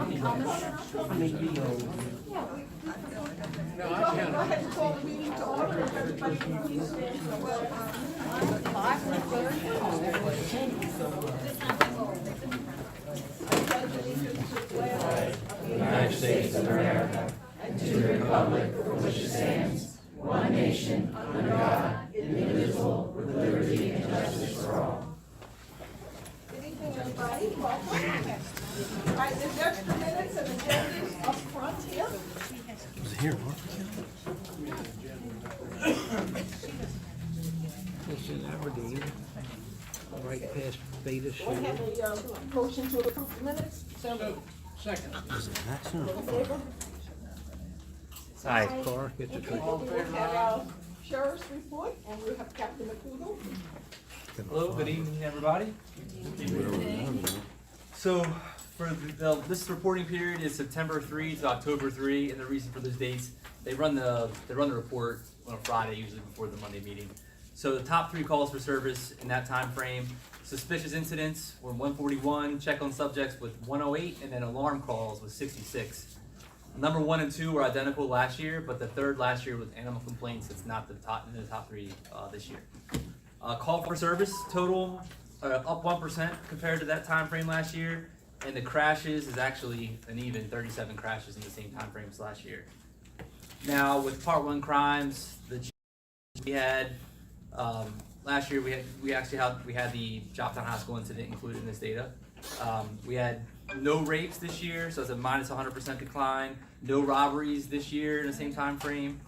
Go ahead and call the meeting to order. If everybody can please stand for the pledge. United States of America, and to the republic for which it stands, one nation, under God, indivisible, with liberty and justice for all. Good evening, everybody. Welcome. All right, there's extra minutes and agendas up front here. It's in Aberdeen, right past Beta I have a motion to approve the minutes. So moved. Second. In favor? Aye. Car, get the tree. We have our sheriff's report, and we have Captain McCool. Hello, good evening, everybody. So, for this reporting period is September 3 to October 3, and the reason for those dates, they run the report on a Friday, usually before the Monday meeting. So the top 3 calls for service in that time frame: suspicious incidents were 141, check on subjects with 108, and then alarm calls was 66. Number 1 and 2 were identical last year, but the third last year was animal complaints. It's not in the top 3 this year. Call for service total up 1% compared to that time frame last year, and the crashes is actually an even 37 crashes in the same time frame as last year. Now with Part 1 crimes, we had last year we had the Joppatowne High School incident included in this data. We had no rapes this year, so it's a minus 100% decline. No robberies this year in the same time frame.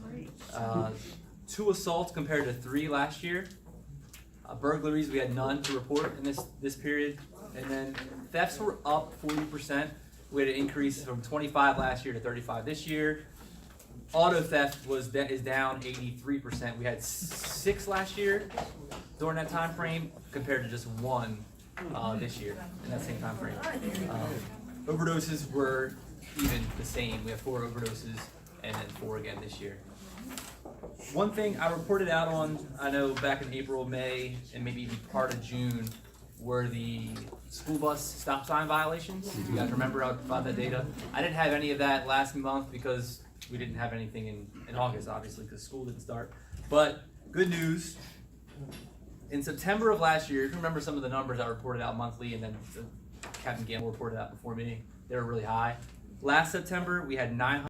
2 assaults compared to 3 last year. Burglaries, we had none to report in this period. And then thefts were up 40%. We had an increase from 25 last year to 35 this year. Auto theft is down 83%. We had 6 last year during that time frame compared to just 1 this year in that same time frame. Overdoses were even the same. We have 4 overdoses and then 4 again this year. One thing I reported out on, I know back in April, May, and maybe even part of June, were the school bus stop sign violations. If you guys remember about that data. I didn't have any of that last month because we didn't have anything in August, obviously, because school didn't start. But good news, in September of last year, if you remember some of the numbers I reported out monthly, and then Captain Gamble reported out before me, they were really high. Last September, we had 900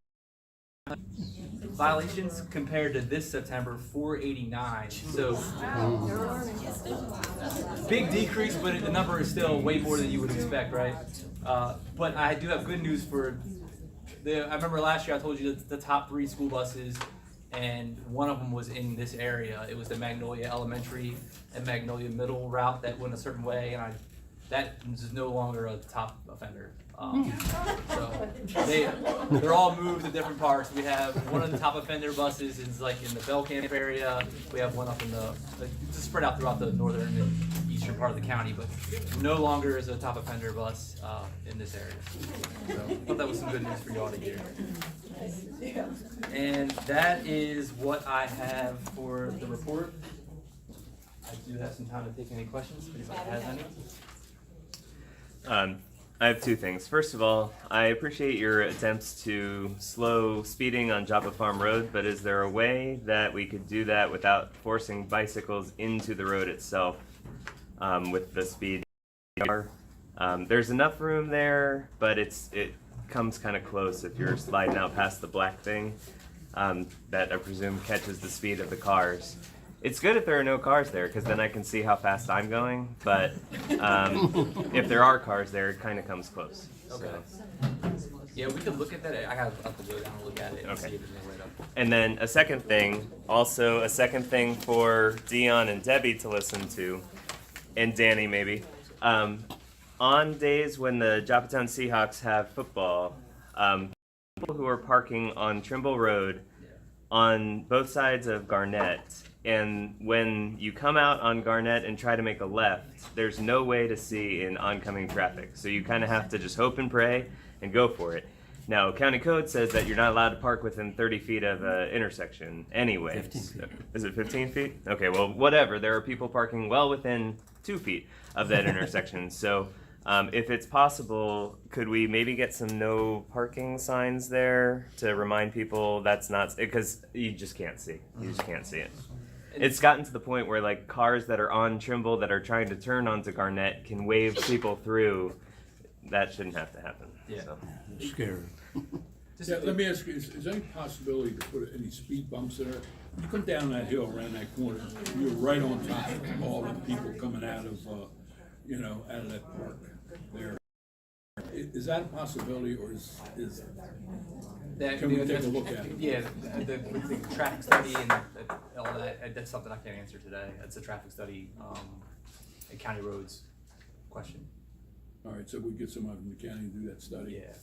violations compared to this September, 489. So big decrease, but the number is still way more than you would expect, right? But I do have good news for I remember last year I told you the top 3 school buses, and one of them was in this area. It was the Magnolia Elementary and Magnolia Middle route that went a certain way, and that is no longer a top offender. So they're all moved to different parts. We have one of the top offender buses is like in the Bell Camp area. We have one up in just spread out throughout the northern and eastern part of the county, but no longer is a top offender bus in this area. So I thought that was some good news for you all to hear. And that is what I have for the report. I do have some time to take any questions if anybody has any. I have 2 things. First of all, I appreciate your attempts to slow speeding on Joppa Farm Road, but is there a way that we could do that without forcing bicycles into the road itself with the speed? There's enough room there, but it comes kind of close if you're sliding out past the black thing that I presume catches the speed of the cars. It's good if there are no cars there, because then I can see how fast I'm going, but if there are cars there, it kind of comes close. Okay. So. Yeah, we could look at that. I have to go down and look at it and see if it's right up. And then a second thing for Dion and Debbie to listen to, and Danny maybe, on days when the Joppatowne Seahawks have football, people who are parking on Trimble Road on both sides of Garnett, and when you come out on Garnett and try to make a left, there's no way to see in oncoming traffic. So you kind of have to just hope and pray and go for it. Now, county code says that you're not allowed to park within 30 feet of an intersection anyway. 15 feet. Is it 15 feet? Okay, well, whatever. There are people parking well within 2 feet of that intersection. So If it's possible, could we maybe get some no parking signs there to remind people that's not, because you just can't see. You just can't see it. It's gotten to the point where like cars that are on Trimble that are trying to turn onto Garnett can wave people through. That shouldn't have to happen. Yeah. So. Scary. Yeah, let me ask you, is there any possibility to put any speed bumps there? You come down that hill around that corner, you're right on top of all the people coming out of, out of that park there. Is that a possibility, or is That, can we take a look at it? Yeah, the traffic study and all that, that's something I can't answer today. That's a traffic study, and county roads question. All right, so we get someone from the county to do that study? Yeah.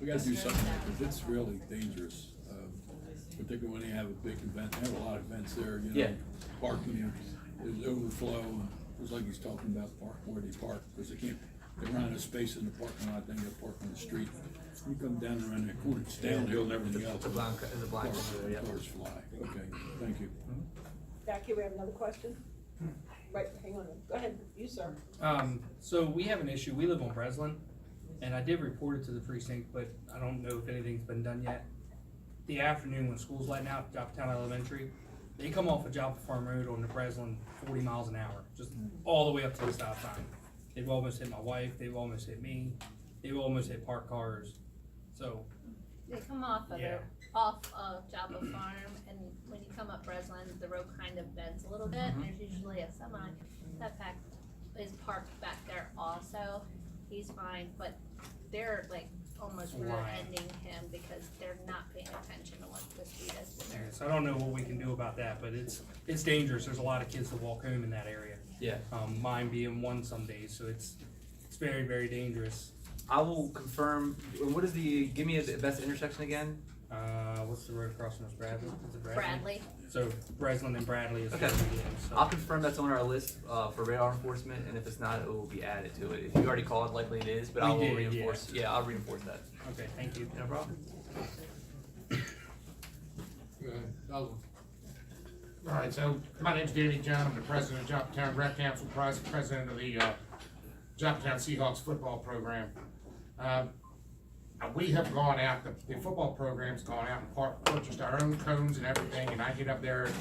We gotta do something, because it's really dangerous, particularly when they have a big event. They have a lot of events there, Yeah. Parking, there's overflow, and it's like he's talking about where they park, because they can't, they run out of space in the parking lot, then they park on the street. You come down around that corner, it's downhill and everything else. It's a blind Cars corner, yeah. cars fly. Okay, thank you. Jackie, we have another question? Right, hang on, go ahead, you, sir. So we have an issue. We live on Breslin, and I did report it to the precinct, but I don't know if anything's been done yet. The afternoon when school's letting out, Joppatowne Elementary, they come off of Joppa Farm Road on the Breslin 40 miles an hour, just all the way up to the stop sign. They've almost hit my wife. They've almost hit me. They've almost hit parked cars. So They come off of Yeah. Joppa Farm, and when you come up Breslin, the road kind of bends a little bit. There's usually a semi that is parked back there also. He's fine, but they're like almost rear-ending him because they're not paying attention to what the speed is. yeah, so I don't know what we can do about that, but it's dangerous. There's a lot of kids that walk home in that area. Yeah. Mine being one some days, so it's very, very dangerous. I will confirm, what is give me the best intersection again? What's the road across from us, Bradley? Is it Bradley. So Breslin and Bradley is Okay. what we do, so. I'll confirm that's on our list, for radar enforcement, and if it's not, it will be added to it. If you already called, likely it is, but I We will did, reinforce, yeah, I'll reinforce that. Okay, thank you. No problem. All right, so my name's Danny John. I'm the president of Joppatowne Rec Council, president of the Joppatowne Seahawks football program. We have gone out, the football program's gone out and purchased our own cones and everything, and I get up there at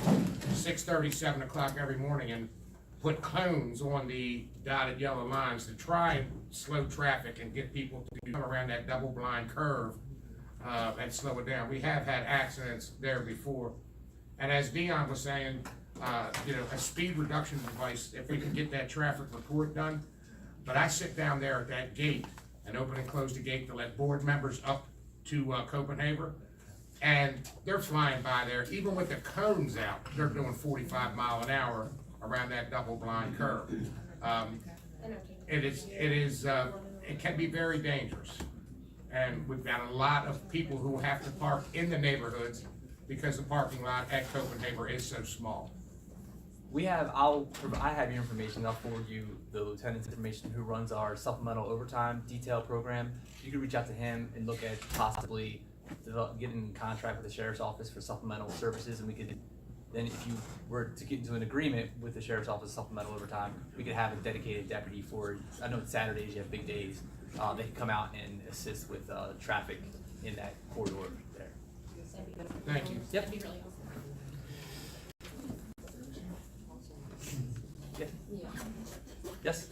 6:30, 7 o'clock every morning and put cones on the dotted yellow lines to try and slow traffic and get people to come around that double blind curve and slow it down. We have had accidents there before. And as Dion was saying, a speed reduction device, if we can get that traffic report done. But I sit down there at that gate and open and close the gate to let board members up to Copenhagen. And they're flying by there, even with the cones out, they're doing 45 mile an hour around that double blind curve. It can be very dangerous. And we've got a lot of people who have to park in the neighborhoods because the parking lot at Copenhagen is so small. I have your information. I'll forward you the lieutenant's information who runs our supplemental overtime detail program. You can reach out to him and look at possibly getting in contract with the sheriff's office for supplemental services, and we could then, if you were to get into an agreement with the sheriff's office supplemental overtime, we could have a dedicated deputy for, I know it's Saturdays, you have big days, they can come out and assist with traffic in that corridor there. Thank you. Yep. Yeah. Yes?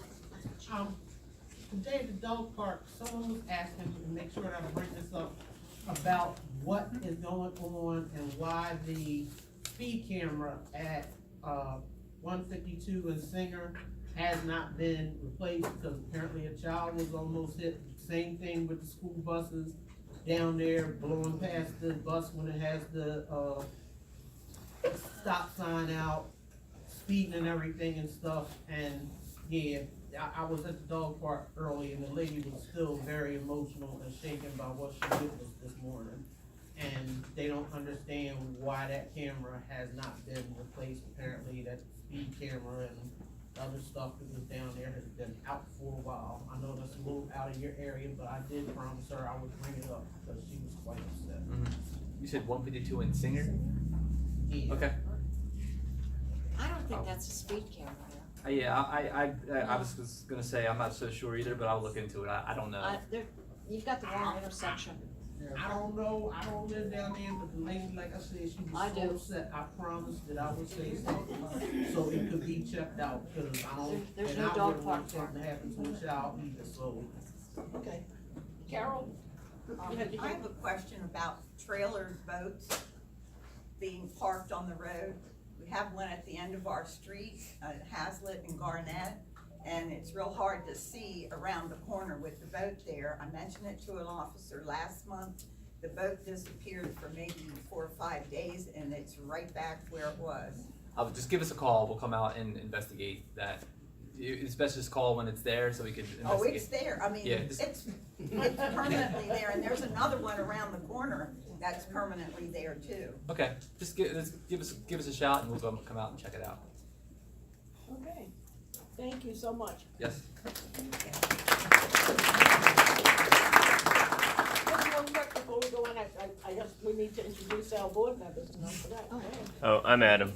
Today at the dog park, someone was asking me to make sure that I bring this up about what is going on and why the speed camera at 152 and Singer has not been replaced, because apparently a child was almost hit. Same thing with the school buses down there blowing past the bus when it has the stop sign out, speeding and everything and stuff. And yeah, I was at the dog park early, and the lady was still very emotional and shaken by what she witnessed this morning. And they don't understand why that camera has not been replaced. Apparently that speed camera and other stuff that was down there has been out for a while. I know that's a little out of your area, but I did promise her I would bring it up because she was quite upset. You said 152 in Singer? Yeah. Okay. I don't think that's a speed camera. Yeah, I was just gonna say, I'm not so sure either, but I'll look into it. I don't know. You've got the wrong intersection. I don't know, I don't live down there, but the lady, like I said, she I was so do. upset, I promised that I would say something, so it could be checked out, cause I don't, There's and no I dog wouldn't want park there. something to happen to a child either, so. Okay. Carol? You had your I hand- have a question about trailer boats being parked on the road. We have one at the end of our street, Hazlitt and Garnett, and it's real hard to see around the corner with the boat there. I mentioned it to an officer last month. The boat disappeared for maybe 4 or 5 days, and it's right back where it was. Just give us a call. We'll come out and investigate that. It's best just call when it's there so we can investigate. Oh, it's there, I mean, Yeah, it's permanently there, and there's another one around the corner that's permanently there too. Okay, just give us a shout and we'll come out and check it out. Okay. Thank you so much. Yes. Just real quick before we go on, I guess we need to introduce our board members, and for that. Oh, I'm Adam.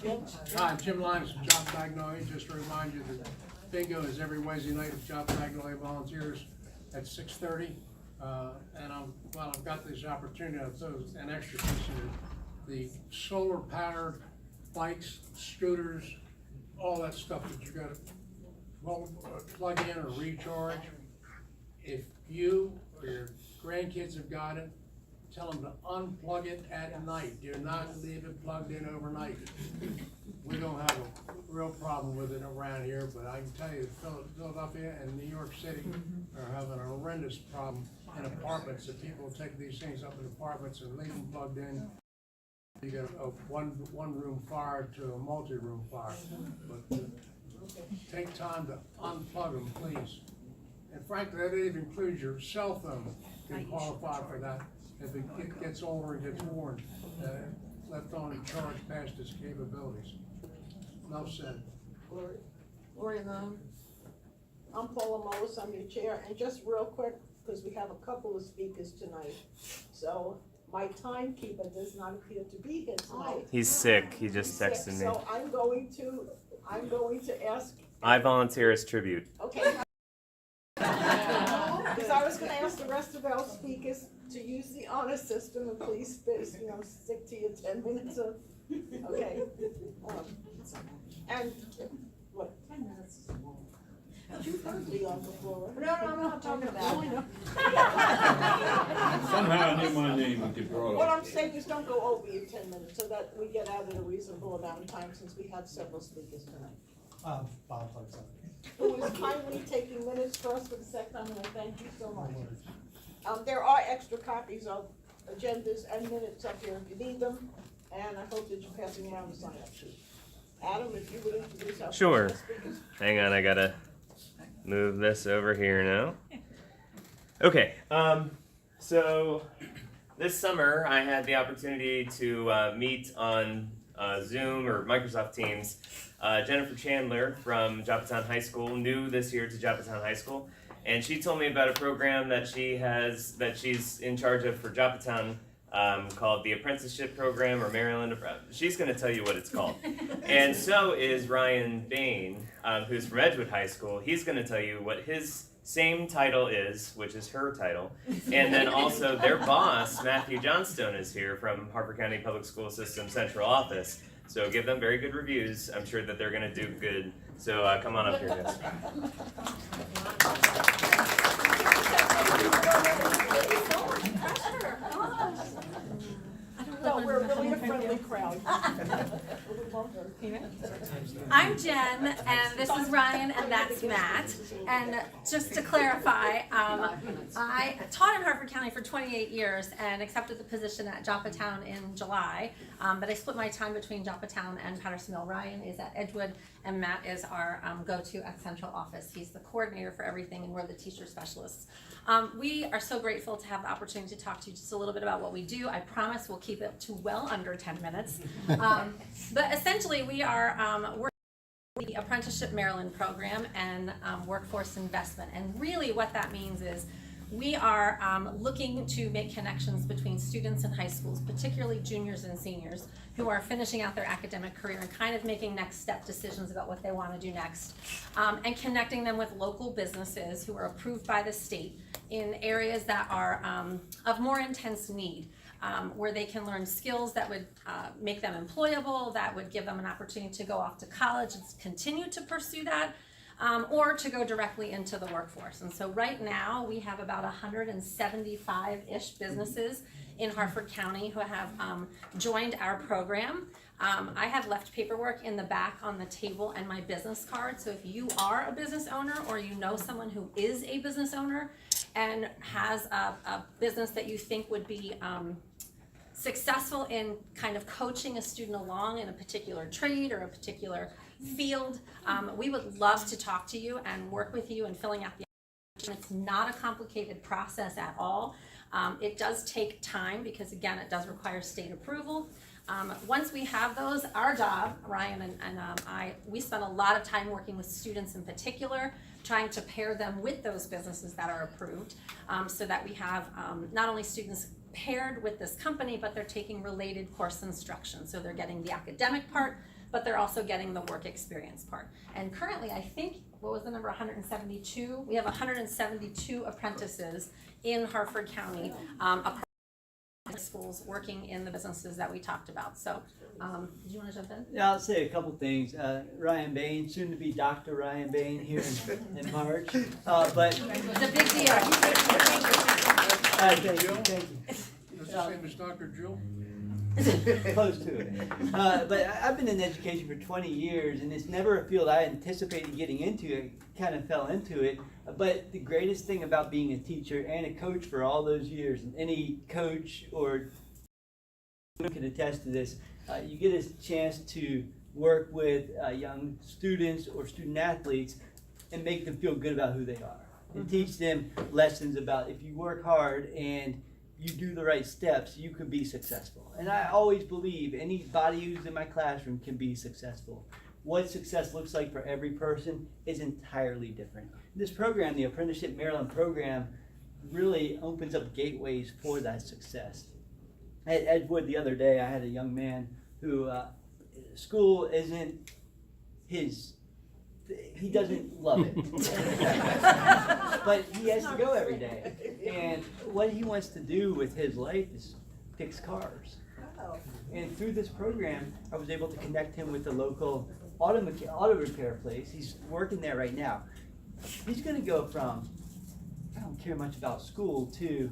Jim? Hi, I'm Jim Lyons from Joppa Magnolia. Just to remind you that bingo is every Wednesday night at Joppa Magnolia Volunteers at 6:30. And I've got this opportunity, I'll throw an extra piece in. The solar powered bikes, scooters, all that stuff that you gotta plug in or recharge. If you or your grandkids have got it, tell them to unplug it at night. Do not leave it plugged in overnight. We don't have a real problem with it around here, but I can tell you Philadelphia and New York City are having a horrendous problem in apartments. If people take these things up in apartments and leave them plugged in, you get a one room fire to a multi-room fire. But take time to unplug them, please. And frankly, that even includes your cell phone can qualify for that. If it gets older and gets worn, left on and charged past its capabilities. Enough said. Gloria, I'm Paula Mullis, I'm your chair, and just real quick, because we have a couple of speakers tonight, so my timekeeper does not appear to be here tonight. He's sick. He just Sick, texted me. So I'm going to ask. I volunteer as tribute. Okay. Because I was gonna ask the rest of our speakers to use the honor system and please, stick to your 10 minutes of, okay. And, what? 10 minutes. You've heard Leon before. No, I'm not talking about it. Somehow I knew my name would get brought What up. I'm saying is don't go over your 10 minutes so that we get out at a reasonable amount of time since we have several speakers tonight. Who is kindly taking minutes for us for the second time, and I thank you so much. There are extra copies of agendas and minutes up here if you need them, and I hope that you're passing around the sign-up sheet. Adam, if you would introduce our Sure. first speakers. Hang on, I gotta move this over here now. Okay, so this summer I had the opportunity to meet on Zoom or Microsoft Teams Jennifer Chandler from Joppatowne High School, new this year to Joppatowne High School, and she told me about a program that she's in charge of for Joppatowne called the Apprenticeship program, or Maryland. She's going to tell you what it's called. And so is Ryan Bayne, who's from Edgewood High School. He's going to tell you what his same title is, which is her title. And then also their boss, Matthew Johnstone, is here from Harford County Public School System Central Office. So give them very good reviews. I'm sure that they're going to do good. So come on up here, guys. No, we're really a friendly crowd. I'm Jen, and this is Ryan, and that's Matt. And just to clarify, I taught in Harford County for 28 years and accepted the position at Joppatowne in July. But I split my time between Joppatowne and Pattersonville. Ryan is at Edgewood, and Matt is our go-to at Central Office. He's the coordinator for everything, and we're the teacher specialists. We are so grateful to have the opportunity to talk to you just a little bit about what we do. I promise we'll keep it to well under 10 minutes. But essentially, we are working on the Apprenticeship Maryland program and workforce investment. And really what that means is we are looking to make connections between students in high schools, particularly juniors and seniors, who are finishing out their academic career and kind of making next step decisions about what they want to do next, and connecting them with local businesses who are approved by the state in areas that are of more intense need. Where they can learn skills that would make them employable, that would give them an opportunity to go off to college and continue to pursue that, or to go directly into the workforce. And so right now, we have about 175-ish businesses in Harford County who have joined our program. I have left paperwork in the back on the table and my business card, so if you are a business owner or you know someone who is a business owner and has a business that you think would be successful in kind of coaching a student along in a particular trade or a particular field, we would love to talk to you and work with you in filling out the application. It's not a complicated process at all. It does take time because, again, it does require state approval. Once we have those, our job, Ryan and I, we spend a lot of time working with students in particular, trying to pair them with those businesses that are approved, so that we have not only students paired with this company, but they're taking related course instruction. So they're getting the academic part, but they're also getting the work experience part. And currently, I think, what was the number, 172? We have 172 apprentices in Harford County, schools working in the businesses that we talked about. So, did you want to jump in? Yeah, I'll say a couple things. Ryan Bayne, soon to be Dr. Ryan Bayne here in March. But it's a big deal. Thank you. Is the same as Dr. Jill? Close to it. But I've been in education for 20 years, and it's never a field I anticipated getting into. I kind of fell into it. But the greatest thing about being a teacher and a coach for all those years, and any coach or can attest to this, you get a chance to work with young students or student athletes and make them feel good about who they are. And teach them lessons about if you work hard and you do the right steps, you could be successful. And I always believe anybody who's in my classroom can be successful. What success looks like for every person is entirely different. This program, the Apprenticeship Maryland program, really opens up gateways for that success. At Edgewood the other day, I had a young man who school isn't his, he doesn't love it. But he has to go every day. And what he wants to do with his life is fix cars. And through this program, I was able to connect him with the local auto repair place. He's working there right now. He's going to go from, I don't care much about school, to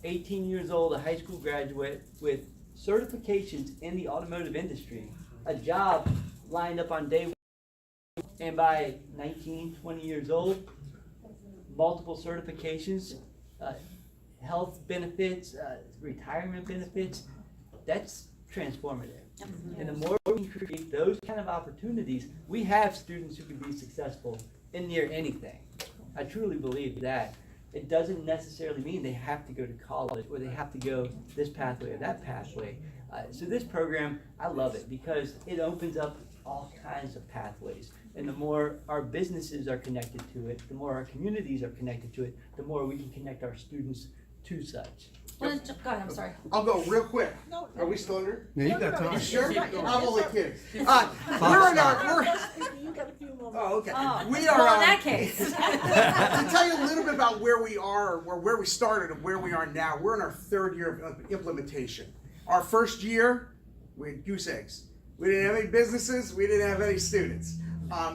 18 years old, a high school graduate with certifications in the automotive industry, a job lined up on day one, and by 19, 20 years old, multiple certifications, health benefits, retirement benefits. That's transformative. And the more we create those kind of opportunities, we have students who can be successful in near anything. I truly believe that. It doesn't necessarily mean they have to go to college or they have to go this pathway or that pathway. So this program, I love it because it opens up all kinds of pathways. And the more our businesses are connected to it, the more our communities are connected to it, the more we can connect our students to such. Go ahead, I'm sorry. I'll go real quick. No, Are we still under? Yeah, you got time. You sure? Yeah, yeah, I'm only yes, kidding. sir. We're in our, You got a few more. oh, okay. Oh, We are, well, in that case. to tell you a little bit about where we are, or where we started and where we are now, we're in our third year of implementation. Our first year, we had goose eggs. We didn't have any businesses, we didn't have any students.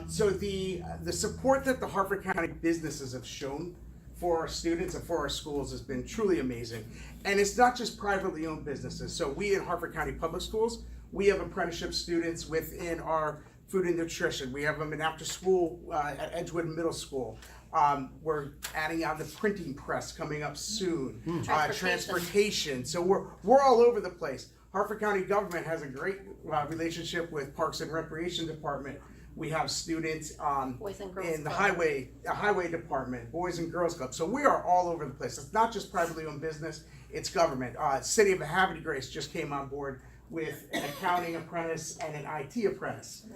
So the support that the Harford County businesses have shown for our students and for our schools has been truly amazing. And it's not just privately owned businesses. So we in Harford County Public Schools, we have apprenticeship students within our food and nutrition. We have them in after school at Edgewood Middle School. We're adding on the printing press coming up soon. Transportation. So we're all over the place. Harford County government has a great relationship with Parks and Recreation Department. We have students in the highway department, Boys and Girls Club. So we are all over the place. It's not just privately owned business, it's government. City of Havre de Grace just came on board with an accounting apprentice and an IT apprentice.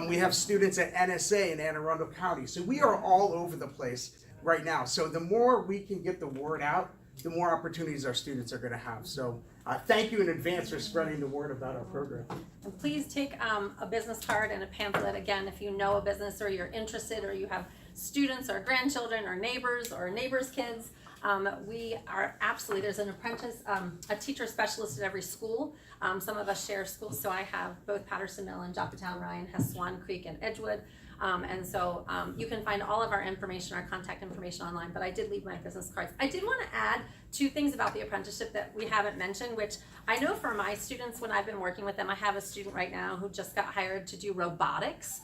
We have students at NSA in Anne Arundel County. So we are all over the place right now. So the more we can get the word out, the more opportunities our students are going to have. So thank you in advance for spreading the word about our program. And please take a business card and a pamphlet. Again, if you know a business or you're interested or you have students or grandchildren or neighbors' kids, we are absolutely, there's an apprentice, a teacher specialist at every school. Some of us share schools, so I have both Patterson Mill and Joppatowne. Ryan has Swan Creek and Edgewood. And so you can find all of our information, our contact information online, but I did leave my business cards. I did want to add 2 things about the apprenticeship that we haven't mentioned, which I know for my students when I've been working with them, I have a student right now who just got hired to do robotics.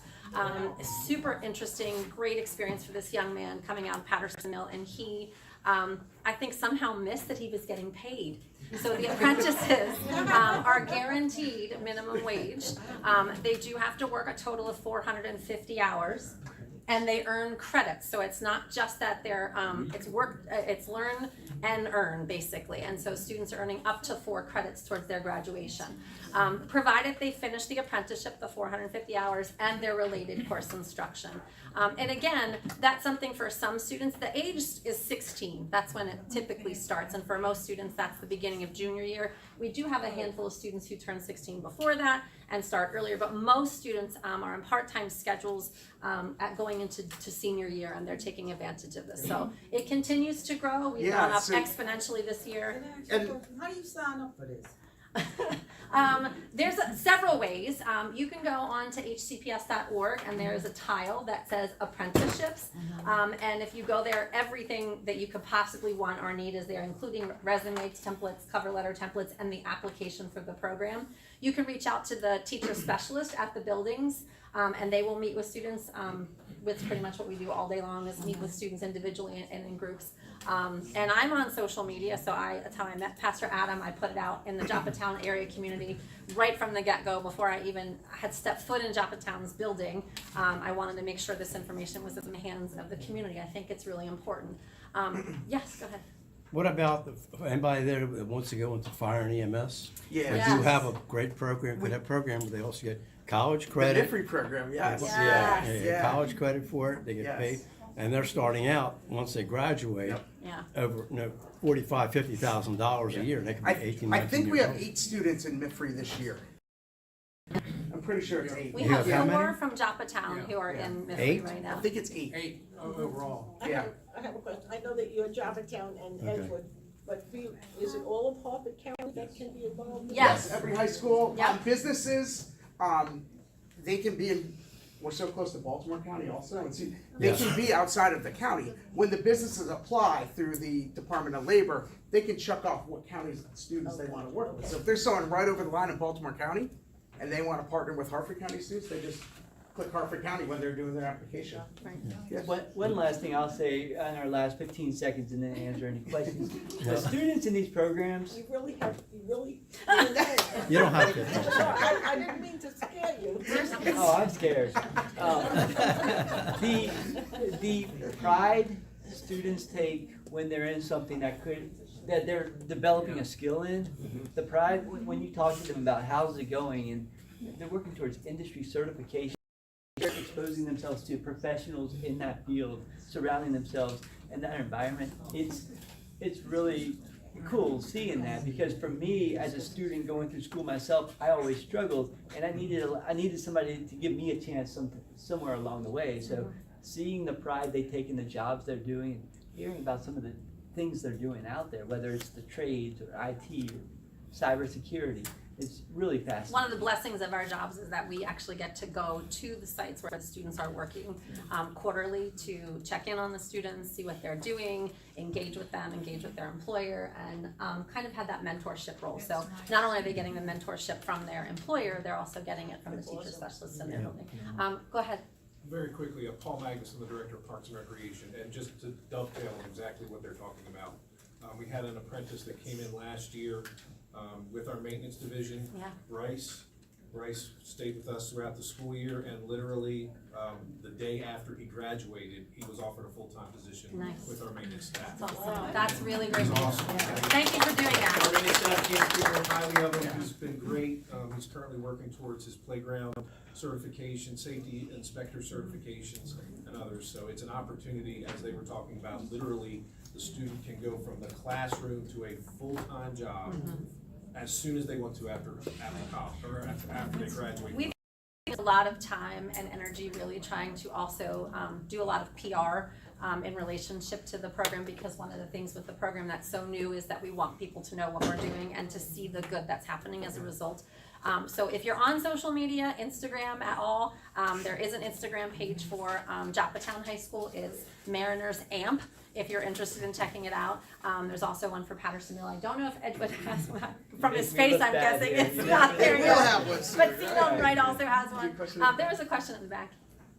Super interesting, great experience for this young man coming out of Patterson Mill, and he, I think somehow missed that he was getting paid. So the apprentices are guaranteed minimum wage. They do have to work a total of 450 hours, and they earn credits. So it's not just that they're, it's learn and earn basically. And so students are earning up to 4 credits towards their graduation, provided they finish the apprenticeship, the 450 hours, and their related course instruction. And again, that's something for some students. The age is 16. That's when it typically starts. And for most students, that's the beginning of junior year. We do have a handful of students who turn 16 before that and start earlier, but most students are on part-time schedules at going into senior year, and they're taking advantage of this. So it continues to grow. We've gone up exponentially this year. And how do you sign up for this? There's several ways. You can go on to hcps.org, and there's a tile that says apprenticeships. And if you go there, everything that you could possibly want or need is there, including resume templates, cover letter templates, and the application for the program. You can reach out to the teacher specialist at the buildings, and they will meet with students. With pretty much what we do all day long is meet with students individually and in groups. And I'm on social media, so that's how I met Pastor Adam. I put it out in the Joppatowne area community right from the get-go. Before I even had stepped foot in Joppatowne's building, I wanted to make sure this information was in the hands of the community. I think it's really important. Yes, go ahead. What about anybody there that wants to go into fire and EMS? Yeah. We do have a great program, good program where they also get college credit. The MIFRE program, yes. Yeah, college credit for it, they get paid. And they're starting out, once they graduate, over $45,000, $50,000 a year. They can be 18, 19 I think we years have old. 8 students in MIFRE this year. I'm pretty sure it's 8. We have 4 from Joppatowne who are in MIFRE right now. I think it's 8. 8 overall. I have a question. I know that you're Joppatowne and Edgewood, but is it all of Harford County that can be involved? Yes. Every high school, businesses, they can be in, we're so close to Baltimore County also, and see, they can be outside of the county. When the businesses apply through the Department of Labor, they can check off what counties students they want to work with. So if they're someone right over the line in Baltimore County, and they want to partner with Harford County students, they just click Harford County when they're doing their application. Yes. One last thing I'll say in our last 15 seconds and then answer any questions. The students in these programs. You really have, You don't have to. I didn't mean to scare you. Oh, I'm scared. The pride students take when they're in something that they're developing a skill in, the pride when you talk to them about how's it going, and they're working towards industry certification. They're exposing themselves to professionals in that field, surrounding themselves in that environment. It's really cool seeing that, because for me as a student going through school myself, I always struggled, and I needed somebody to give me a chance somewhere along the way. So seeing the pride they take in the jobs they're doing, and hearing about some of the things they're doing out there, whether it's the trades or IT or cybersecurity, it's really fascinating. One of the blessings of our jobs is that we actually get to go to the sites where the students are working quarterly to check in on the students, see what they're doing, engage with them, engage with their employer, and kind of have that mentorship role. So not only are they getting the mentorship from their employer, they're also getting it from the teacher specialists in their building. Go ahead. Very quickly, Paul Magness, I'm the Director of Parks and Recreation, and just to dovetail on exactly what they're talking about. We had an apprentice that came in last year with our maintenance division, Bryce. Bryce stayed with us throughout the school year, and literally the day after he graduated, he was offered a full-time position with our maintenance staff. That's awesome. That's really great. Awesome. Thank you for doing that. can't speak very highly of him. He's been great. He's currently working towards his playground certification, safety inspector certifications, and others. So it's an opportunity, as they were talking about, literally the student can go from the classroom to a full-time job as soon as they want to after college, or after they graduate. We've a lot of time and energy really trying to also do a lot of PR in relationship to the program, because one of the things with the program that's so new is that we want people to know what we're doing and to see the good that's happening as a result. So if you're on social media, Instagram at all, there is an Instagram page for Joppatowne High School. It's Mariners Amp, if you're interested in checking it out. There's also one for Pattersonville. I don't know if Edgewood has one. From his face, I'm guessing it's not there yet. But Seaton Wright also has one. There was a question in the back.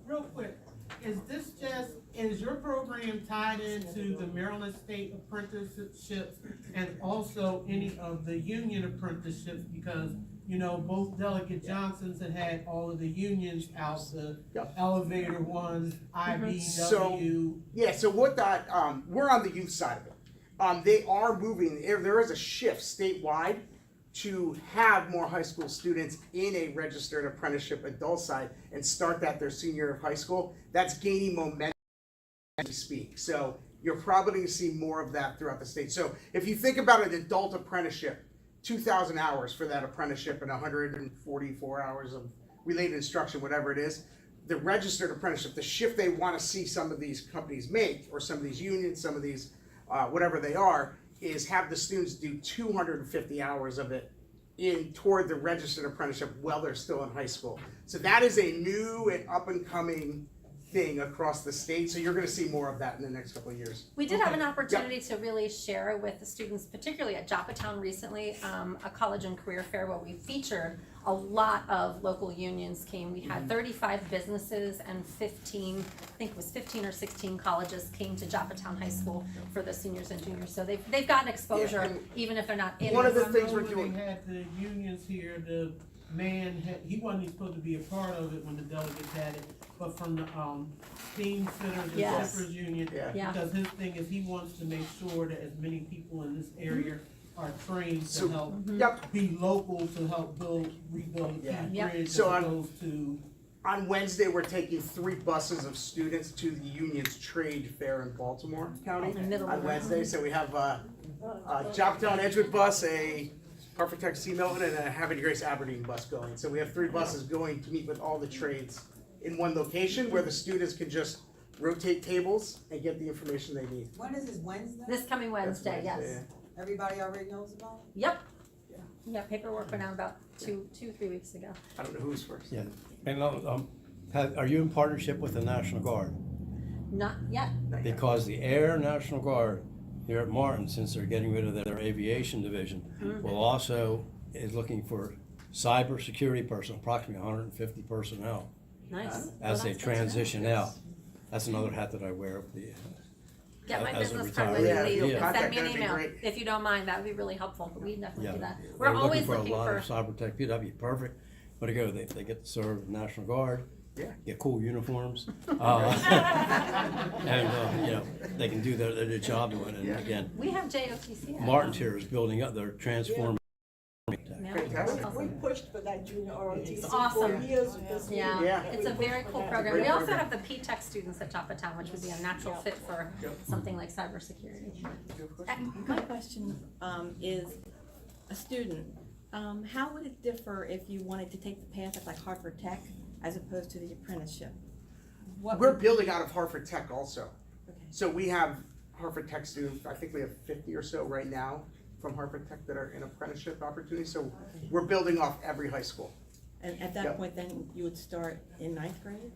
Real quick, is your program tied into the Maryland State apprenticeships and also any of the union apprenticeships? Because, you know, both Delegate Johnsons had all of the unions out, the elevator ones, IBW. So what that, we're on the youth side of it. They are moving, there is a shift statewide to have more high school students in a registered apprenticeship adult side and start that their senior year of high school. That's gaining momentum as we speak. So you're probably going to see more of that throughout the state. So if you think about an adult apprenticeship, 2,000 hours for that apprenticeship and 144 hours of related instruction, whatever it is, the registered apprenticeship, the shift they want to see some of these companies make, or some of these unions, some of these whatever they are, is have the students do 250 hours of it toward the registered apprenticeship while they're still in high school. So that is a new and up and coming thing across the state. So you're going to see more of that in the next couple of years. We did have an opportunity to really share with the students, particularly at Joppatowne recently, a college and career fair where we featured a lot of local unions came. We had 35 businesses and 15, I think it was 15 or 16 colleges came to Joppatowne High School for the seniors and juniors. So they've gotten exposure even if they're not in. One of the things we're doing. They had the unions here, the man he wasn't even supposed to be a part of it when the delegates had it, but from the steam fitters and shippers union, because his thing is he wants to make sure that as many people in this area are trained to help be local, to help rebuild the bridge, as opposed to. On Wednesday, we're taking 3 buses of students to the union's trade fair in Baltimore County on Wednesday. So we have a Joppatowne Edgewood bus, a Harford Tech C Milton, and a Havre de Grace Aberdeen bus going. So we have 3 buses going to meet with all the trades in one location where the students can just rotate tables and get the information they need. When is this, Wednesday? This coming Wednesday, yes. Everybody already knows about it? Yep. Yeah, paperwork went out about 2-3 weeks ago. I don't know who's first. Yeah, and are you in partnership with the National Guard? Not yet. Because the Air National Guard here at Martin, since they're getting rid of their aviation division, will also is looking for cybersecurity personnel, approximately 150 personnel. Nice. As they transition out. That's another hat that I wear. Get my as a business card retiree. with you. Yeah. Send me an That'd be email great. if you don't mind. That would be really helpful. But we definitely do that. We're We're always looking looking for a lot for. of cyber tech people. That'd be perfect. But to go, they get to serve National Guard. Yeah. Get cool uniforms. And you know, they can do their job doing it. And again, We have JOTC. Martin's here is building up. They're transforming. Fantastic. We pushed for that junior ROTC It's awesome. for years with this. Yeah, it's a We very pushed cool for that. program. Great We also program. have the P-Tech students at Joppatowne, which would be a natural fit for something like cybersecurity. My question is, a student, how would it differ if you wanted to take the path of like Harford Tech as opposed to the apprenticeship? We're building out of Harford Tech also. So we have Harford Tech students, I think we have 50 or so right now from Harford Tech that are in apprenticeship opportunities. So we're building off every high school. And at that point, then you would start in 9th grade?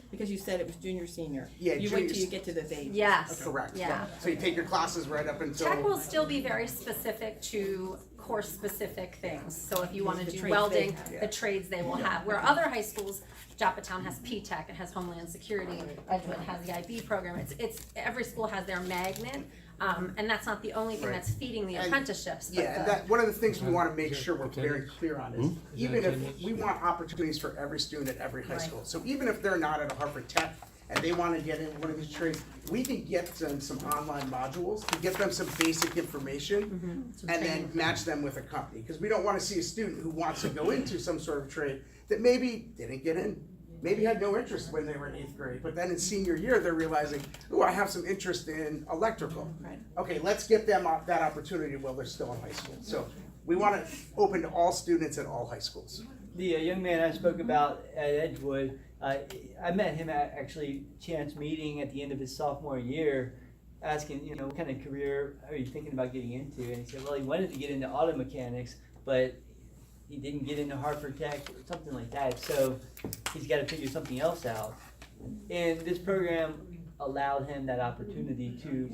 Because you said it was junior, senior. Yeah, You wait till you get to the age. Yes. Correct. Yeah. So you take your classes right up until. Tech will still be very specific to course-specific things. So if you want to The do trades welding, they- the trades they will have. Where other high schools, Joppatowne has P-Tech, it has Homeland Security, Edgewood has the IB program. It's every school has their magnet, and that's not the only thing that's feeding the apprenticeships. But Yeah, and that, one of the things we want to make sure we're very clear on is, even if we want opportunities for every student at every high school. So even if they're not at a Harford Tech and they wanna get in one of these trades, we can get them some online modules to get them some basic information and then match them with a company. Because we don't wanna see a student who wants to go into some sort of trade that maybe didn't get in, maybe had no interest when they were in 8th grade, but then in senior year, they're realizing, oh, I have some interest in electrical. Okay, let's get them that opportunity while they're still in high school. So we want to open to all students at all high schools. The young man I spoke about at Edgewood, I met him at actually chance meeting at the end of his sophomore year, asking, you know, what kind of career are you thinking about getting into? And he said, well, he wanted to get into auto mechanics, but he didn't get into Harford Tech or something like that. So he's got to figure something else out. And this program allowed him that opportunity to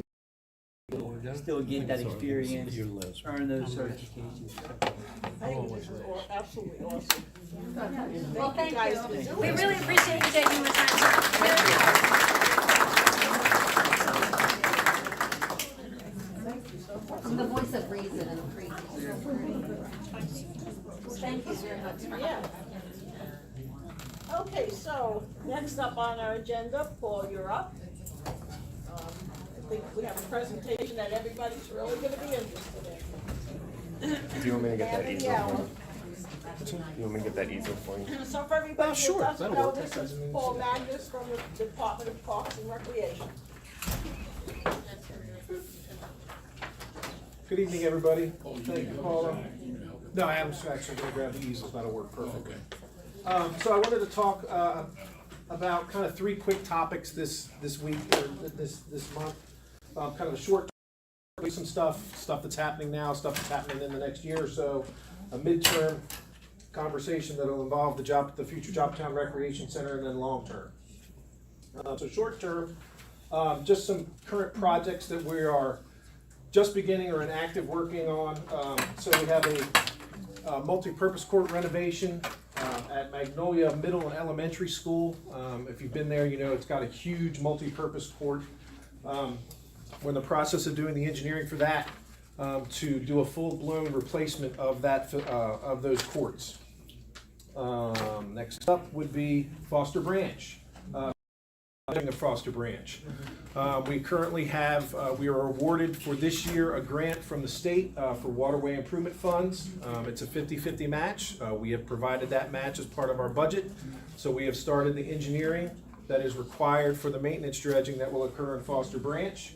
still get that experience, earn those certifications. I think this is absolutely awesome. Well, thank guys. you. We really appreciate you taking the time. Really I'm the voice of reason and freedom. Thank you very much. Yeah. Okay, so next up on our agenda, Paul, you're up. I think we have a presentation that everybody's really gonna be interested in. Do you want me to get that Half an easel? hour. Do you want me to get that easel for you? So for everybody who sure, doesn't that'll know, work. this is Paul Magness from the Department of Parks and Recreation. Good evening, everybody. Thank you, Paula. No, I'm actually going to grab the easels. That'll work perfectly. So I wanted to talk about kind of 3 quick topics this week or this month. Kind of a short, some stuff that's happening now, stuff that's happening in the next year or so. A midterm conversation that'll involve the future Joppatowne Recreation Center, and then long term. So short term, just some current projects that we are just beginning or in active working on. So we have a multi-purpose court renovation at Magnolia Middle and Elementary School. If you've been there, you know it's got a huge multi-purpose court. We're in the process of doing the engineering for that to do a full-blown replacement of that of those courts. Next up would be Foster Branch. The Foster Branch. We currently have, we are awarded for this year a grant from the state for waterway improvement funds. It's a 50-50 match. We have provided that match as part of our budget. So we have started the engineering that is required for the maintenance dredging that will occur in Foster Branch.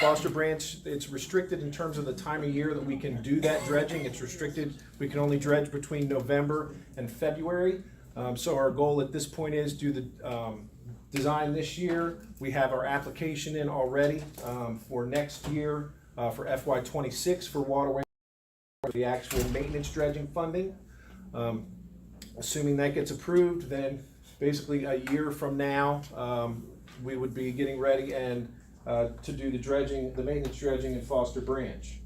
Foster Branch, it's restricted in terms of the time of year that we can do that dredging. It's restricted. We can only dredge between November and February. So our goal at this point is do the design this year. We have our application in already for next year for FY26 for waterway, the actual maintenance dredging funding. Assuming that gets approved, then basically a year from now we would be getting ready and to do the dredging, the maintenance dredging in Foster Branch.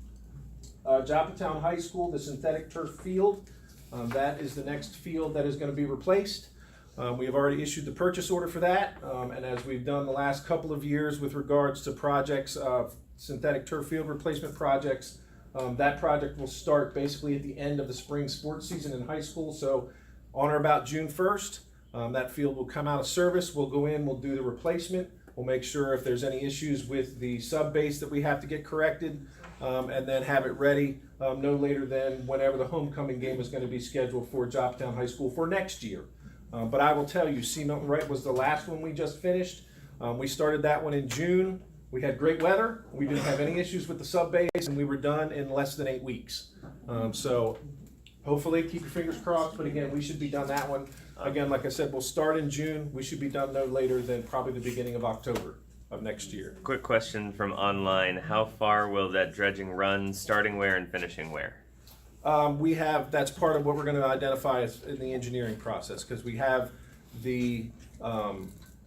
Joppatowne High School, the synthetic turf field, that is the next field that is going to be replaced. We have already issued the purchase order for that, and as we've done the last couple of years with regards to projects of synthetic turf field replacement projects, that project will start basically at the end of the spring sports season in high school. So on or about June 1st, that field will come out of service. We'll go in, we'll do the replacement. We'll make sure if there's any issues with the sub base that we have to get corrected, and then have it ready no later than whenever the homecoming game is going to be scheduled for Joppatowne High School for next year. But I will tell you, See Milton Wright was the last one we just finished. We started that one in June. We had great weather. We didn't have any issues with the sub base, and we were done in less than 8 weeks. So hopefully, keep your fingers crossed. But again, we should be done that one. Again, like I said, we'll start in June. We should be done no later than probably the beginning of October of next year. Quick question from online. How far will that dredging run, starting where and finishing where? We have, that's part of what we're going to identify as in the engineering process, because we have the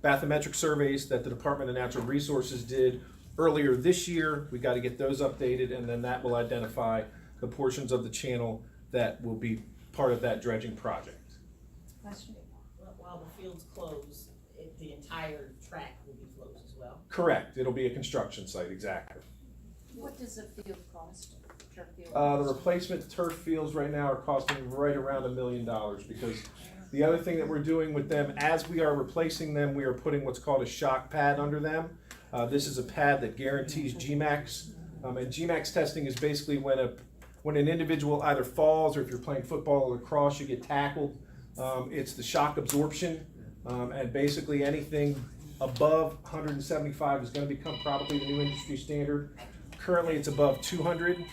bathymetric surveys that the Department of Natural Resources did earlier this year. We got to get those updated, and then that will identify the portions of the channel that will be part of that dredging project. Question. While the field's closed, the entire track will be closed as well? Correct. It'll be a construction site, exactly. What does the field cost? The replacement turf fields right now are costing right around $1 million, because The other thing that we're doing with them, as we are replacing them, we are putting what's called a shock pad under them. This is a pad that guarantees GMAX. And GMAX testing is basically when an individual either falls, or if you're playing football or lacrosse, you get tackled. It's the shock absorption, and basically anything above 175 is going to become probably the new industry standard. Currently, it's above 200.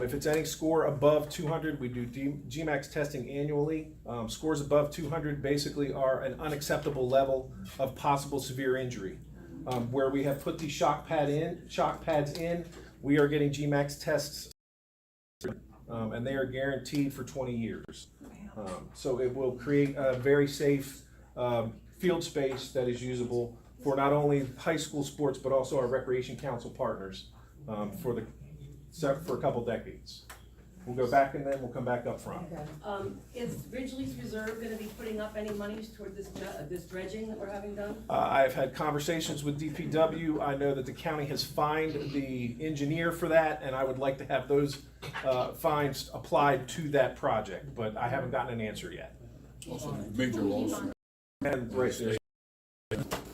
If it's any score above 200, we do GMAX testing annually. Scores above 200 basically are an unacceptable level of possible severe injury. Where we have put these shock pads in, we are getting GMAX tests, and they are guaranteed for 20 years. So it will create a very safe field space that is usable for not only high school sports, but also our Recreation Council partners for a couple decades. We'll go back and then we'll come back up front. Is Ridgely's Reserve gonna be putting up any monies toward this dredging that we're having done? I've had conversations with DPW. I know that the county has fined the engineer for that, and I would like to have those fines applied to that project, but I haven't gotten an answer yet. Also, major lawsuit. And right there,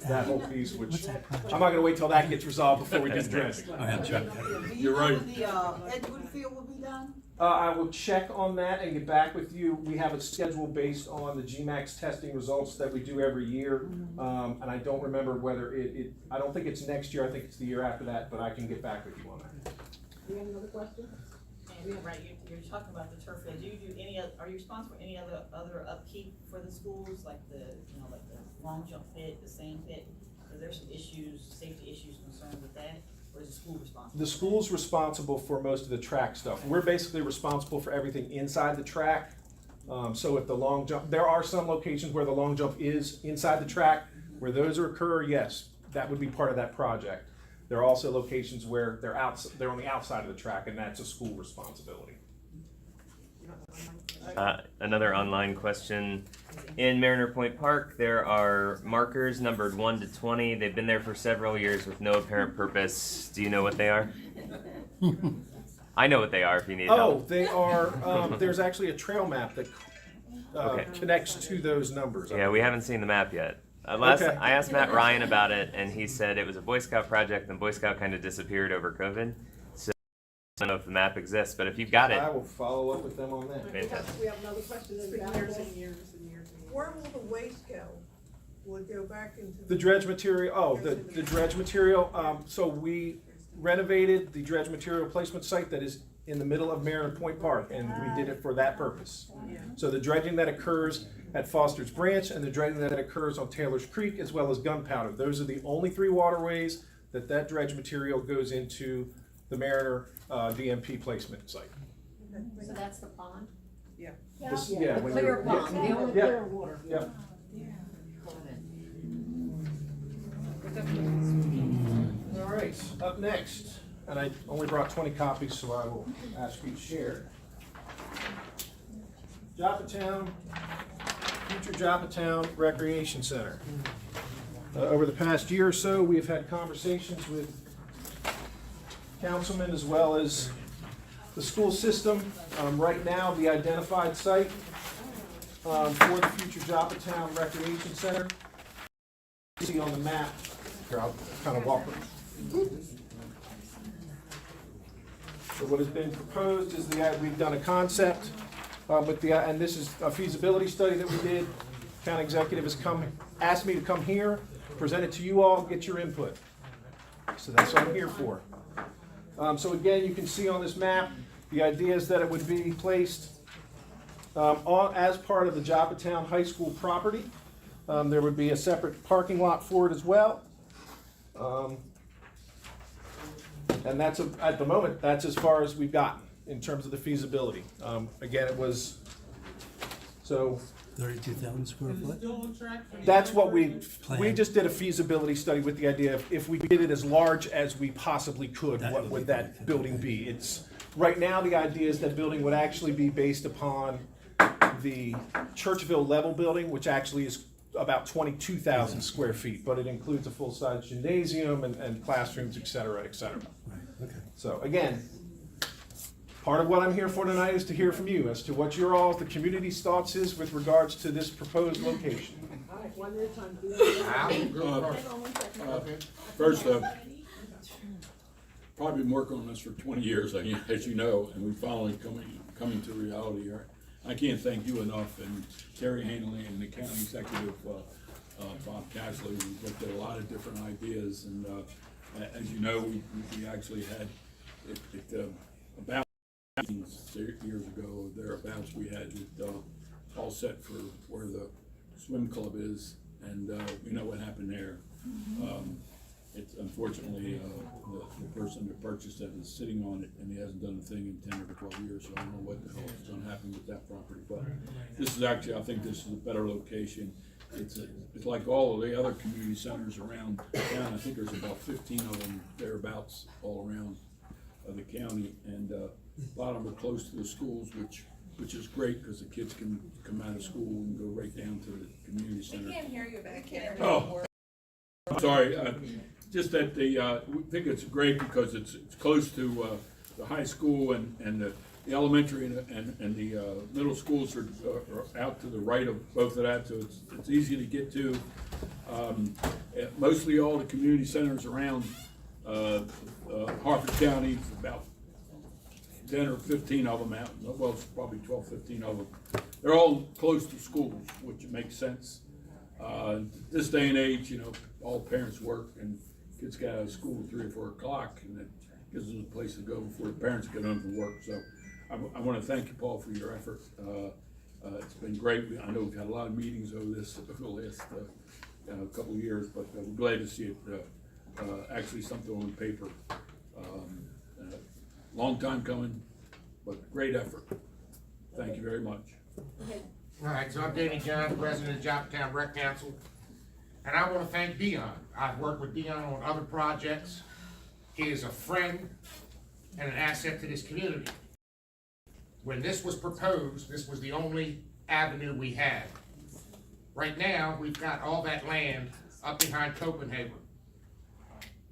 that whole piece, which I'm not gonna wait till that gets resolved before we get dredging. You're right. The Edgewood field will be done? I will check on that and get back with you. We have a schedule based on the GMAX testing results that we do every year. And I don't remember whether I don't think it's next year, I think it's the year after that, but I can get back with you on that. Do you have another question? And right, you're talking about the turf field. Do you do are you responsible for any other upkeep for the schools, like the long jump pit, the sand pit? Is there some safety issues concerned with that? Or is the school responsible? The school's responsible for most of the track stuff. We're basically responsible for everything inside the track. So if the long jump, there are some locations where the long jump is inside the track. Where those occur, yes, that would be part of that project. There are also locations where they're on the outside of the track, and that's a school responsibility. Another online question. In Mariner Point Park, there are markers numbered 1 to 20. They've been there for several years with no apparent purpose. Do you know what they are? I know what they are if you need help. Oh, they are, there's actually a trail map that connects to those numbers. Yeah, we haven't seen the map yet. I asked Matt Ryan about it, and he said it was a Boy Scout project, and Boy Scout kind of disappeared over COVID. So I don't know if the map exists, but if you've got it. I will follow up with them on that. We have another question. Where will the waste go? Will it go back into the dredge material? The dredge material. So we renovated the dredge material placement site that is in the middle of Mariner Point Park, and we did it for that purpose. So the dredging that occurs at Foster's Branch and the dredging that occurs on Taylor's Creek, as well as Gunpowder. Those are the only 3 waterways that dredge material goes into the Mariner DMP placement site. So that's the pond? Yeah. The clear pond, the only clear water. Yeah. All right, up next, and I only brought 20 copies, so I will ask you to share. Joppatowne, future Joppatowne Recreation Center. Over the past year or so, we have had conversations with councilmen as well as the school system. Right now, the identified site for the future Joppatowne Recreation Center. You see on the map. Here, I'll kind of walk. So what has been proposed is we've done a concept with and this is a feasibility study that we did. County executive has asked me to come here, present it to you all, get your input. So that's what I'm here for. So again, you can see on this map, the idea is that it would be placed as part of the Joppatowne High School property. There would be a separate parking lot for it as well. And that's at the moment, that's as far as we've gotten in terms of the feasibility. Again, it was, so 32,000 square foot? that's what we just did a feasibility study with the idea of if we did it as large as we possibly could, what would that building be? It's right now the idea is that building would actually be based upon the Churchville level building, which actually is about 22,000 square feet, but it includes a full-size gymnasium and classrooms, et cetera, et cetera. Right, okay. So again, part of what I'm here for tonight is to hear from you as to what your all, the community's thoughts is with regards to this proposed location. All right, one at a time. First, probably been working on this for 20 years, as you know, and we finally coming to reality here. I can't thank you enough, and Terry Hanley and the county executive, Bob Cashley. We've looked at a lot of different ideas, and as you know, we actually had about years ago, thereabouts, we had it all set for where the swim club is, and we know what happened there. It's unfortunately the person that purchased it is sitting on it, and he hasn't done a thing in 10 or 12 years, so I don't know what the hell is going to happen with that property. But this is actually, I think this is a better location. It's like all of the other community centers around town. I think there's about 15 of them thereabouts all around the county, and a lot of them are close to the schools, which is great because the kids can come out of school and go right down to the community center. We can't hear you back there. Oh, I'm sorry. Just that we think it's great because it's close to the high school, and the elementary and the middle schools are out to the right of both of that, so it's easy to get to. Mostly all the community centers around Harford County, about 10 or 15 of them out. Well, it's probably 12, 15 of them. They're all close to schools, which makes sense. This day and age, you know, all parents work and kids get out of school at 3 or 4 o'clock, and it gives them a place to go before the parents get home from work. So I want to thank you, Paul, for your effort. It's been great. I know we've had a lot of meetings over this over the last couple of years, but we're glad to see it actually something on paper. Long time coming, but great effort. Thank you very much. All right, so I'm Danny John, president of Joppatowne Rec Council, and I want to thank Dion. I've worked with Dion on other projects. He is a friend and an asset to this community. When this was proposed, this was the only avenue we had. Right now, we've got all that land up behind Copenhagen.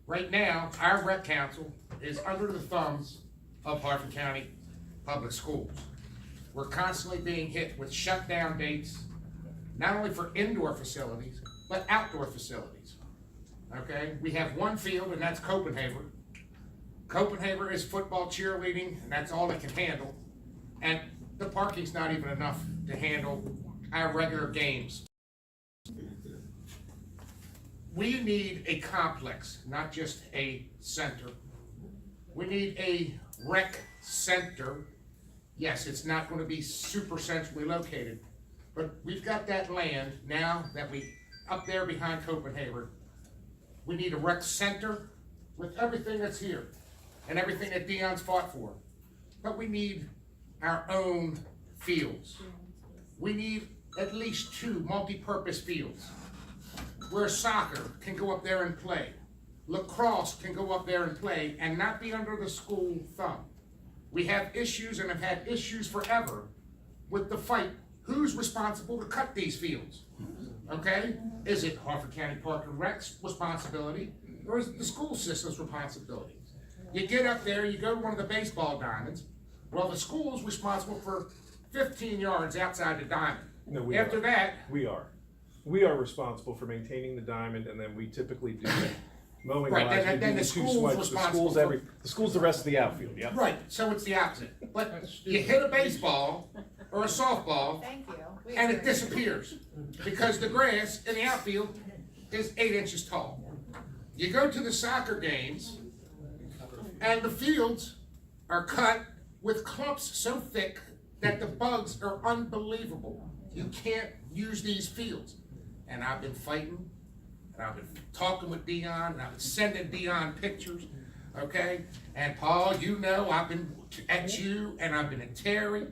Right now, our rec council is under the thumbs of Harford County Public Schools. We're constantly being hit with shutdown dates, not only for indoor facilities, but outdoor facilities. Okay, we have one field, and that's Copenhagen. Copenhagen is football, cheerleading, and that's all it can handle. And the parking's not even enough to handle our regular games. We need a complex, not just a center. We need a rec center. Yes, it's not going to be super centrally located, but we've got that land now that up there behind Copenhagen. We need a rec center with everything that's here and everything that Dion's fought for. But we need our own fields. We need at least 2 multi-purpose fields where soccer can go up there and play. Lacrosse can go up there and play and not be under the school thumb. We have issues, and have had issues forever, with the fight. Who's responsible to cut these fields? Okay? Is it Harford County Park and Rec's responsibility, or is it the school system's responsibility? You get up there, you go to one of the baseball diamonds. Well, the school's responsible for 15 yards outside the diamond. No, we After are. that, We are responsible for maintaining the diamond, and then we typically do mowing Right, lines. then We the do 2 school's swipes. responsible The school's the rest of the outfield, yeah. right, so it's the opposite. But you hit a baseball or a softball, Thank you. and it disappears because the grass in the outfield is 8 inches tall. You go to the soccer games, and the fields are cut with clumps so thick that the bugs are unbelievable. You can't use these fields. And I've been fighting, and I've been talking with Dion, and I've been sending Dion pictures, okay? And Paul, you know, I've been at you, and I've been at Terry,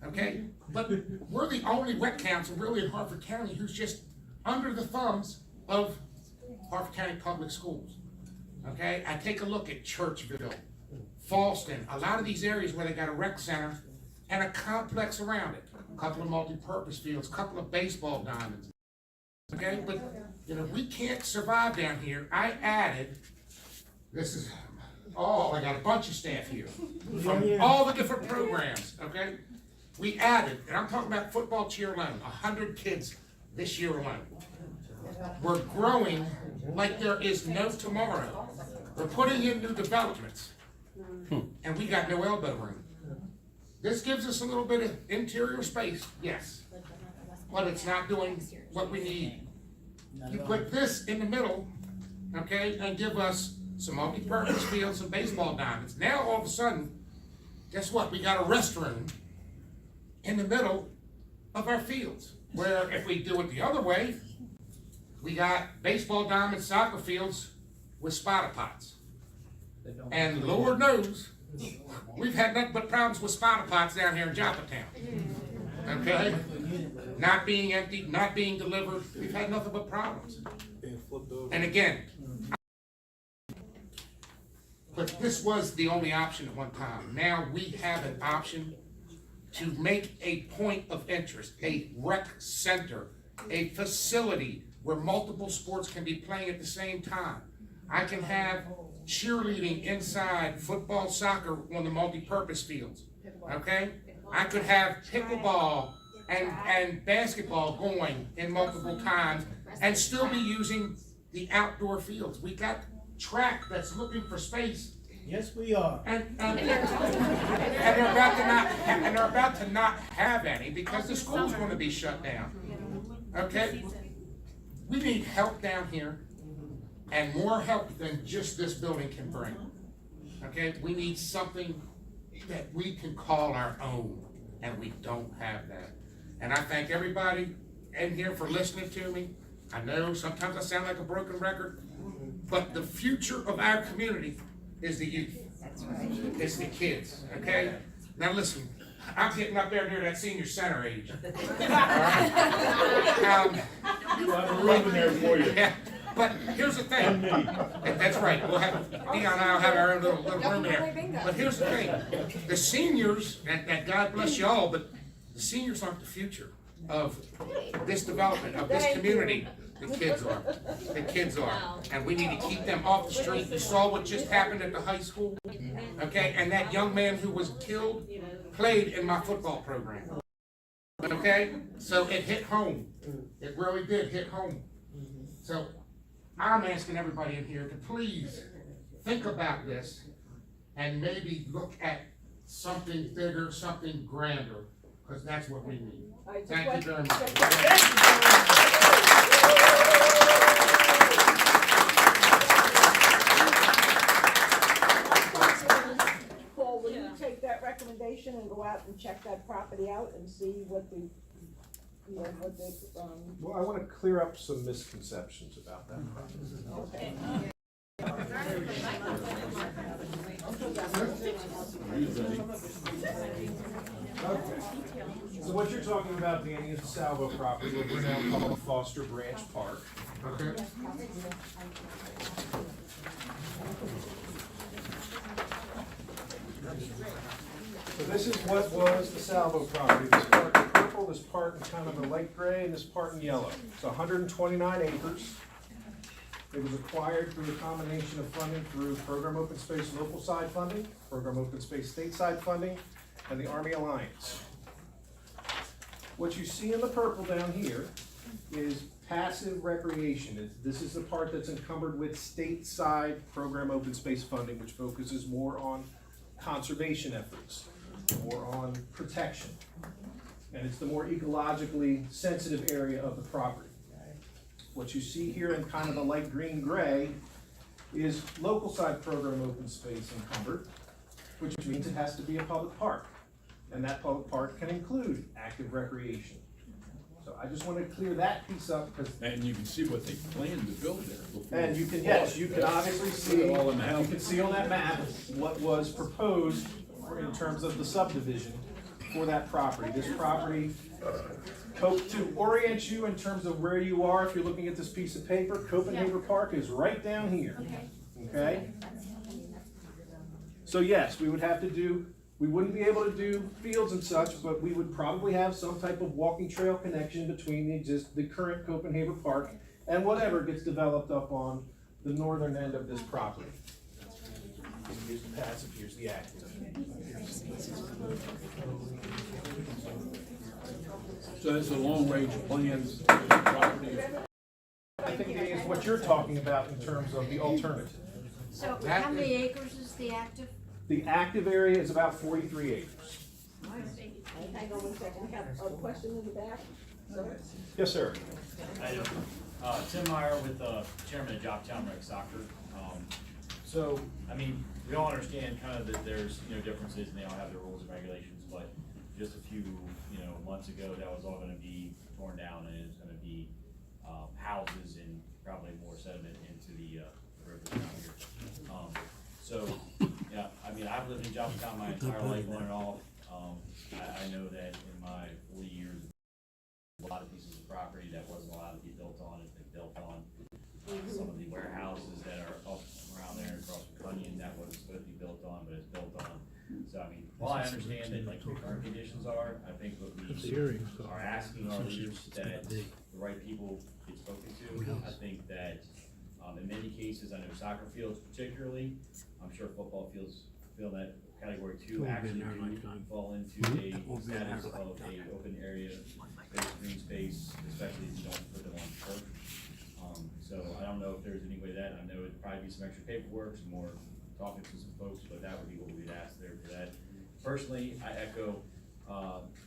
okay? But we're the only rec council really in Harford County who's just under the thumbs of Harford County Public Schools, okay? I take a look at Churchville, Falston, a lot of these areas where they got a rec center and a complex around it. A couple of multi-purpose fields, a couple of baseball diamonds. Okay, but you know, we can't survive down here. I added, this is I got a bunch of staff here from all the different programs, okay? We added, and I'm talking about football cheer alone, 100 kids this year alone. We're growing like there is no tomorrow. We're putting in new developments, and we got no elbow room. This gives us a little bit of interior space, yes, but it's not doing what we need. You put this in the middle, okay, and give us some multi-purpose fields, some baseball diamonds. Now, all of a sudden, guess what? We got a restroom in the middle of our fields, where if we do it the other way, we got baseball diamond soccer fields with spider pots. And Lord knows, we've had nothing but problems with spider pots down here in Joppatowne. Okay? Not being emptied, not being delivered. We've had nothing but problems. And again, but this was the only option at one time. Now we have an option to make a point of interest, a rec center, a facility where multiple sports can be playing at the same time. I can have cheerleading inside, football, soccer on the multi-purpose fields, okay? I could have pickleball and basketball going in multiple times and still be using the outdoor fields. We got track that's looking for space. Yes, we are. And they're about to not have any because the school's going to be shut down. Okay? We need help down here, and more help than just this building can bring. Okay? We need something that we can call our own, and we don't have that. And I thank everybody in here for listening to me. I know sometimes I sound like a broken record, but the future of our community is the youth. That's right. It's the kids, okay? Now listen, I'm getting up there near that senior center age. All right? We'll have a room in there for you. Yeah, but here's the thing. That's right. We'll have, Dion and I will have our own little room there. But here's the thing. The seniors, and God bless you all, but the seniors aren't the future of this development, of this community. The kids are. The kids are. And we need to keep them off the street. You saw what just happened at the high school? Okay? And that young man who was killed played in my football program. Okay? So it hit home. It really did hit home. So I'm asking everybody in here to please think about this and maybe look at something bigger, something grander, because that's what we need. Thank you very much. Paul, will you take that recommendation and go out and check that property out and see what the, you know, what the, Well, I want to clear up some misconceptions about that property. okay. Okay. So what you're talking about, Danny, is the Salvo property, what we're now calling Foster Branch Park. Okay. So this is what was the Salvo property. This part in purple, this part in kind of a light gray, and this part in yellow. It's 129 acres. It was acquired through a combination of funding through Program Open Space local side funding, Program Open Space stateside funding, and the Army Alliance. What you see in the purple down here is passive recreation. This is the part that's encumbered with stateside Program Open Space funding, which focuses more on conservation efforts, more on protection. And it's the more ecologically sensitive area of the property. What you see here in kind of the light green gray is local side program open space encumbered, which means it has to be a public park. And that public park can include active recreation. So I just want to clear that piece up because. And you can see what they planned to build there before. And you can, yes, you can obviously see, you can see on that map what was proposed in terms of the subdivision for that property. This property, to orient you in terms of where you are, if you're looking at this piece of paper, Copenhagen Park is right down here. Okay? So yes, we would have to do, we wouldn't be able to do fields and such, but we would probably have some type of walking trail connection between the current Copenhagen Park and whatever gets developed up on the northern end of this property. here's the passive, here's the active. So that's a long-range plans, property. I think it is what you're talking about in terms of the alternative. So how many acres is the active? The active area is about 43 acres. Hang on one second, we have a question in the back, sir? Yes, sir. Hi, Tim Meyer with Chairman of Joppatowne Rec Soccer. So, I mean, we all understand kind of that there's, you know, differences and they all have their rules and regulations, but just a few, you know, months ago, that was all gonna be torn down and it's gonna be houses and probably more sediment into the rivers down here. So, yeah, I mean, I've lived in Joppatowne my entire life on and off. I know that in my 40 years, a lot of pieces of property that wasn't allowed to be built on has been built on. Some of the warehouses that are up around there across from Cunyon that was supposed to be built on, but it's built on. So I mean, while I understand that like the current conditions are, I think what we are asking our leaders that the right people get spoken to. I think that in many cases, I know soccer fields particularly, I'm sure football fields feel that category 2 actually do fall into a status of a open area, green space, especially if you don't put them on turf. So I don't know if there's any way that, I know it'd probably be some extra paperwork, some more talking to some folks, but that would be what we'd ask there for that. Personally, I echo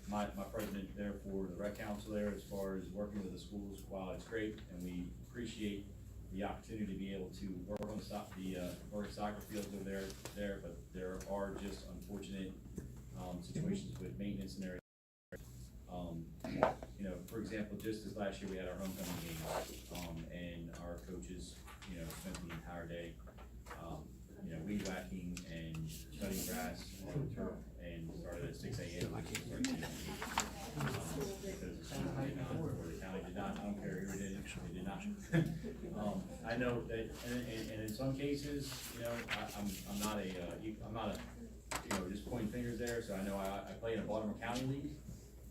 my president there for the rec council there as far as working with the schools. While it's great and we appreciate the opportunity to be able to work on the soccer fields over there, but there are just unfortunate situations with maintenance and everything. You know, for example, just as last year we had our homecoming game, and our coaches, you know, spent the entire day, you know, weed whacking and cutting grass on the turf, and started at 6 a.m. Because the county did not, I don't care who did it, they did not. I know that, and in some cases, you know, I'm not a, you know, just pointing fingers there. So I know I play in a Baltimore County league.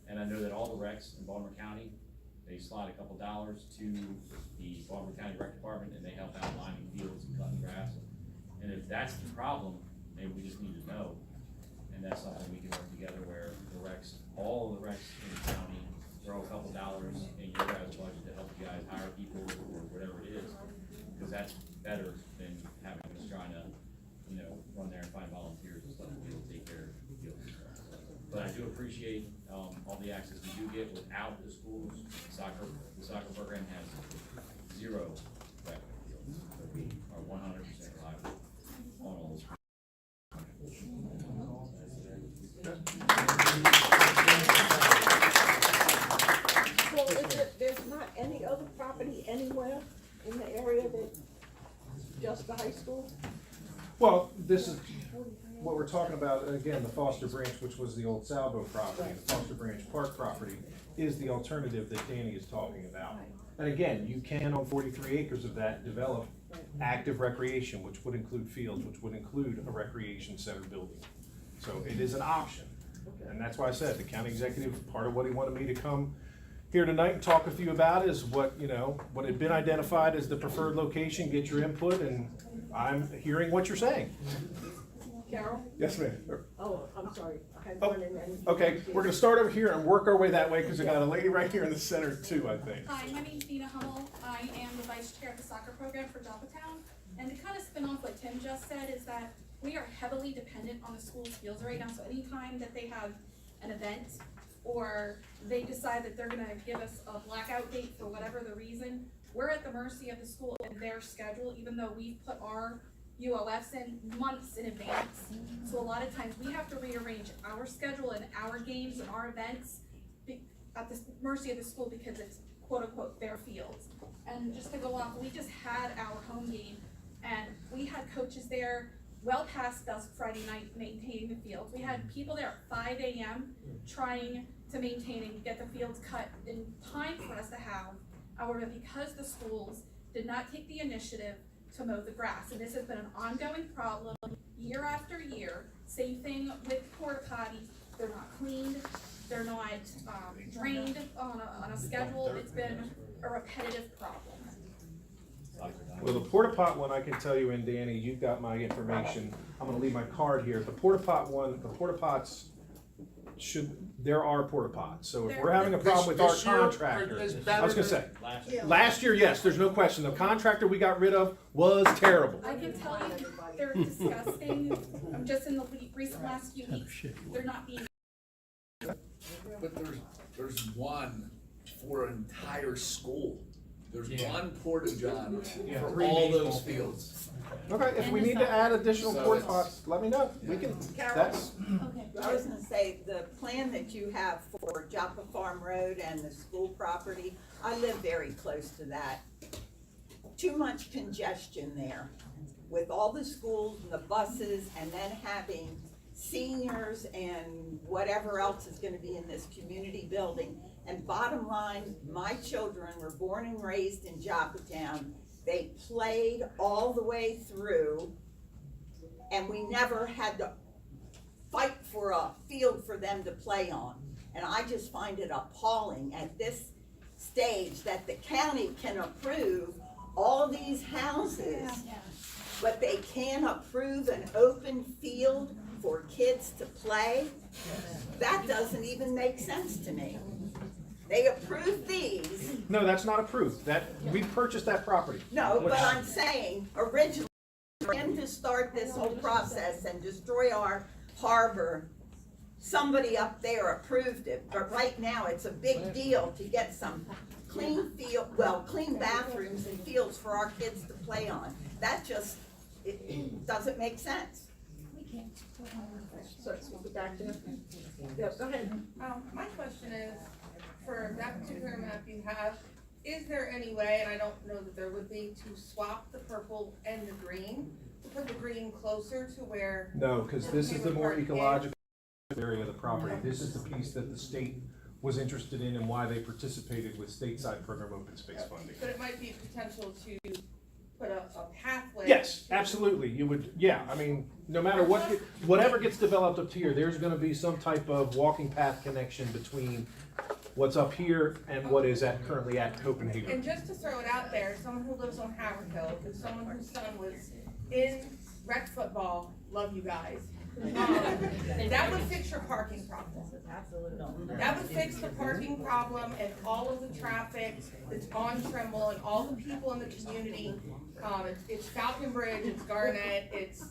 And I know that all the recs in Baltimore County, they slide a couple dollars to the Baltimore County Rec Department and they help out lining fields and cutting grass. And if that's the problem, maybe we just need to know. And that's something we can work together where the recs, all the recs in the county, throw a couple dollars in your guys' budget to help you guys hire people or whatever it is. Because that's better than having us trying to, you know, run there and find volunteers and stuff to be able to take care of the fields. But I do appreciate all the access we do get without the schools. The soccer program has 0 rec fields. So we are 100% reliable on all those. So there's not any other property anywhere in the area that just the high school? Well, this is what we're talking about, again, the Foster Branch, which was the old Salvo property, the Foster Branch Park property, is the alternative that Danny is talking about. And again, you can, on 43 acres of that, develop active recreation, which would include fields, which would include a recreation center building. So it is an option. And that's why I said, the county executive, part of what he wanted me to come here tonight and talk with you about is what, you know, what had been identified as the preferred location, get your input, and I'm hearing what you're saying. Carol? Yes, ma'am. Oh, I'm sorry. I had one in there. Okay, we're gonna start over here and work our way that way because we got a lady right here in the center too, I think. Hi, my name's Dina Hummel. I am the vice chair of the soccer program for Joppatowne. And to kind of spin off what Tim just said is that we are heavily dependent on the school's fields right now. So anytime that they have an event or they decide that they're gonna give us a blackout date for whatever the reason, we're at the mercy of the school and their schedule, even though we've put our UOFs in months in advance. So a lot of times we have to rearrange our schedule and our games and our events at the mercy of the school because it's quote unquote their fields. And just to go on, we just had our home game and we had coaches there well past dusk Friday night maintaining the fields. We had people there at 5 a.m. trying to maintain and get the fields cut in time for us to have. However, because the schools did not take the initiative to mow the grass, and this has been an ongoing problem year after year. Same thing with porta potties. They're not cleaned, they're not drained on a schedule. It's been a repetitive problem. Dr. Dunn. Well, the porta pot one, I can tell you, and Danny, you've got my information. I'm gonna leave my card here. The porta pot one, the porta pots there are porta pots. So if we're having a problem with our This year contractor, is I better was gonna than- say, last year, yes, there's no question. The contractor we got rid of was terrible. I can tell you, they're disgusting. I'm just in the recent last few weeks, they're not being. But there's one for an entire school. There's Yeah. one porta john Yeah, for 3 all baseball those fields. Okay, if we need to add additional So porta it's- pots, let me know. We can, Carol, that's, I was gonna say, the plan that you have for Joppa Farm Road and the school property, I live very close to that. Too much congestion there with all the schools and the buses and then having seniors and whatever else is gonna be in this community building. And bottom line, my children were born and raised in Joppatowne. They played all the way through, and we never had to fight for a field for them to play on. And I just find it appalling at this stage that the county can approve all these houses, but they can't approve an open field for kids to play. That doesn't even make sense to me. They approved these. no, that's not approved. We purchased that property. No, Which- but I'm saying, originally, for him to start this whole process and destroy our harbor, somebody up there approved it, but right now, it's a big deal to get some clean bathrooms and fields for our kids to play on. That just, it doesn't make sense. So, back to, yeah, go ahead. My question is, for that particular map you have, is there any way, and I don't know that there would be, to swap the purple and the green? To put the green closer to where? No, because this is the more ecological area of the property. This is the piece that the state was interested in and why they participated with stateside program open space funding. But it might be potential to put a pathway. Yes, absolutely. You would, yeah, I mean, no matter whatever gets developed up here, there's gonna be some type of walking path connection between what's up here and what is currently at Copenhagen. And just to throw it out there, someone who lives on Howard Hill, and someone whose son was in rec football, love you guys. That would fix your parking problem. That would fix the parking problem and all of the traffic that's on Trimble and all the people in the community. It's Falcon Bridge, it's Garnet, it's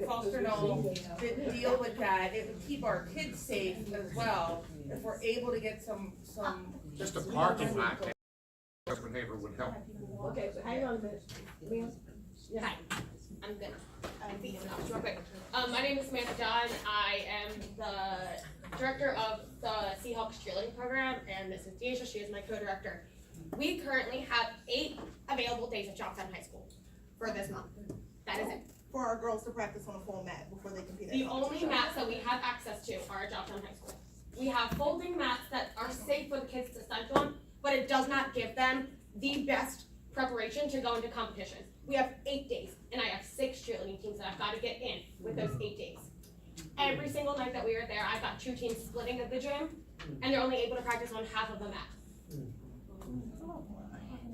Foster Knoll, that deal with that. It would keep our kids safe as well, if we're able to get some. Just a parking lot there, Copenhagen would help. Okay, so hang on a minute. Liam? Yeah. Hi, I'm good. Real quick. My name is Samantha Dunn. I am the director of the Seahawks cheerleading program, and this is Deisha. She is my co-director. We currently have 8 available days at Joppatowne High School for this month. That is it. For our girls to practice on a full mat before they compete. The only mats that we have access to are at Joppatowne High School. We have folding mats that are safe for the kids to stunt on, but it does not give them the best preparation to go into competitions. We have 8 days, and I have 6 cheerleading teams that I've got to get in with those 8 days. Every single night that we are there, I've got 2 teams splitting at the gym, and they're only able to practice on half of the mat.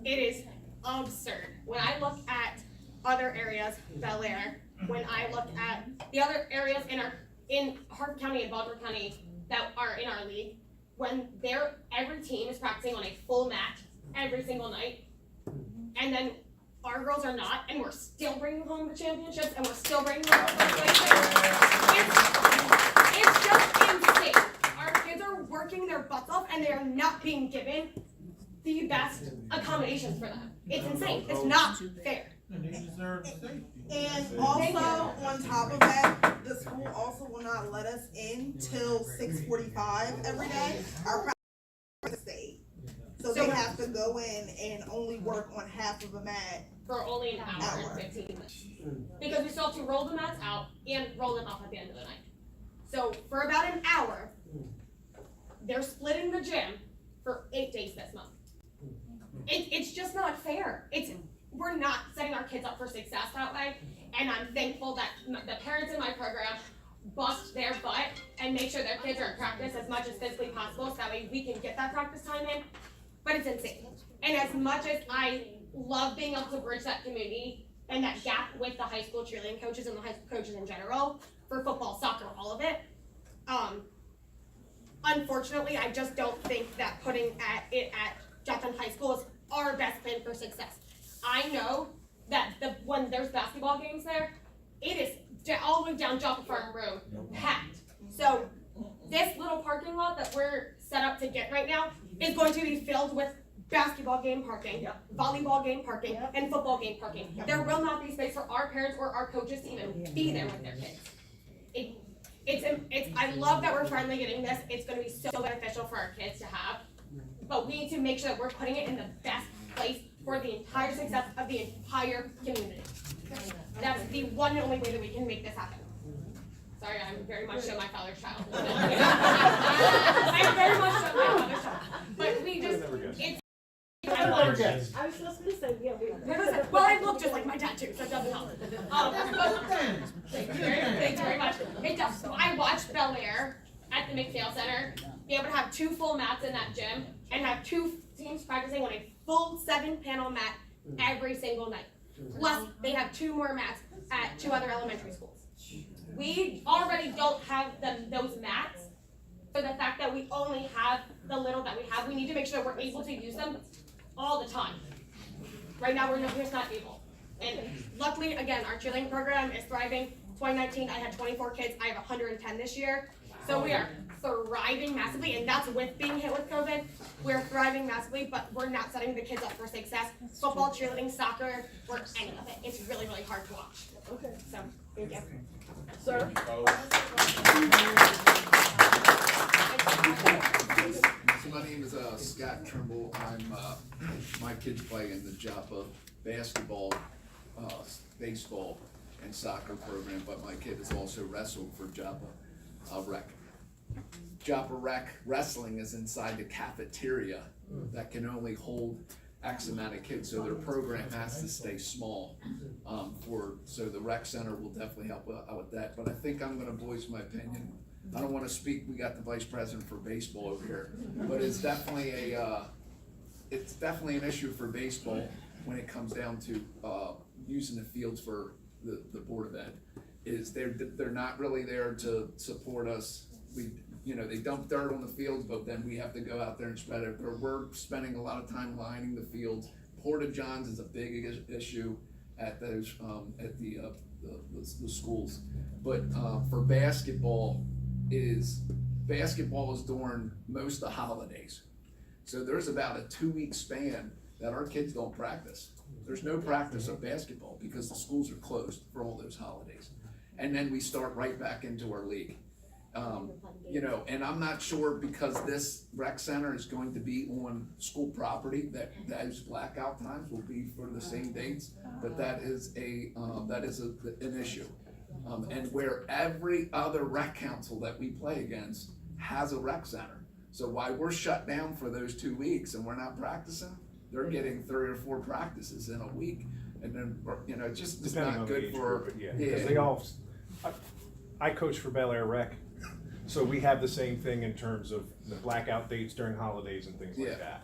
It is absurd. When I look at other areas, Bel Air, when I look at the other areas in Harford County and Baldwin County that are in our league, when every team is practicing on a full mat every single night, and then our girls are not, and we're still bringing home the championships, and we're still bringing home the first places. It's just insane. Our kids are working their butts off, and they are not being given the best accommodations for them. It's insane. It's not fair. And they deserve safety. And also, on top of that, the school also will not let us in till 6:45 every day. Our practice state. So they have to go in and only work on half of a mat. For only an hour and 15 minutes. Because we still have to roll the mats out and roll them off at the end of the night. So for about an hour, they're splitting the gym for 8 days this month. It's just not fair. We're not setting our kids up for success that way. And I'm thankful that the parents in my program bust their butt and make sure their kids are in practice as much as physically possible so that way we can get that practice time in. But it's insane. And as much as I love being able to bridge that community and that gap with the high school cheerleading coaches and the high school coaches in general for football, soccer, all of it. Unfortunately, I just don't think that putting it at Joppatowne High School is our best plan for success. I know that when there's basketball games there, it is all the way down Joppa Farm Road, packed. So this little parking lot that we're set up to get right now is going to be filled with basketball game parking, volleyball game parking, and football game parking. There will not be space for our parents or our coaches to even be there with their kids. I love that we're finally getting this. It's going to be so beneficial for our kids to have, but we need to make sure that we're putting it in the best place for the entire success of the entire community. That's the one and only way that we can make this happen. Sorry, I'm very much so my father's child. I'm very much so my father's child. But we just, it's, I was just gonna say, yeah, well, I look just like my dad too, so it doesn't help. Thank you very much. It does. So I watched Bel Air at the McPhail Center be able to have 2 full mats in that gym and have 2 teams practicing on a full 7-panel mat every single night. Plus, they have 2 more mats at 2 other elementary schools. We already don't have those mats for the fact that we only have the little that we have. We need to make sure we're able to use them all the time. Right now, we're just not able. And luckily, again, our cheerleading program is thriving. 2019, I had 24 kids. I have 110 this year. So we are thriving massively, and that's with being hit with COVID. We're thriving massively, but we're not setting the kids up for success. Football, cheerleading, soccer, or any of it. It's really, really hard to watch. Okay. So, thank you. Sir? So my name is Scott Trimble. My kids play in the Joppa basketball, baseball, and soccer program, but my kid has also wrestled for Joppa Rec. Joppa Rec wrestling is inside the cafeteria that can only hold X amount of kids, so their program has to stay small. So the rec center will definitely help out with that. But I think I'm going to voice my opinion. I don't want to speak. We got the vice president for baseball over here, but it's definitely an issue for baseball when it comes down to using the fields for the Board of Ed. They're not really there to support us. They dump dirt on the fields, but then we have to go out there and spread it. We're spending a lot of time lining the fields. Porta johns is a big issue at those the schools. But for basketball is during most of the holidays. So there's about a 2-week span that our kids don't practice. There's no practice of basketball because the schools are closed for all those holidays. And then we start right back into our league. And I'm not sure because this rec center is going to be on school property that those blackout times will be for the same dates, but that is an issue. And where every other rec council that we play against has a rec center. So while we're shut down for those 2 weeks and we're not practicing, they're getting 3 or 4 practices in a week. And then, it's just it's not good for, because they all, I coach for Bel Air Rec, so we have the same thing in terms of the blackout dates during holidays and things like that.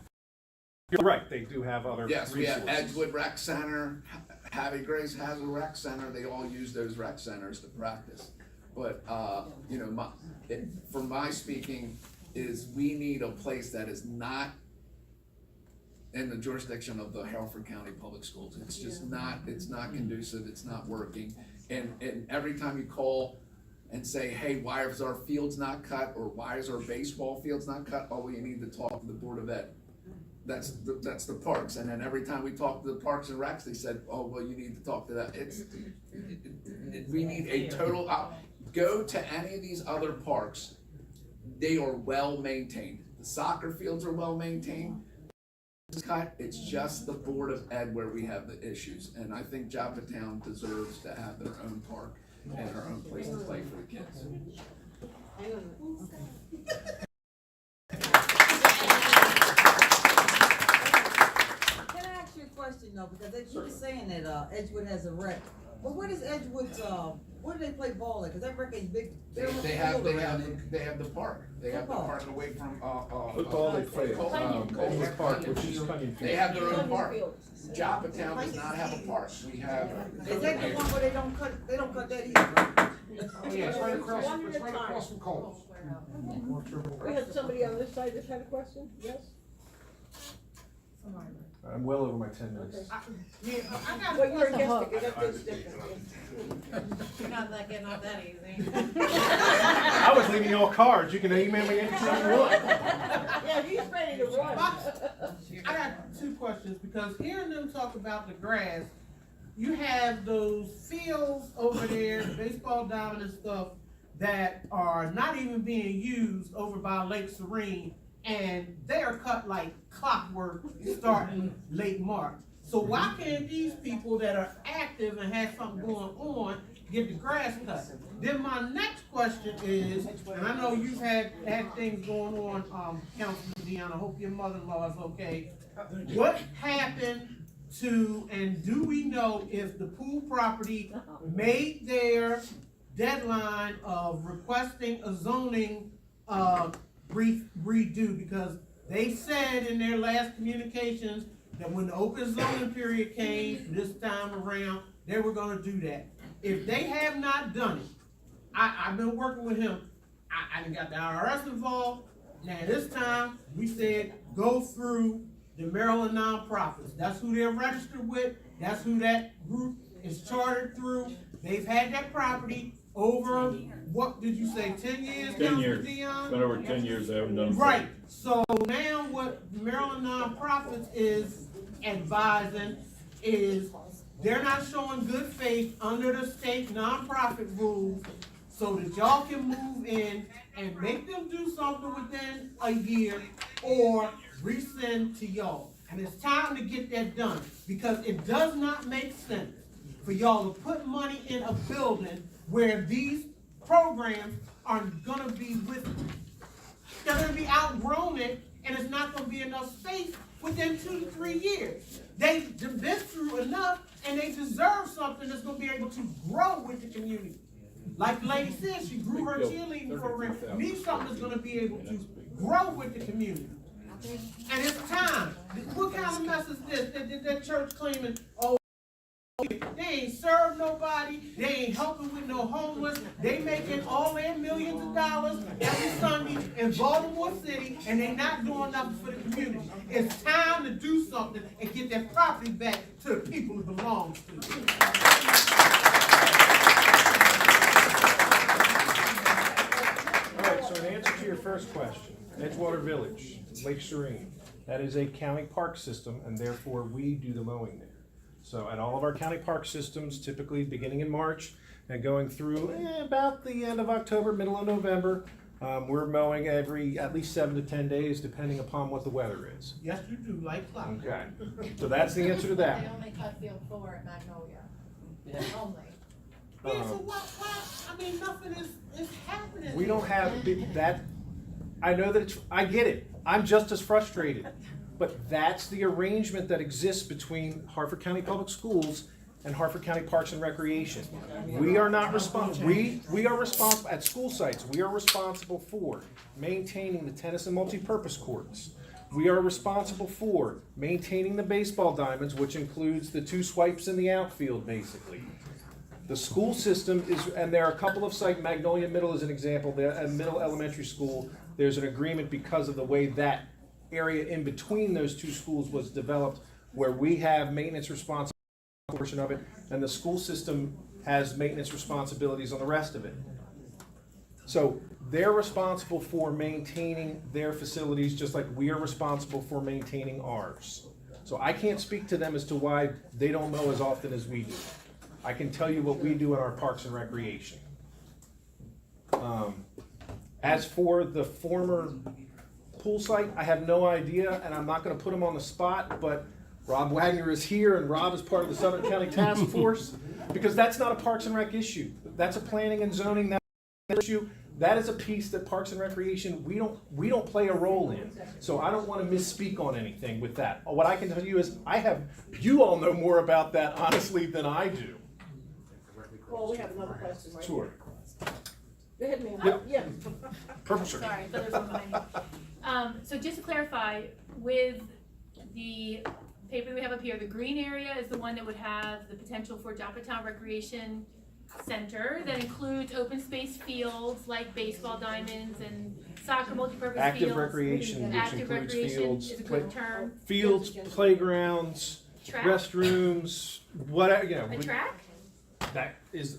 You're right, they do have other resources. We have Edgewood Rec Center, Happy Grace has a rec center, they all use those rec centers to practice. But, for my speaking, is we need a place that is not in the jurisdiction of the Harford County Public Schools. It's just not conducive, it's not working. And every time you call and say, hey, why is our fields not cut, or why is our baseball fields not cut? Oh, well, you need to talk to the Board of Ed. That's the parks. And then every time we talk to the Parks and Recs, they said, oh, well, you need to talk to that. We need a total, go to any of these other parks. They are well maintained. The soccer fields are well maintained. It's just the Board of Ed where we have the issues. And I think Joppatowne deserves to have their own park and their own place to play for the kids. Can I ask you a question though? Because you were saying that Edgewood has a rec. But what is Edgewood's where do they play ball at? Cause that wreck ain't big. They have the park. They have the park away from, Football, they play at, Edgewood Park, which is Cunning They Field. have their own park. Joppatowne does not have a park. We have. Is that the one where they don't cut that either? Oh, yeah, it's right across from Coles. We had somebody on this side that had a question, yes? I'm well over my 10 minutes. Well, you're a guest, you got this different. You're not getting off that easy. I was leaving you all cards. You can email me anytime you want. Yeah, he's ready to run. I got two questions, because hearing them talk about the grass, you have those fields over there, the baseball diamond and stuff, that are not even being used over by Lake Serene, and they are cut like clockwork starting late March. So why can't these people that are active and have something going on get the grass cut? Then my next question is, and I know you've had things going on, Councilman Dion, I hope your mother-in-law is okay. What happened to, and do we know if the pool property made their deadline of requesting a zoning redo? Because they said in their last communications that when the open zoning period came this time around, they were gonna do that. If they have not done it, I've been working with him, I done got the IRS involved. Now this time, we said, go through the Maryland nonprofits. That's who they're registered with, that's who that group is chartered through. They've had that property over, what did you say, 10 years? 10 years. Dion? It's been over 10 years they haven't done it. Right, so now what Maryland nonprofits is advising is they're not showing good faith under the state nonprofit rules, so that y'all can move in and make them do something within a year or rescind to y'all. And it's time to get that done, because it does not make sense for y'all to put money in a building where these programs are gonna be they're gonna be outgrown it, and it's not gonna be enough space within 2 to 3 years. They've been through enough, and they deserve something that's gonna be able to grow with the community. Like the lady said, she grew her cheerleading program, needs something that's gonna be able to grow with the community. And it's time. What kind of mess is this? That church claiming, oh, they ain't served nobody, they ain't helping with no homeless, they making all their millions of dollars every Sunday in Baltimore City, and they not doing nothing for the community. It's time to do something and get that property back to the people it belongs to. All right, so in answer to your first question, Edgewater Village, Lake Serene, that is a county park system, and therefore we do the mowing there. So at all of our county park systems, typically beginning in March and going through about the end of October, middle of November, we're mowing every at least 7 to 10 days, depending upon what the weather is. Yes, you do, like clock. Okay, so that's the answer to that. They only cut field 4 at Magnolia. Only. Yeah, so why, I mean, nothing is happening. We don't have that. I know that I get it. I'm just as frustrated. But that's the arrangement that exists between Harford County Public Schools and Harford County Parks and Recreation. We are not responsible. We are responsible at school sites. We are responsible for maintaining the tennis and multi-purpose courts. We are responsible for maintaining the baseball diamonds, which includes the 2 swipes in the outfield, basically. The school system is, and there are a couple of sites, Magnolia Middle is an example, a middle elementary school, there's an agreement because of the way that area in between those 2 schools was developed, where we have maintenance responsibility portion of it, and the school system has maintenance responsibilities on the rest of it. So they're responsible for maintaining their facilities just like we are responsible for maintaining ours. So I can't speak to them as to why they don't mow as often as we do. I can tell you what we do in our parks and recreation. As for the former pool site, I have no idea, and I'm not going to put him on the spot, but Rob Wagner is here, and Rob is part of the Southern County Task Force, because that's not a Parks and Rec issue. That's a planning and zoning issue. That is a piece that Parks and Recreation, we don't play a role in. So I don't want to misspeak on anything with that. What I can tell you is you all know more about that, honestly, than I do. Well, we have another question right Sure. here. Go ahead, ma'am. Yep. Yeah. Purple shirt. Sorry, but there's one behind me. So just to clarify, with the paper we have up here, the green area is the one that would have the potential for Joppatowne Recreation Center that includes open space fields like baseball diamonds and soccer multipurpose Active fields. recreation, which Active includes recreation fields, is a good term. fields, playgrounds, Track? restrooms, whatever, you know. A track? That is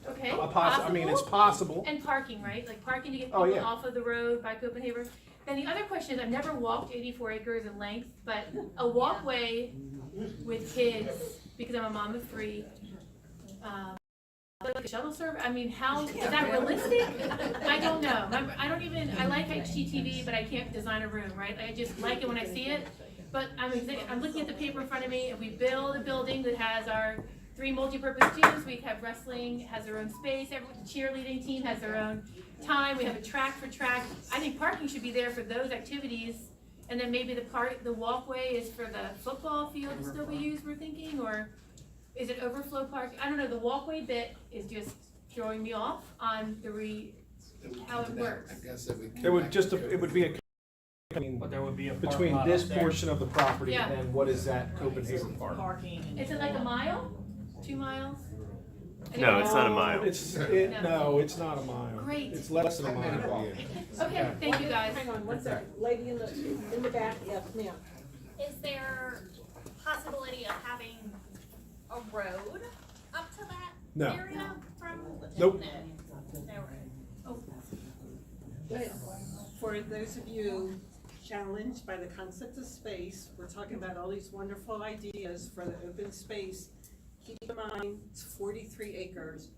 Okay. I mean, it's possible. And parking, right? Like parking to get Oh, people yeah. off of the road by Copenhagen. Then the other question is, I've never walked 84 acres in length, but a walkway with kids, because I'm a mom of 3, like a shuttle service, I mean, how, is that realistic? I don't know. I like HGTV, but I can't design a room, right? I just like it when I see it. But I'm looking at the paper in front of me. If we build a building that has our 3 multi-purpose gyms, we have wrestling, has their own space, the cheerleading team has their own time, we have a track for track. I think parking should be there for those activities, and then maybe the walkway is for the football field to still be used, we're thinking, or is it overflow park? I don't know, the walkway bit is just throwing me off on how it works. I guess it would. It would be a, I mean, But there would be a between parking lot this up there. portion of the property Yeah. and what is that Copenhagen Park? Parking. Is it like a mile? 2 miles? No, it's not a mile. No, it's not a mile. Great. It's less than a mile. Okay, thank you guys. Hang on one second. Lady in the back, yes, ma'am. Is there possibility of having a road up to that No. area from? Nope. No. For those of you challenged by the concept of space, we're talking about all these wonderful ideas for the open space. Keep in mind, it's 43 acres.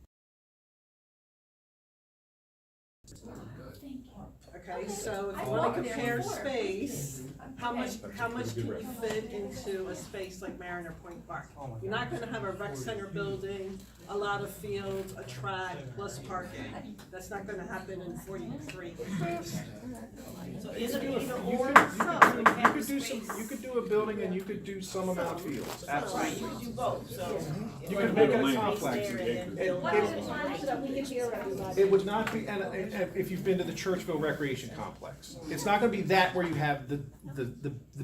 Okay, so if you want to compare space, how much can you fit into a space like Mariner Point Park? You're not going to have a rec center building, a lot of fields, a track, plus parking. That's not going to happen in 43 acres. So is it either You or? could do a building and you could do some amount of fields, absolutely. Right, you could do both, so. You could make it a Space complex. there and then build. It would not be, and if you've been to the Churchville Recreation Complex, it's not gonna be that where you have the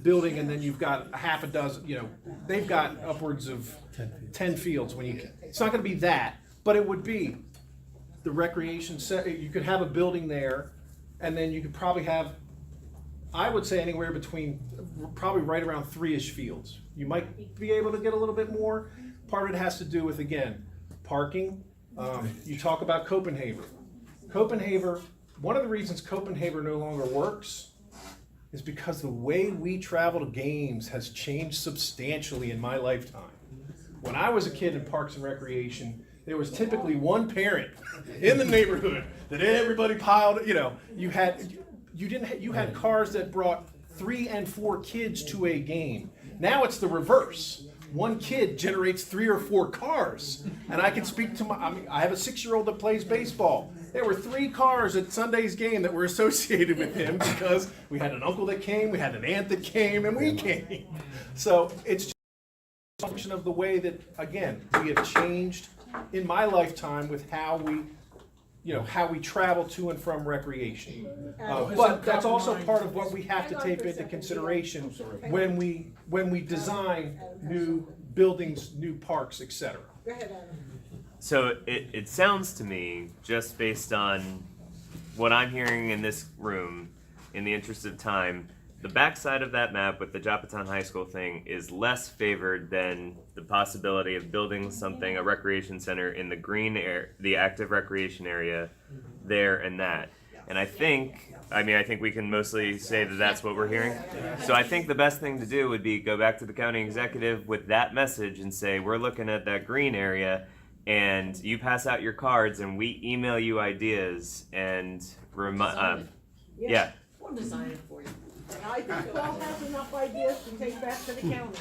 building and then you've got a half a dozen, you know, they've got upwards of 10 fields it's not gonna be that, but it would be the recreation you could have a building there, and then you could probably have, I would say anywhere between, probably right around 3-ish fields. You might be able to get a little bit more. Part of it has to do with, again, parking. You talk about Copenhagen. One of the reasons Copenhagen no longer works is because the way we travel to games has changed substantially in my lifetime. When I was a kid in Parks and Recreation, there was typically one parent in the neighborhood that everybody piled, you know, you had cars that brought 3 and 4 kids to a game. Now it's the reverse. One kid generates 3 or 4 cars. And I can speak to I have a 6-year-old that plays baseball. There were 3 cars at Sunday's game that were associated with him because we had an uncle that came, we had an aunt that came, and we came. So it's just a function of the way that, again, we have changed in my lifetime with how we travel to and from recreation. But that's also part of what we have to take into consideration when we design new buildings, new parks, etc. Go ahead, Adam. So it sounds to me, just based on what I'm hearing in this room, in the interest of time, the backside of that map with the Joppatowne High School thing is less favored than the possibility of building something, a recreation center in the green area, the active recreation area there and that. And I think we can mostly say that that's what we're hearing. So I think the best thing to do would be go back to the county executive with that message and say, we're looking at that green area, and you pass out your cards and we email you ideas and yeah. We'll design it for you. I think Paul has enough ideas to take back to the county.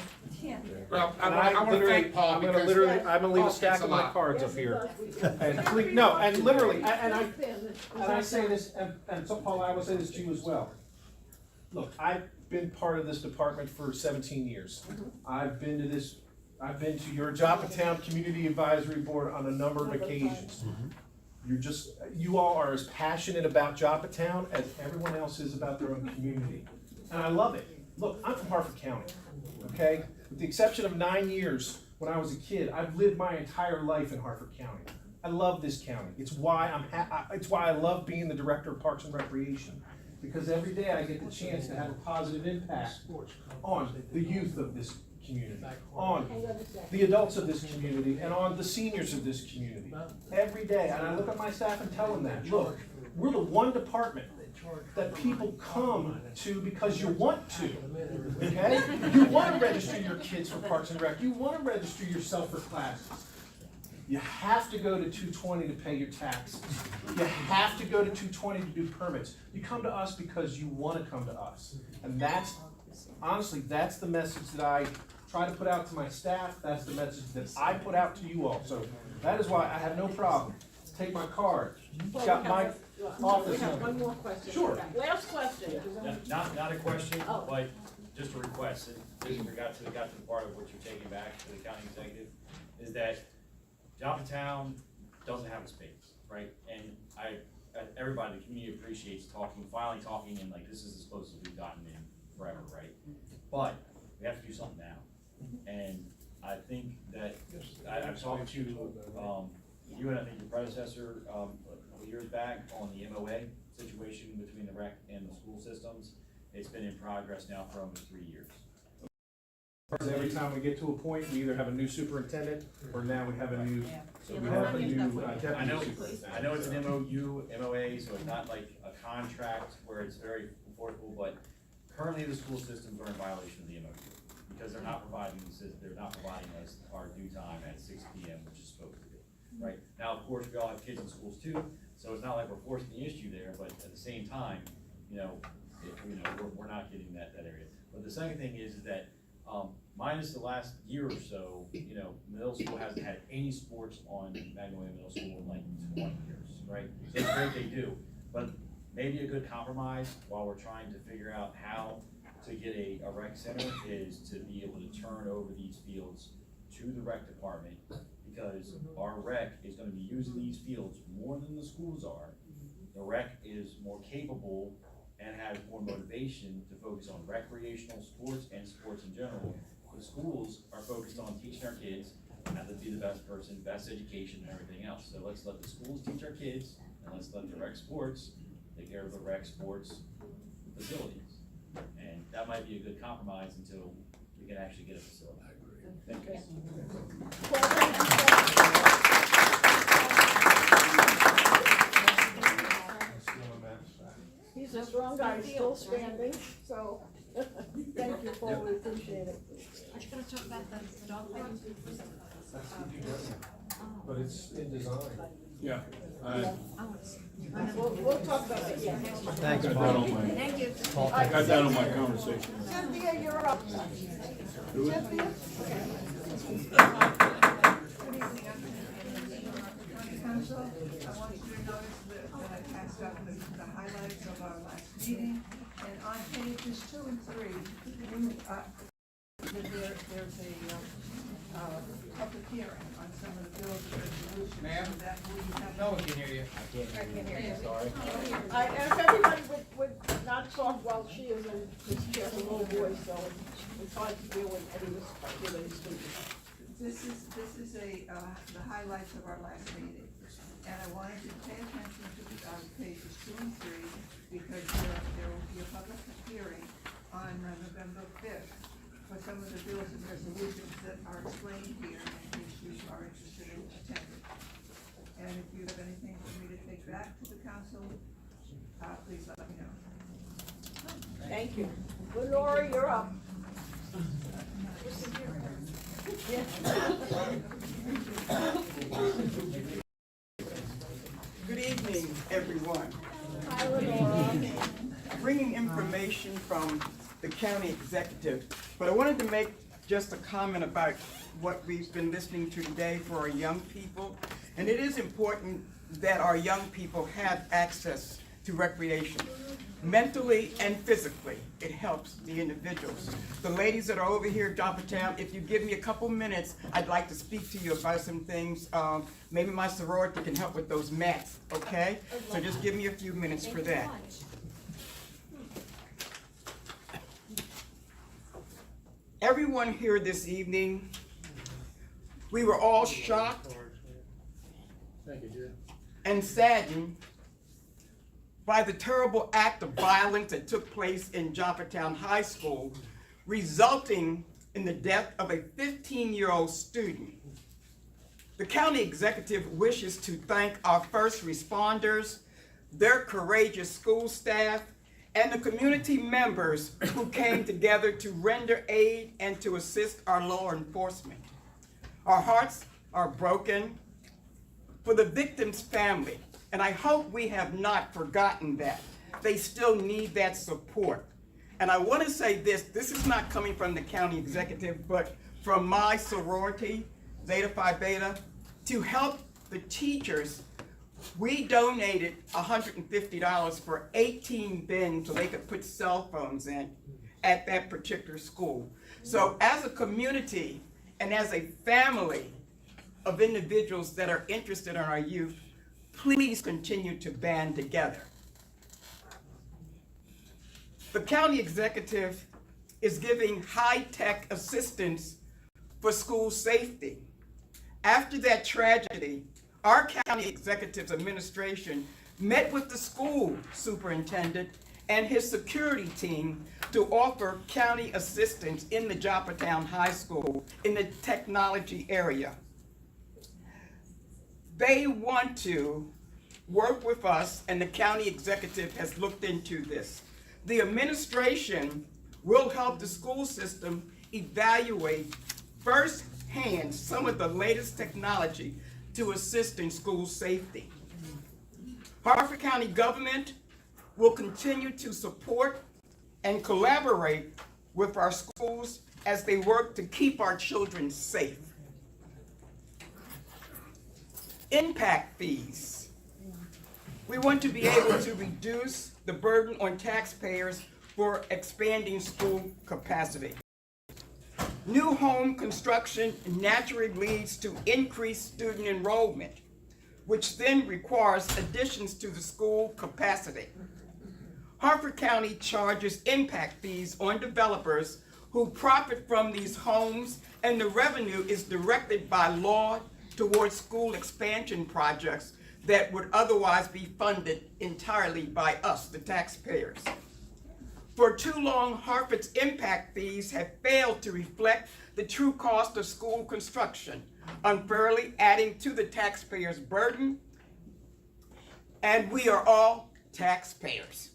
Well, I want to thank Paul I'm because gonna leave a Paul stack takes of my lot. cards up here. And literally, I say this, and so Paul, I will say this to you as well. Look, I've been part of this department for 17 years. I've been to this I've been to your Joppatowne Community Advisory Board on a number of occasions. You all are as passionate about Joppatowne as everyone else is about their own community. And I love it. Look, I'm from Harford County, okay? With the exception of 9 years when I was a kid, I've lived my entire life in Harford County. I love this county. It's why I love being the Director of Parks and Recreation. Because every day I get the chance to have a positive impact on the youth of this community, on the adults of this community, and on the seniors of this community. Every day, and I look at my staff and tell them that, look, we're the one department that people come to because you want to, okay? You want to register your kids for Parks and Rec. You want to register yourself for classes. You have to go to 220 to pay your taxes. You have to go to 220 to do permits. You come to us because you want to come to us. And that's, honestly, that's the message that I try to put out to my staff. That's the message that I put out to you all. So that is why I have no problem. Take my card. Got my office We have number. one more question. Sure. Last question. Not a question, Oh. but just a request. This got to the part of what you're taking back to the county executive, is that Joppatowne doesn't have a space, right? And everybody, the community appreciates finally talking, and like, this is as close as we've gotten in forever, right? But we have to do something now. And I think that I've talked to you and I think your predecessor a couple years back on the MOA situation between the rec and the school systems. It's been in progress now for almost 3 years. Every time we get to a point, we either have a new superintendent or now we have a new deputy superintendent. I know it's an MOA, so it's not like a contract where it's very enforceable, but currently the school systems are in violation of the MOU because they're not providing us our due time at 6 p.m., which is supposed to be, right? Now, of course, we all have kids in schools too, so it's not like we're forcing the issue there, but at the same time, we're not getting that area. But the second thing is that minus the last year or so, middle school hasn't had any sports on Magnolia Middle School in like 20 years, right? So it's great they do, but maybe a good compromise while we're trying to figure out how to get a rec center is to be able to turn over these fields to the rec department, because our rec is going to be using these fields more than the schools are. The rec is more capable and has more motivation to focus on recreational sports and sports in general. The schools are focused on teaching our kids how to be the best person, best education, and everything else. So let's let the schools teach our kids, and let's let the rec sports take care of the rec sports facilities. And that might be a good compromise until we can actually get a facility. I agree. Thank you. He's a strong guy, still standing, so thank you, Paul, we appreciate it. Are you gonna talk about the dog park? But it's in design. Yeah. We'll talk about it, yeah. Thanks, Paul. Thank you. I got that on my conversation. Cynthia, you're up. Cynthia? Council, I want you to notice that I passed out the highlights of our last meeting, and on pages 2 and 3, there's a public hearing on some of the bills and resolutions. Ma'am? That we have. No one can hear you. I can't hear you. Sorry. And if everybody would not talk while she is in this chair, a little voice, so it's hard to deal with everybody speaking. This is the highlights of our last meeting, and I wanted you to pay attention to pages 2 and 3, because there will be a public hearing on November 5th for some of the bills and resolutions that are explained here, in case you are interested in attending. And if you have anything for me to take back to the council, please let me know. Thank you. Lenore, you're up. Good evening, everyone. Hi, Lenore. Bringing information from the county executive, but I wanted to make just a comment about what we've been listening to today for our young people. And it is important that our young people have access to recreation. mentally and physically. It helps the individuals. The ladies that are over here at Joppatowne, if you give me a couple minutes, I'd like to speak to you about some things. Maybe my sorority can help with those mats, okay? So just give me a few minutes for that. Everyone here this evening, we were all shocked and saddened by the terrible act of violence that took place in Joppatowne High School, resulting in the death of a 15-year-old student. The county executive wishes to thank our first responders, their courageous school staff, and the community members who came together to render aid and to assist our law enforcement. Our hearts are broken for the victim's family, and I hope we have not forgotten that. They still need that support. And I want to say this is not coming from the county executive, but from my sorority, Zeta Phi Beta, to help the teachers. We donated $150 for 18 bins so they could put cell phones in at that particular school. So as a community and as a family of individuals that are interested in our youth, please continue to band together. The county executive is giving high-tech assistance for school safety. After that tragedy, our county executive's administration met with the school superintendent and his security team to offer county assistance in the Joppatowne High School in the technology area. They want to work with us, and the county executive has looked into this. The administration will help the school system evaluate firsthand some of the latest technology to assist in school safety. Harford County government will continue to support and collaborate with our schools as they work to keep our children safe. Impact fees. We want to be able to reduce the burden on taxpayers for expanding school capacity. New home construction naturally leads to increased student enrollment, which then requires additions to the school capacity. Harford County charges impact fees on developers who profit from these homes, and the revenue is directed by law towards school expansion projects that would otherwise be funded entirely by us, the taxpayers. For too long, Harford's impact fees have failed to reflect the true cost of school construction, unfairly adding to the taxpayers' burden, and we are all taxpayers.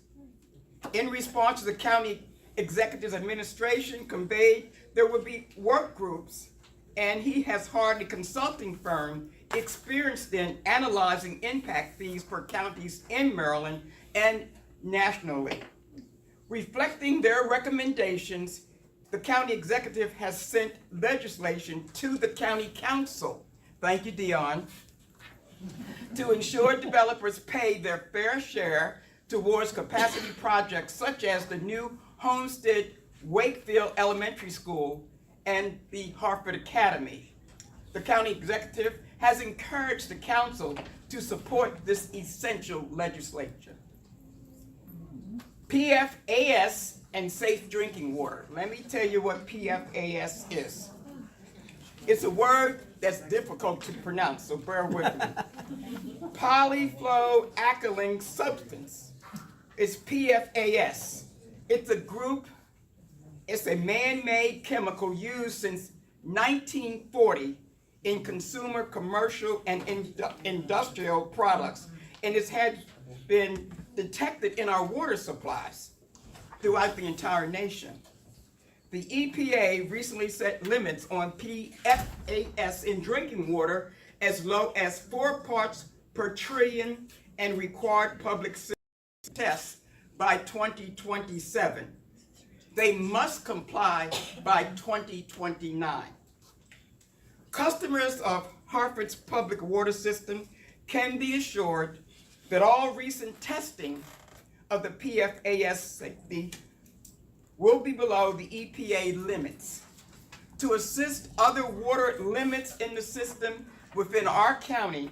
In response to the county executive's administration conveyed there would be work groups, and he has hired a consulting firm experienced in analyzing impact fees for counties in Maryland and nationally. Reflecting their recommendations, the county executive has sent legislation to the county council, thank you, Dion, to ensure developers pay their fair share towards capacity projects such as the new Homestead Wakefield Elementary School and the Harford Academy. The county executive has encouraged the council to support this essential legislation. PFAS and safe drinking water. Let me tell you what PFAS is. It's a word that's difficult to pronounce, so bear with me. Polyfluoroalkyl substance is PFAS. It's a man-made chemical used since 1940 in consumer, commercial, and industrial products, and it has been detected in our water supplies throughout the entire nation. The EPA recently set limits on PFAS in drinking water as low as 4 parts per trillion and required public tests by 2027. They must comply by 2029. Customers of Harford's public water system can be assured that all recent testing of the PFAS safety will be below the EPA limits. To assist other water limits in the system within our county,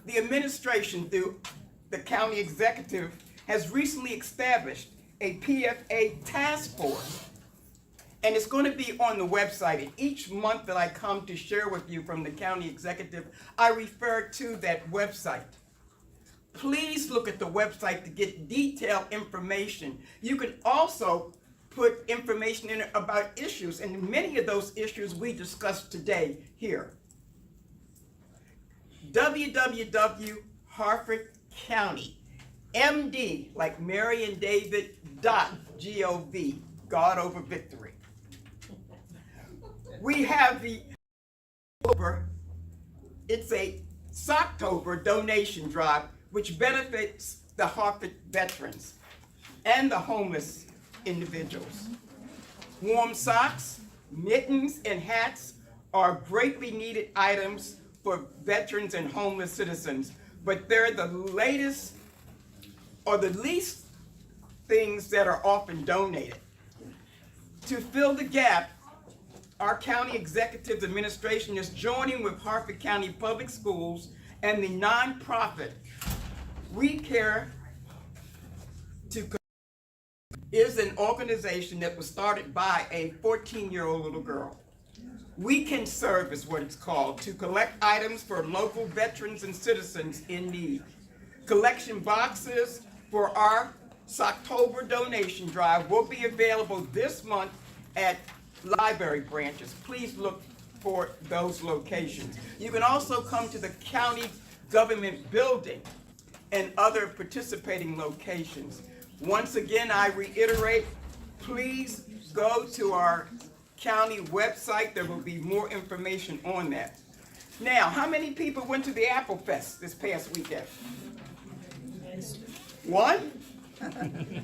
the administration through the county executive has recently established a PFA task force. And it's going to be on the website. And each month that I come to share with you from the county executive, I refer to that website. Please look at the website to get detailed information. You can also put information in it about issues, and many of those issues we discussed today here. www.harfordcounty, MD, like Mary and David, .gov, God over victory. We have the it's a Socktober donation drive which benefits the Harford veterans and the homeless individuals. Warm socks, mittens, and hats are greatly needed items for veterans and homeless citizens, but they're the latest or the least things that are often donated. To fill the gap, our county executive administration is joining with Harford County Public Schools and the nonprofit We Care to is an organization that was started by a 14-year-old little girl. We Can Serve is what it's called, to collect items for local veterans and citizens in need. Collection boxes for our Socktober donation drive will be available this month at library branches. Please look for those locations. You can also come to the county government building and other participating locations. Once again, I reiterate, please go to our county website. There will be more information on that. Now, how many people went to the Apple Fest this past weekend? One? Okay.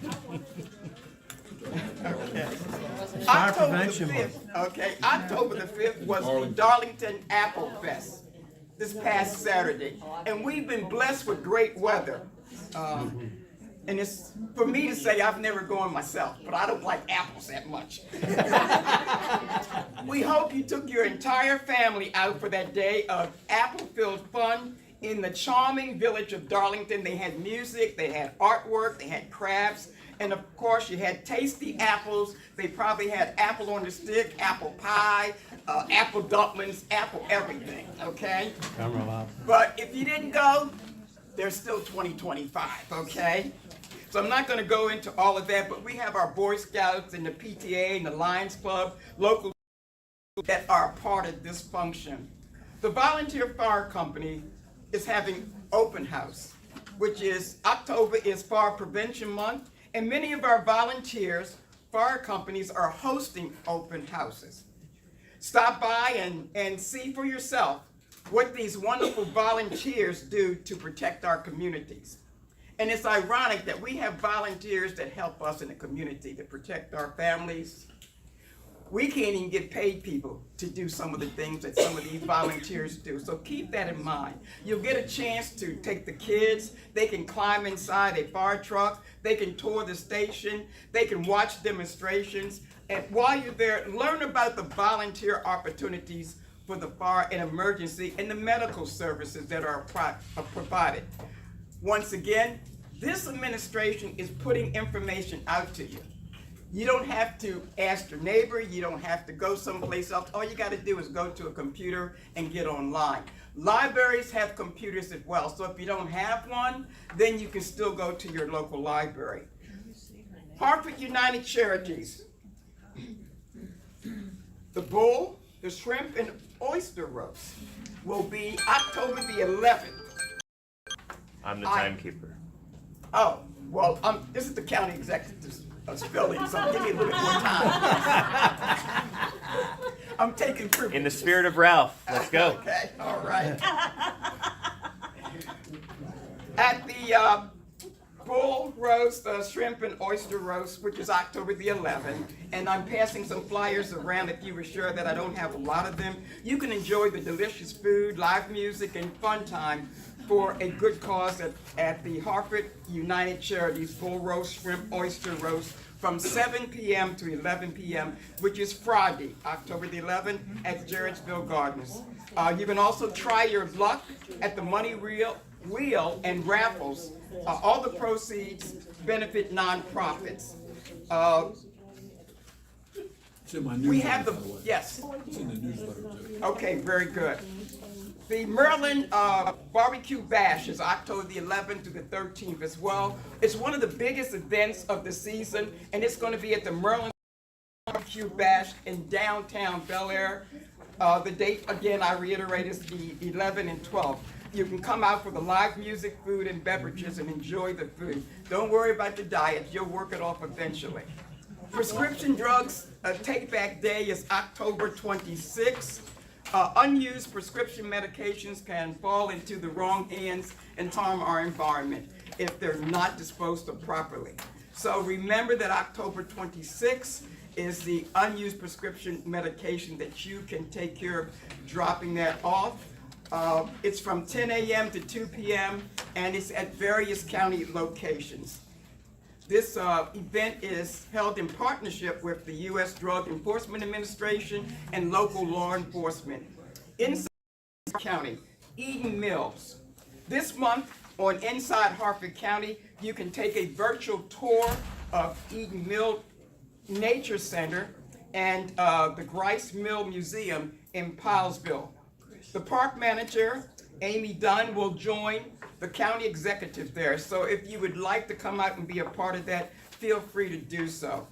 October the 5th, okay, October the 5th was the Darlington Apple Fest this past Saturday. And we've been blessed with great weather. And it's for me to say I've never gone myself, but I don't like apples that much. We hope you took your entire family out for that day of apple-filled fun in the charming village of Darlington. They had music, they had artwork, they had crafts, and of course you had tasty apples. They probably had apple on the stick, apple pie, apple dumplings, apple everything, okay? But if you didn't go, there's still 2025, okay? So I'm not going to go into all of that, but we have our Boy Scouts and the PTA and the Lions Club, local that are part of this function. The Volunteer Fire Company is having open house, which is October is Fire Prevention Month, and many of our volunteers, fire companies, are hosting open houses. Stop by and see for yourself what these wonderful volunteers do to protect our communities. And it's ironic that we have volunteers that help us in the community to protect our families. We can't even get paid people to do some of the things that some of these volunteers do. So keep that in mind. You'll get a chance to take the kids. They can climb inside a fire truck. They can tour the station. They can watch demonstrations. And while you're there, learn about the volunteer opportunities for the fire and emergency and the medical services that are provided. Once again, this administration is putting information out to you. You don't have to ask your neighbor. You don't have to go someplace else. All you got to do is go to a computer and get online. Libraries have computers as well. So if you don't have one, then you can still go to your local library. Harford United Charities. The bull, the shrimp, and oyster roast will be October the 11th. I'm the timekeeper. Oh, well, this is the county executive's spelling, so give me a little bit more time. I'm taking privilege. In the spirit of Ralph, let's go. Okay, all right. At the bull roast, shrimp and oyster roast, which is October the 11th, and I'm passing some flyers around if you were sure that I don't have a lot of them. You can enjoy the delicious food, live music, and fun time for a good cause at the Harford United Charities Bull Roast Shrimp Oyster Roast from 7 p.m. to 11 p.m., which is Friday, October the 11th at Jarrettsville Gardens. You can also try your luck at the Money Wheel and raffles. All the proceeds benefit nonprofits. It's in my We have newsletter, by the way. yes. It's in the newsletter too. Okay, very good. The Maryland Barbecue Bash is October the 11th to the 13th as well. It's one of the biggest events of the season, and it's going to be at the Maryland Barbecue Bash in downtown Bel Air. The date, again, I reiterate, is the 11th and 12th. You can come out for the live music, food, and beverages and enjoy the food. Don't worry about the diet. You'll work it off eventually. Prescription drugs take-back day is October 26th. Unused prescription medications can fall into the wrong hands and harm our environment if they're not disposed of properly. So remember that October 26th is the unused prescription medication that you can take care of dropping that off. It's from 10 a.m. to 2 p.m. and it's at various county locations. This event is held in partnership with the U.S. Drug Enforcement Administration and local law enforcement. Inside County, Eden Mills. This month on Inside Harford County, you can take a virtual tour of Eden Mill Nature Center and the Grice Mill Museum in Pilesville. The park manager, Amy Dunn, will join the county executive there. So if you would like to come out and be a part of that, feel free to do so.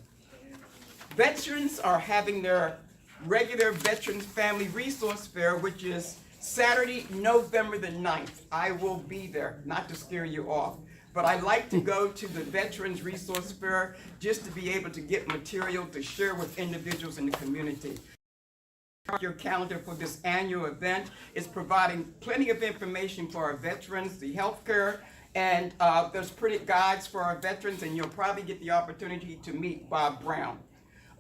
Veterans are having their regular Veterans Family Resource Fair, which is Saturday, November the 9th. I will be there, not to scare you off. But I like to go to the Veterans Resource Fair just to be able to get material to share with individuals in the community. Your calendar for this annual event is providing plenty of information for our veterans, the healthcare, and there's printed guides for our veterans, and you'll probably get the opportunity to meet Bob Brown.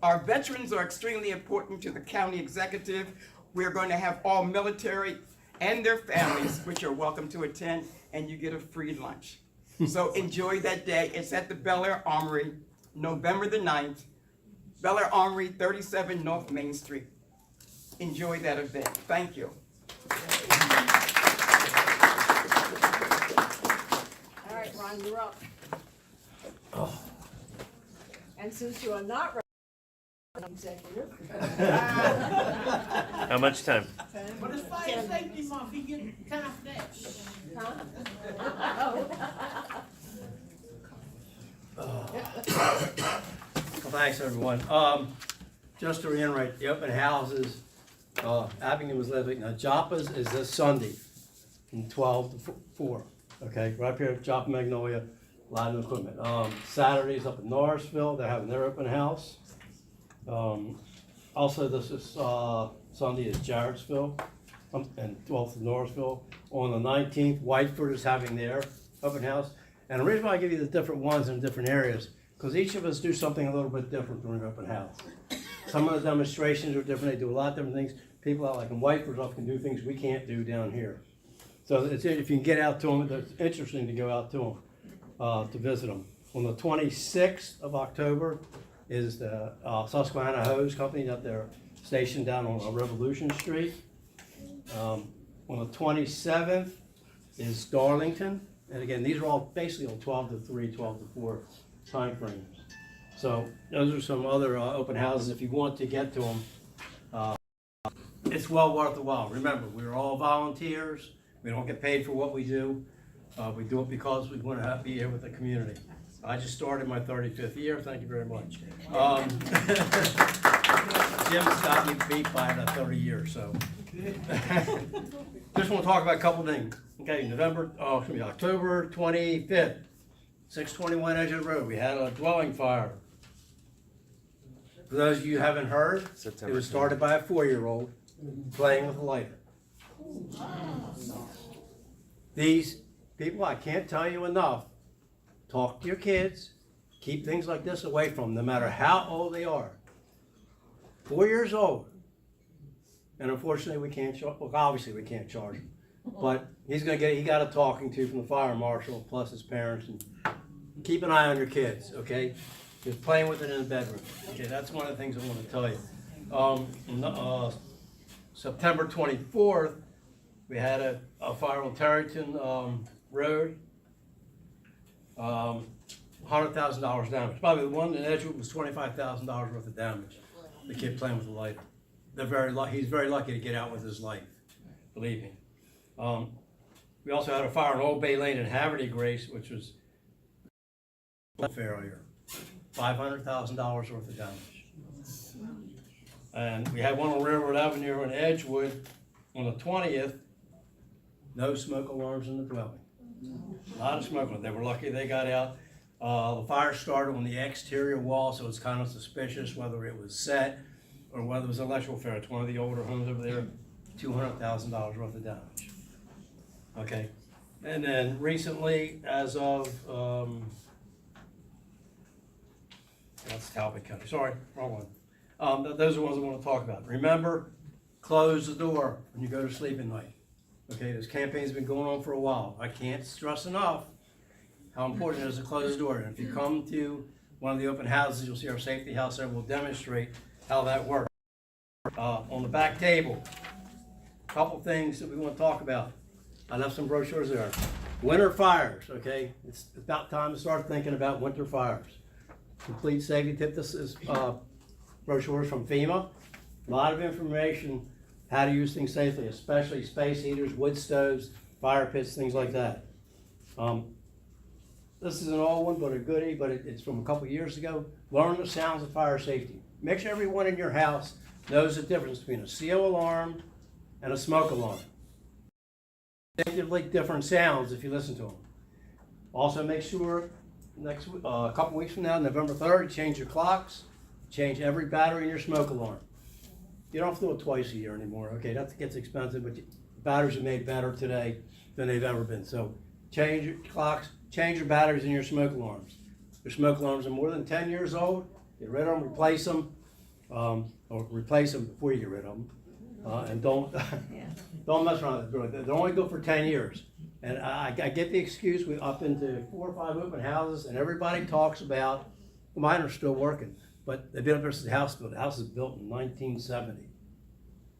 Our veterans are extremely important to the county executive. We're going to have all military and their families, which are welcome to attend, and you get a free lunch. So enjoy that day. It's at the Bel Air Armory, November the 9th, Bel Air Armory, 37 North Main Street. Enjoy that event. Thank you. All right, Ron, you're up. And since you are not running executive. How much time? But it's fire safety month, he get time for that. Well, thanks, everyone. Just to reiterate, the open houses, Abington was living, now Joppa's is this Sunday from 12 to 4, okay, right up here at Joppa Magnolia, a lot of equipment. Saturday's up in Norrisville, they're having their open house. Also, this is Sunday is Jarrettsville, and 12th is Norrisville. On the 19th, Whiteford is having their open house. And the reason why I give you the different ones in different areas, because each of us do something a little bit different during an open house. Some of the demonstrations are different, they do a lot of different things. People out like in Whiteford often can do things we can't do down here. So it's, if you can get out to them, it's interesting to go out to them, to visit them. On the 26th of October is the Susquehanna Hose Company up there, stationed down on Revolution Street. On the 27th is Darlington. And again, these are all basically on 12 to 3, 12 to 4 time frames. So those are some other open houses if you want to get to them. It's well worth the while. Remember, we're all volunteers. We don't get paid for what we do. We do it because we want to be here with the community. I just started my 35th year. Thank you very much. Jim's got me beat by about 30 years, so. Just want to talk about a couple things. Okay, October 25th, 621 Edgewood Road. We had a dwelling fire. For those of you who haven't heard, it was started by a 4-year-old playing with a lighter. These people, I can't tell you enough, talk to your kids, keep things like this away from them, no matter how old they are. 4 years old. And unfortunately, we can't charge, well, obviously we can't charge them. But he got a talking to from the fire marshal, plus his parents, and keep an eye on your kids, okay? Just playing with it in the bedroom. Okay, that's one of the things I want to tell you. September 24th, we had a fire on Tarryton Road. $100,000 damage. Probably the one in Edgewood was $25,000 worth of damage. The kid playing with the lighter. He's very lucky to get out with his life, believe me. We also had a fire on Old Bay Lane in Haverty Grace, which was a failure. $500,000 worth of damage. And we had one on Railroad Avenue in Edgewood on the 20th. No smoke alarms in the dwelling. A lot of smoke. They were lucky they got out. The fire started on the exterior wall, so it's kind of suspicious whether it was set or whether it was an electrical failure. It's one of the older homes over there. $200,000 worth of damage. Okay. And then recently, as of, that's Talbot County. Sorry, wrong one. Those are the ones I want to talk about. Remember, close the door when you go to sleep at night. Okay, this campaign's been going on for a while. I can't stress enough how important it is to close the door. And if you come to one of the open houses, you'll see our safety house there will demonstrate how that works. On the back table, a couple things that we want to talk about. I left some brochures there. Winter fires, okay? It's about time to start thinking about winter fires. Complete safety tip. This is brochures from FEMA. A lot of information how to use things safely, especially space heaters, wood stoves, fire pits, things like that. This is an old one, but a goodie, but it's from a couple years ago. Learn the sounds of fire safety. Make sure everyone in your house knows the difference between a CO alarm and a smoke alarm. Distinctively different sounds if you listen to them. Also make sure next a couple weeks from now, November 3rd, change your clocks, change every battery in your smoke alarm. You don't have to do it twice a year anymore. Okay, that gets expensive, but batteries are made better today than they've ever been. So change your clocks, change your batteries in your smoke alarms. Your smoke alarms are more than 10 years old. Get rid of them, replace them, or replace them before you get rid of them. And don't mess around with it. They're only good for 10 years. And I get the excuse, we up into 4 or 5 open houses, and everybody talks about, well, mine are still working, but they've been up there since the house built. The house was built in 1970.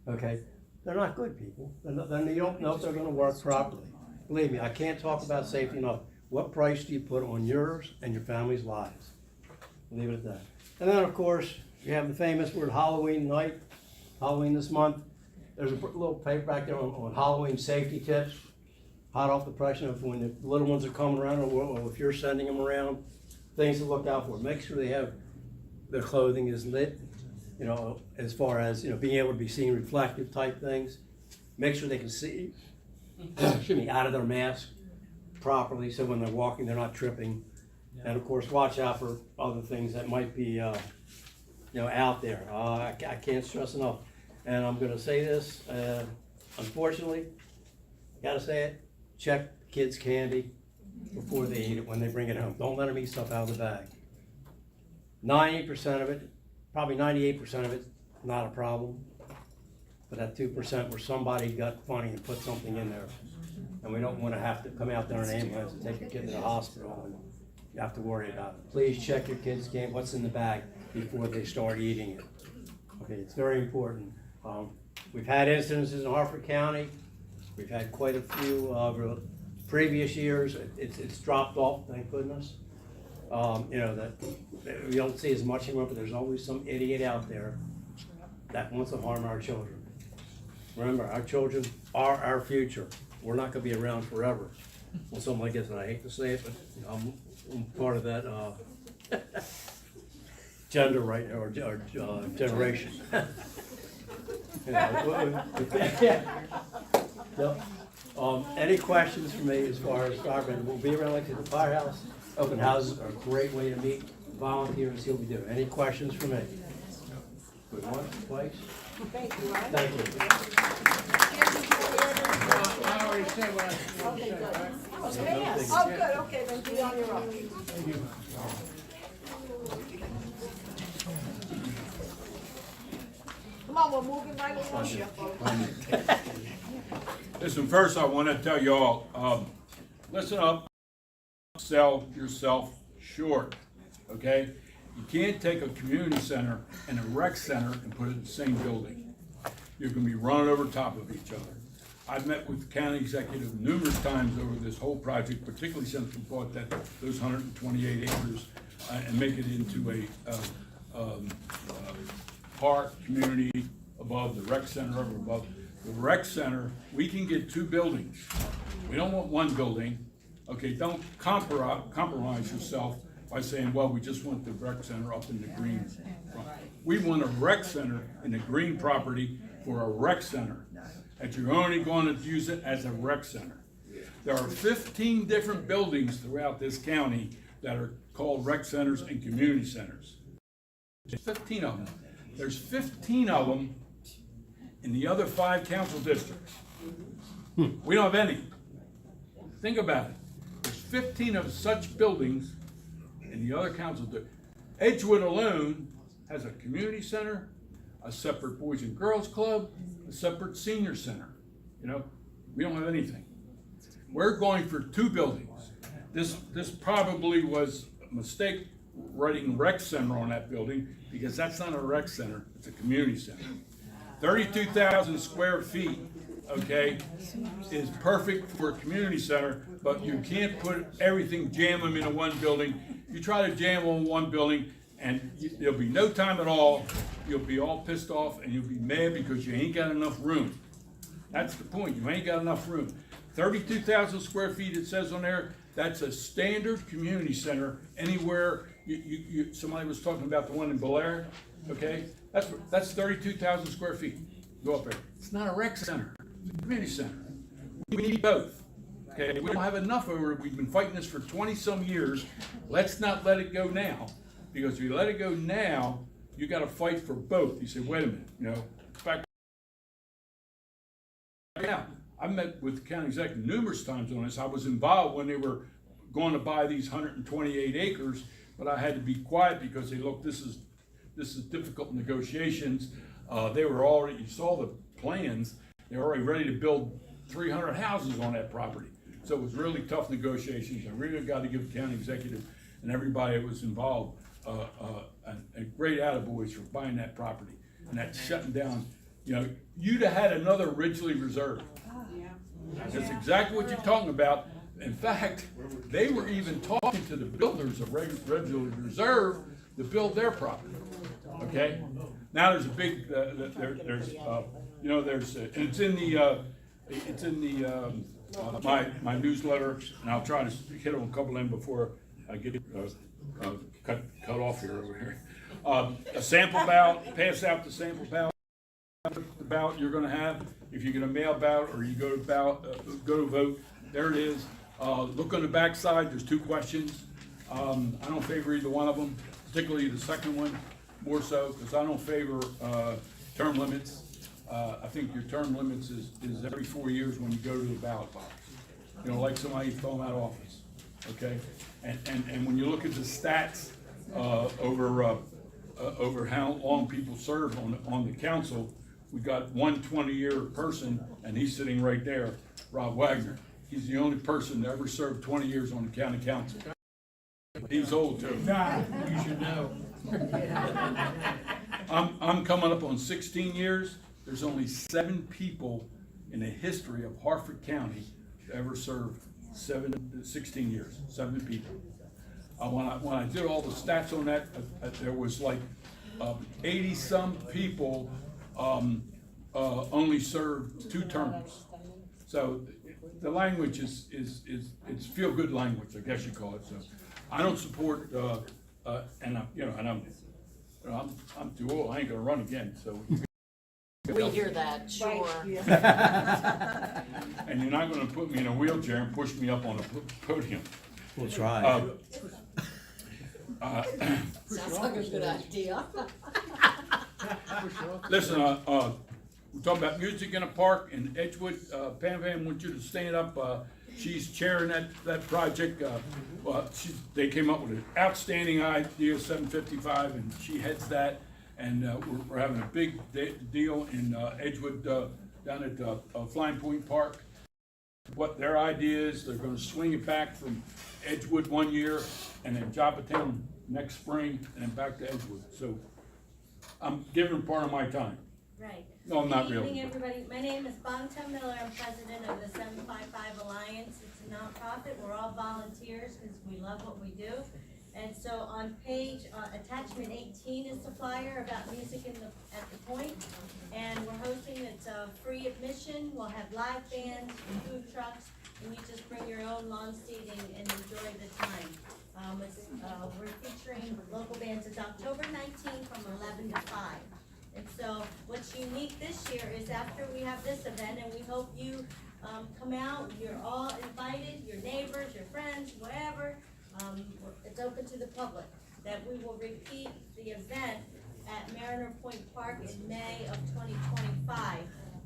Okay, they're not good, people. Then you don't know if they're going to work properly. Believe me, I can't talk about safety enough. What price do you put on yours and your family's lives? Leave it at that. And then, of course, you have the famous word Halloween night, Halloween this month. There's a little paper back there on Halloween safety tips, hot off the press of when the little ones are coming around, or if you're sending them around, things to look out for. Make sure they have their clothing is lit, you know, as far as, you know, being able to be seen reflective type things. Make sure they can see, excuse me, out of their mask properly, so when they're walking, they're not tripping. And of course, watch out for other things that might be, you know, out there. I can't stress enough. And I'm going to say this, unfortunately, I got to say it, check kids' candy before they eat it when they bring it home. Don't let them eat stuff out of the bag. 90% of it, probably 98% of it, not a problem. But that 2% where somebody got funny and put something in there. And we don't want to have to come out there in an ambulance and take your kid to the hospital and you have to worry about it. Please check your kids' candy, what's in the bag, before they start eating it. Okay, it's very important. We've had incidences in Harford County. We've had quite a few previous years. It's dropped off, thank goodness. You know, that we don't see as much anymore, but there's always some idiot out there that wants to harm our children. Remember, our children are our future. We're not going to be around forever. Well, something like this, and I hate to say it, but you know, I'm part of that gender right or generation. You know, yep. Any questions for me as far as firemen? We'll be around like the firehouse. Open houses are a great way to meet, volunteer, and see what we do. Any questions for me? Good one, twice. Thank you, Ryan. Thank you. I already said what I was going to say, right? Okay, yes. Oh, good, okay, then be on your own. Thank you. Come on, we're moving right along here, folks. Listen, first I want to tell you all, listen up, sell yourself short, okay? You can't take a community center and a rec center and put it in the same building. You're gonna be running over top of each other. I've met with the county executive numerous times over this whole project, particularly since we bought those 128 acres and make it into a park, community above the rec center, over above. The rec center, we can get 2 buildings. We don't want 1 building. Okay, don't compromise yourself by saying, well, we just want the rec center up in the green. We want a rec center in the green property for a rec center, and you're only going to use it as a rec center. There are 15 different buildings throughout this county that are called rec centers and community centers. There's 15 of them. There's 15 of them in the other 5 council districts. We don't have any. Think about it. There's 15 of such buildings in the other council districts. Edgewood alone has a community center, a separate Boys and Girls Club, a separate senior center. You know, we don't have anything. We're going for 2 buildings. This probably was a mistake writing rec center on that building, because that's not a rec center, it's a community center. 32,000 square feet, okay, is perfect for a community center, but you can't put everything, jam them into 1 building. You try to jam them in 1 building, and there'll be no time at all. You'll be all pissed off, and you'll be mad because you ain't got enough room. That's the point, you ain't got enough room. 32,000 square feet, it says on there, that's a standard community center anywhere. Somebody was talking about the one in Bel Air, okay? That's 32,000 square feet. Go up there. It's not a rec center, it's a community center. We need both, okay? We don't have enough over it. We've been fighting this for 20-some years. Let's not let it go now, because if you let it go now, you gotta fight for both. You say, wait a minute, you know, in fact, now, I met with the county executive numerous times on this. I was involved when they were going to buy these 128 acres, but I had to be quiet because they look, this is difficult negotiations. They were already, you saw the plans, they were already ready to build 300 houses on that property. So it was really tough negotiations. I really got to give the county executive and everybody that was involved a great attaboys for buying that property. And that's shutting down, you know, you'd have had another Ridgely Reserve. That's exactly what you're talking about. In fact, they were even talking to the builders of Ridgely Reserve to build their property. Okay? Now there's a big, it's in my newsletter, and I'll try to hit on a couple of them before I get cut off here over here. A sample ballot, pass out the sample ballot. The ballot you're going to have, if you're going to mail ballot or you go to vote, there it is. Look on the back side, there's 2 questions. I don't favor either one of them, particularly the second one, more so, because I don't favor term limits. I think your term limits is every 4 years when you go to the ballot box. You know, like somebody thrown out of office, okay? And when you look at the stats over how long people serve on the council, we got one 20-year person, and he's sitting right there, Rob Wagner. He's the only person that ever served 20 years on the county council. He's old too. Nah, you should know. I'm coming up on 16 years. There's only 7 people in the history of Harford County that ever served 16 years. 7 people. When I did all the stats on that, there was like 80-some people only served 2 terms. So the language is it's feel-good language, I guess you call it. So I don't support and I'm too old. I ain't gonna run again. So we hear that, sure. And you're not gonna put me in a wheelchair and push me up on a podium. We'll try. Sounds like a good idea. Listen, we're talking about music in a park in Edgewood. Pam wants you to stand up. She's chairing that project. They came up with an outstanding idea, 755, and she heads that. And we're having a big deal in Edgewood down at Flying Point Park. what their idea is. They're gonna swing it back from Edgewood one year, and then Joppatowne next spring, and then back to Edgewood. So I'm giving part of my time. Right. No, I'm not Good really. evening, everybody. My name is Bonta Miller. I'm president of the 755 Alliance. It's a nonprofit. We're all volunteers because we love what we do. And so on page, attachment 18 is the flyer about music at the point. And we're hosting, it's free admission. We'll have live bands, food trucks, and you just bring your own lawn seating and enjoy the time. We're featuring local bands. It's October 19th from 11 to 5. And so what's unique this year is after we have this event, and we hope you come out, you're all invited, your neighbors, your friends, whatever. It's open to the public, that we will repeat the event at Mariner Point Park in May of 2025.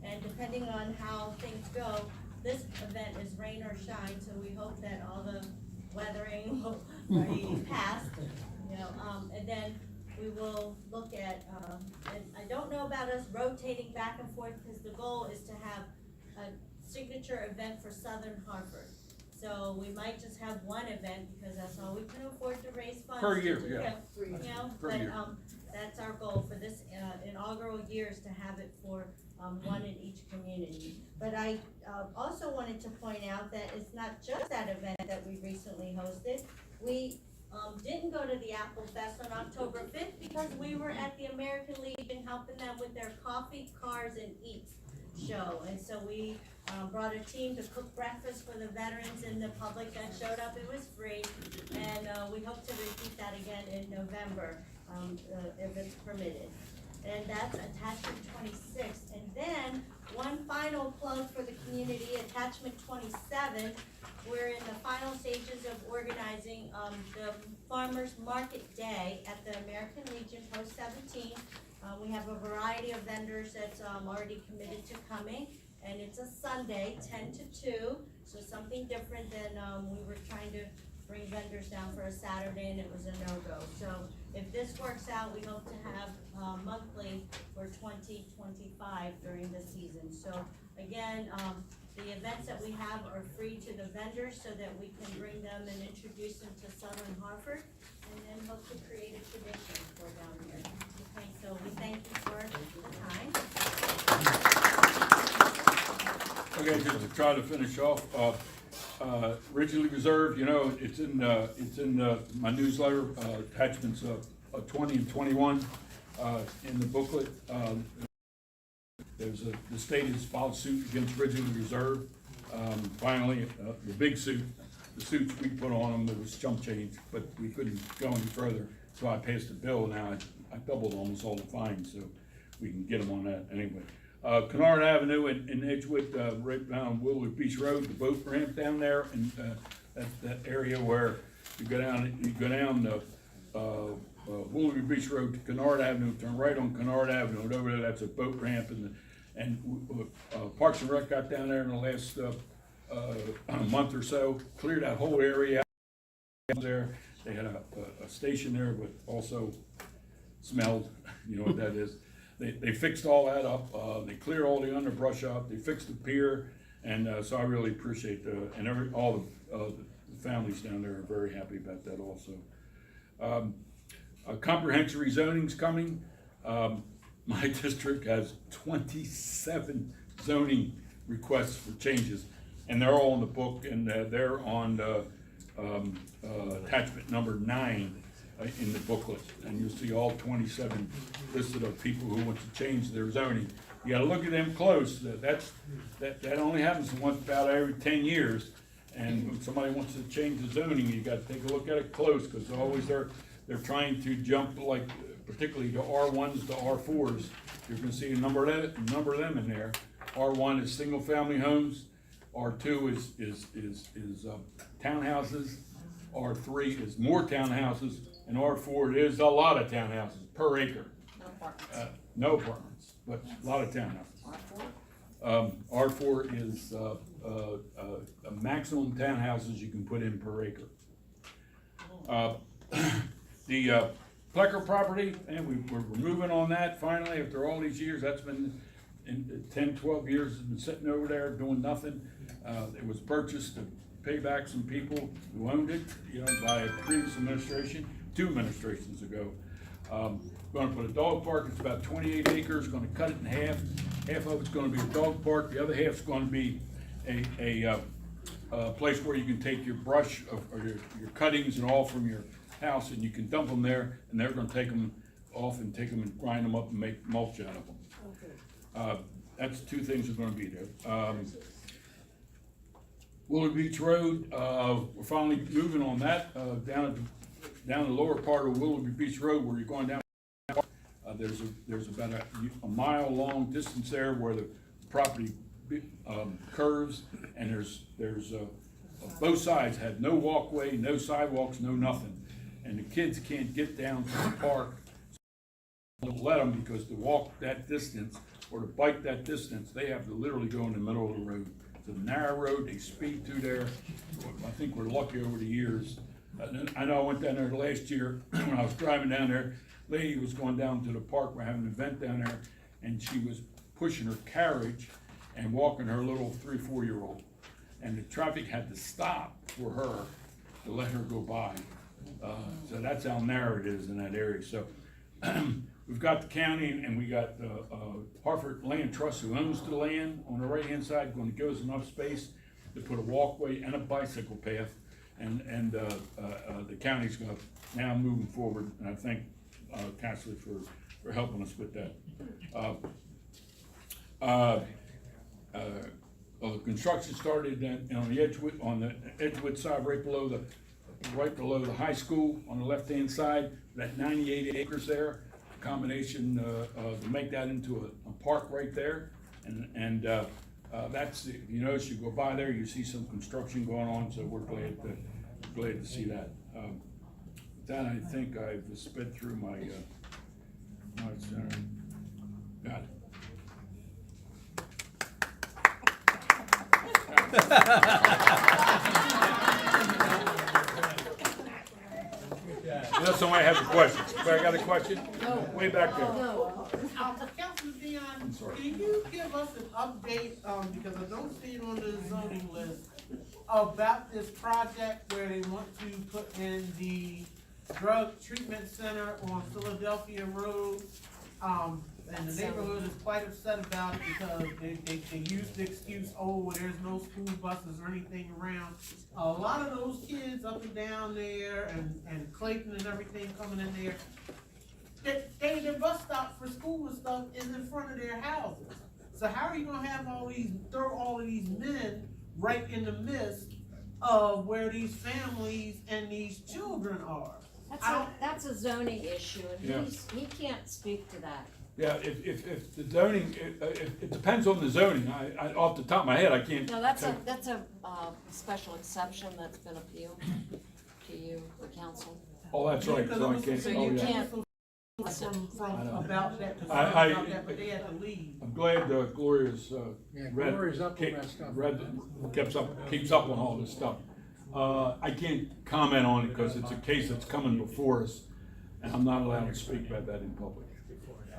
And depending on how things go, this event is rain or shine, so we hope that all the weathering will be passed, you know, and then we will look at, and I don't know about us rotating back and forth, because the goal is to have a signature event for Southern Harford. So we might just have one event, because that's all we can afford to raise funds. Per year, yeah. You know, Per but, year. that's our goal for this, inaugural year, is to have it for, one in each community. But I, also wanted to point out that it's not just that event that we recently hosted. We, didn't go to the Apple Fest on October 5th because we were at the American Legion helping them with their Coffee, Cars, and Eats show. And so we brought a team to cook breakfast for the veterans and the public that showed up. It was free. And we hope to repeat that again in November if it's permitted. And that's attachment 26. And then one final plug for the community, attachment 27. We're in the final stages of organizing the Farmers Market Day at the American Legion Post 17. We have a variety of vendors that's already committed to coming, and it's a Sunday, 10 to 2, so something different than we were trying to bring vendors down for a Saturday, and it was a no-go. So if this works out, we hope to have monthly for 2025 during the season. So again, the events that we have are free to the vendors so that we can bring them and introduce them to Southern Harford, and then hope to create a tradition for down here. Okay, so we thank you for the time. Okay, just to try to finish off, originally reserved, you know, it's in my newsletter, attachments 20 and 21 in the booklet. The state has filed suit against originally reserved. Finally, the big suit, the suits we put on them, there was chump change, but we couldn't go any further. So I passed a bill, now I doubled almost all the fines, so we can get them on that anyway. Kennard Avenue in Edgewood, right down Willard Beach Road, the boat ramp down there, and that area where you go down Willard Beach Road to Kennard Avenue, turn right on Kennard Avenue, and over there that's a boat ramp, and Parks and Rec got down there in the last month or so, cleared that whole area out there. They had a station there, but also smelled, you know what that is. They fixed all that up, they cleared all the underbrush up, they fixed the pier, and so I really appreciate all the families down there are very happy about that also. Comprehensive rezoning's coming. My district has 27 zoning requests for changes, and they're all in the book, and they're on attachment number 9 in the booklet, and you'll see all 27 listed of people who want to change their zoning. You gotta look at them close. That only happens once about every 10 years, and when somebody wants to change the zoning, you gotta take a look at it close, because always they're trying to jump, like particularly the R1s to R4s. You're gonna see a number of them in there. R1 is single family homes, R2 is townhouses, R3 is more townhouses, and R4 is a lot of townhouses per acre. No apartments, but a lot of townhouses. R4 is a maximum townhouses you can put in per acre. The Plecker property, and we're moving on that finally after all these years. That's been in 10, 12 years, it's been sitting over there doing nothing. It was purchased to pay back some people who owned it, you know, by a previous administration, 2 administrations ago. Gonna put a dog park, it's about 28 acres, gonna cut it in half. Half of it's gonna be a dog park, the other half's gonna be a place where you can take your brush or your cuttings and all from your house, and you can dump them there, and they're gonna take them off and take them and grind them up and make mulch out of them. That's 2 things that are gonna be there. Willard Beach Road, we're finally moving on that, down the lower part of Willard Beach Road where you're going down. There's about a mile long distance there where the property curves, and there's both sides have no walkway, no sidewalks, no nothing, and the kids can't get down to the park. Don't let them, because to walk that distance or to bike that distance, they have to literally go in the middle of the road. It's a narrow road, they speed through there. I think we're lucky over the years. I know I went down there last year when I was driving down there. Lady was going down to the park, we're having an event down there, and she was pushing her carriage and walking her little 3-4-year-old. And the traffic had to stop for her to let her go by. So that's how narrow it is in that area. So we've got the county, and we got Harford Land Trust, who owns the land on the right-hand side, going to give us enough space to put a walkway and a bicycle path. And the county's going to now moving forward, and I thank Castler for helping us with that. Construction started on the Edgewood side, right below the high school on the left-hand side. That 98 acres there, a combination to make that into a park right there, and that's, you notice you go by there, you see some construction going on, so we're glad to see that. Then I think I've sped through my notes there. Got it. You know, somebody has a question. Somebody got a question? No. Way back there. Councilman Dion, can you give us an update, because I don't see it on the zoning list, about this project where they want to put in the drug treatment center on Philadelphia Road? And the neighborhood is quite upset about it because they use the excuse, oh, well, there's no school buses or anything around. A lot of those kids up and down there and Clayton and everything coming in there, their bus stop for school and stuff is in front of their houses. So how are you gonna have throw all of these men right in the midst of where these families and these children are? That's a zoning issue, and Yeah. he can't speak to that. Yeah, if the zoning, it depends on the zoning. I off the top of my head, I can't. No, that's a special exception that's been appealed to you, the council. Oh, that's right, so I can't. So you can't. From about that, but they had to leave. I'm glad Gloria's Gloria's up on that stuff. keeps up on all this stuff. I can't comment on it because it's a case that's coming before us, and I'm not allowed to speak about that in public.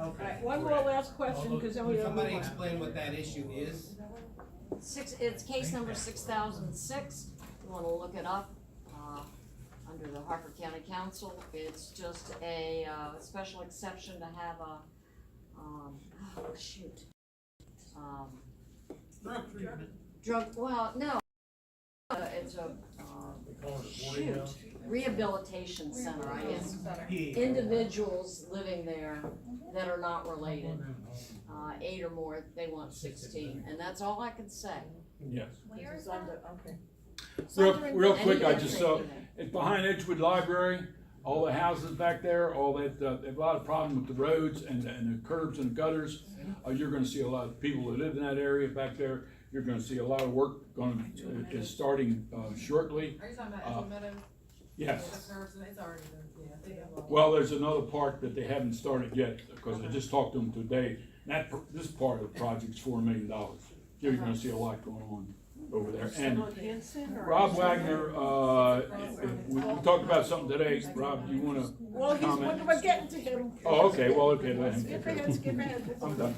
Okay, one more last question, because then we have. Somebody explain what that issue is. It's case number 6006. You wanna look it up, under the Harford County Council. It's just a, special exception to have it's a, rehabilitation center, I guess. Individuals living there that are not related, 8 or more, they want 16, and that's all I can say. Yes. Where is that? Okay. Real quick, I just saw, it's behind Edgewood Library, all the houses back there, all that, they have a lot of problem with the roads and the curbs and gutters. You're gonna see a lot of people that live in that area back there. You're gonna see a lot of work is starting shortly. Are you talking about Edgewood Meadows? Yes. The curbs, it's already there, yeah. They got Well, there's another part that they haven't started yet, because I just talked to them today. This part of the project's $4 million. You're gonna see a lot going on over there. And Rob Wagner, we talked about something today. Rob, do you wanna comment? We're getting to him. Oh, okay, well, okay, then. Skip ahead. I'm done.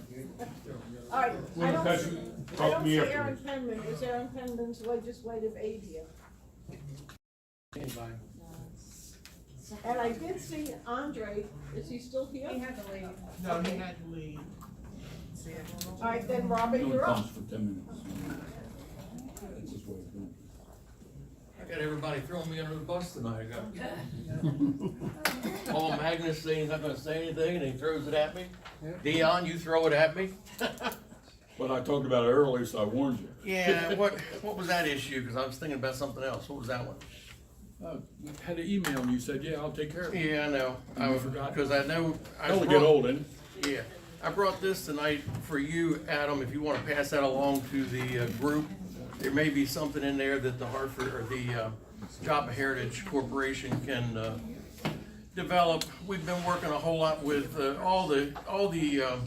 All right, Well, I don't that's- see, I talk don't to me see afterwards. Aaron Penman, is Aaron Penman's legislative aid here? And I did see Andre, is he still here? He had to leave. No, he had to leave. All right, then Robert, He only you're up. comes for 10 minutes. That's his way of doing I got everybody throwing me under the bus tonight. I got Paul Magness saying he's not gonna say anything and he throws it at me. Dion, you throw it at me. But I talked about it earlier, so I warned you. Yeah, what was that issue? Cause I was thinking about something else. What was that one? You had an email and you said, yeah, I'll take care of it. Yeah, I know. And you forgot. Cause I know. I only get old, ain't it? Yeah. I brought this tonight for you, Adam, if you wanna pass that along to the group. There may be something in there that the Harford or the Joppa Heritage Corporation can develop. We've been working a whole lot with all the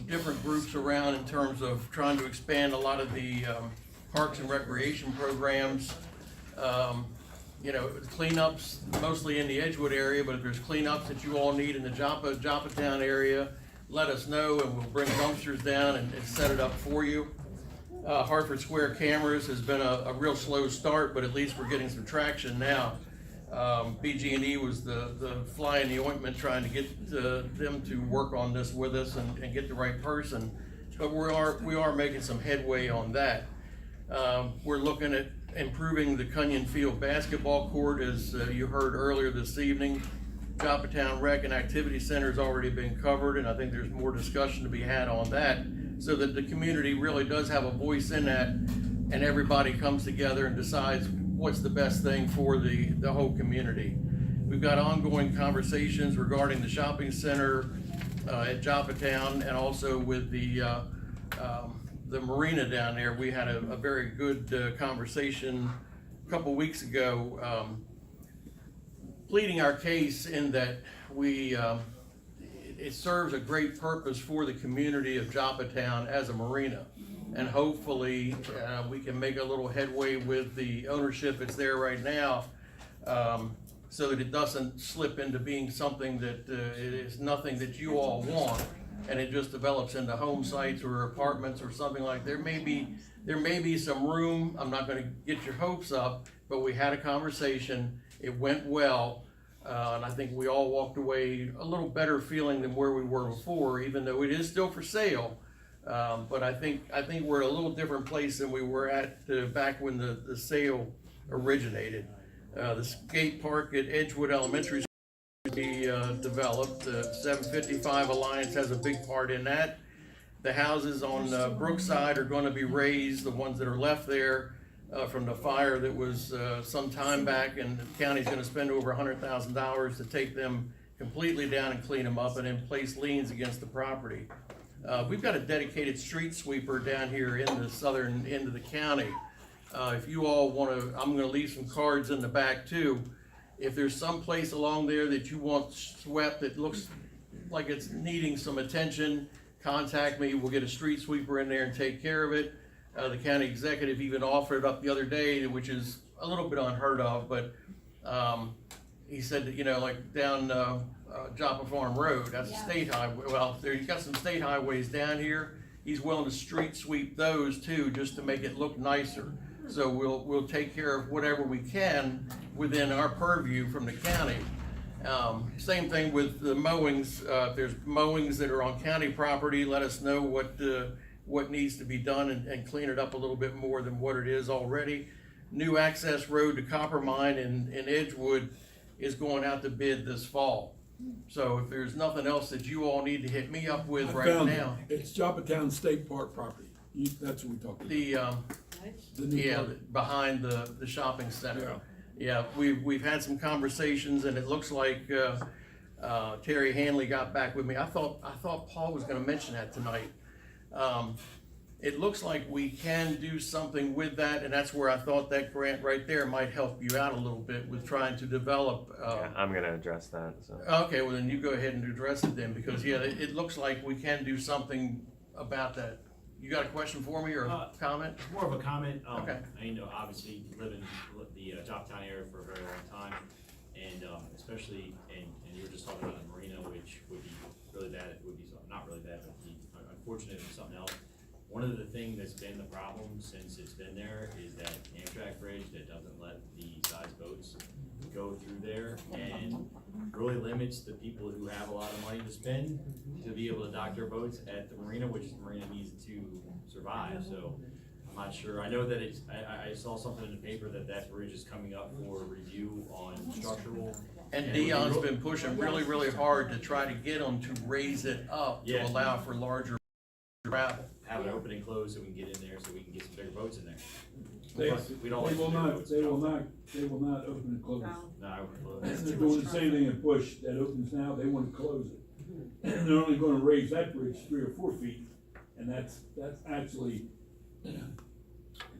different groups around in terms of trying to expand a lot of the parks and recreation programs. You know, cleanups mostly in the Edgewood area, but if there's cleanups that you all need in the Joppatowne area, let us know and we'll bring dumpsters down and set it up for you. Harford Square Cameras has been a real slow start, but at least we're getting some traction now. BG&E was the fly in the ointment trying to get them to work on this with us and get the right person. But we are making some headway on that. We're looking at improving the Cunyon Field basketball court, as you heard earlier this evening. Joppatowne Rec and Activity Center has already been covered, and I think there's more discussion to be had on that, so that the community really does have a voice in that, and everybody comes together and decides what's the best thing for the whole community. We've got ongoing conversations regarding the shopping center at Joppatowne, and also with the marina down there. We had a very good conversation a couple weeks ago, pleading our case in that it serves a great purpose for the community of Joppatowne as a marina. And hopefully we can make a little headway with the ownership that's there right now, so that it doesn't slip into being something that it is nothing that you all want, and it just develops into home sites or apartments or something like that. There may be some room. I'm not going to get your hopes up, but we had a conversation. It went well. And I think we all walked away a little better feeling than where we were before, even though it is still for sale. But I think we're at a little different place than we were at back when the sale originated. The skate park at Edgewood Elementary School will be developed. 755 Alliance has a big part in that. The houses on Brookside are going to be raised, the ones that are left there. From the fire that was some time back, and the county's going to spend over $100,000 to take them completely down and clean them up and then place liens against the property. We've got a dedicated street sweeper down here in the southern end of the county. If you all want to, I'm going to leave some cards in the back too. If there's some place along there that you want swept that looks like it's needing some attention, contact me. We'll get a street sweeper in there and take care of it. The county executive even offered it up the other day, which is a little bit unheard of, but he said that, you know, like down Joppa Farm Road, that's a state highway. Well, you've got some state highways down here. He's willing to street sweep those too, just to make it look nicer. So we'll take care of whatever we can within our purview from the county. Same thing with the mowings. If there's mowings that are on county property, let us know what needs to be done and clean it up a little bit more than what it is already. New access road to Copper Mine in Edgewood is going out to bid this fall. So if there's nothing else that you all need to hit me up with right now. It's Joppatowne State Park property. That's what we talked about. Behind the shopping center. Yeah, we've had some conversations, and it looks like Terry Hanley got back with me. I thought Paul was going to mention that tonight. It looks like we can do something with that, and that's where I thought that grant right there might help you out a little bit with trying to develop. Yeah, I'm going to address that. So. Okay, well then you go ahead and address it then, because yeah, it looks like we can do something about that. You got a question for me or a comment? More of a comment. Okay. I know obviously live in the Joppatowne area for a very long time, and especially, and you were just talking about a marina, which would be really bad. It would be not really bad, but be unfortunate if something else. One of the things that's been the problem since it's been there is that Amtrak bridge that doesn't let the size boats go through there and really limits the people who have a lot of money to spend to be able to dock their boats at the marina, which the marina needs to survive. So I'm not sure. I know that it's, I saw something in the paper that bridge is coming up for review on structural. And Dion's been pushing really, really hard to try to get them to raise it up to allow for larger travel. Have it open and close so we can get in there so we can get some bigger boats in there. They We don't will like not, boats. they will not open and close. No, open and close. They're doing the same thing in Bush that opens now, they want to close it. And they're only gonna raise that bridge 3 or 4 feet, and that's actually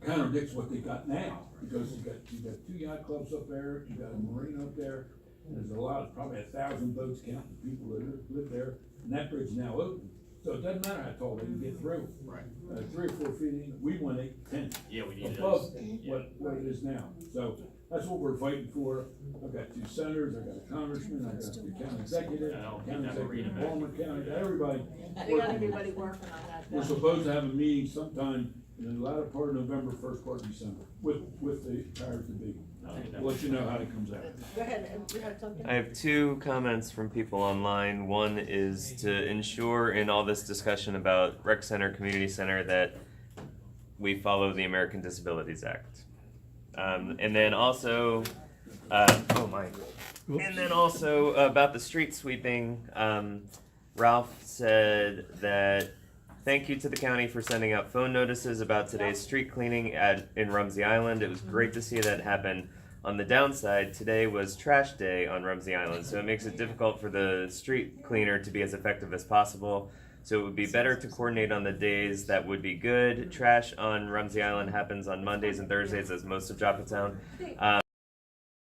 contradicts what they got now, because you got 2 yacht clubs up there, you got a marina up there, and there's a lot, probably 1,000 boats counting people that live there, and that bridge is now open. So it doesn't matter how tall they can get through. Right. 3 or 4 feet in, we want 8, 10. Yeah, we need above those. what it is now. So that's what we're fighting for. I've got 2 senators, I've got a congressman, I've got the county executive, county executive, Palmer County, got everybody. We got everybody working on that. We're supposed to have a meeting sometime in the latter part of November, first part of December, with the powers to be. I'll let you know how it comes out. Go ahead, you had something? I have 2 comments from people online. One is to ensure in all this discussion about rec center, community center, that we follow the American Disabilities Act. And then also, and then also about the street sweeping, Ralph said that thank you to the county for sending out phone notices about today's street cleaning in Rumsey Island. It was great to see that happen. On the downside, today was trash day on Rumsey Island, so it makes it difficult for the street cleaner to be as effective as possible. So it would be better to coordinate on the days that would be good. Trash on Rumsey Island happens on Mondays and Thursdays, as most of Joppatowne.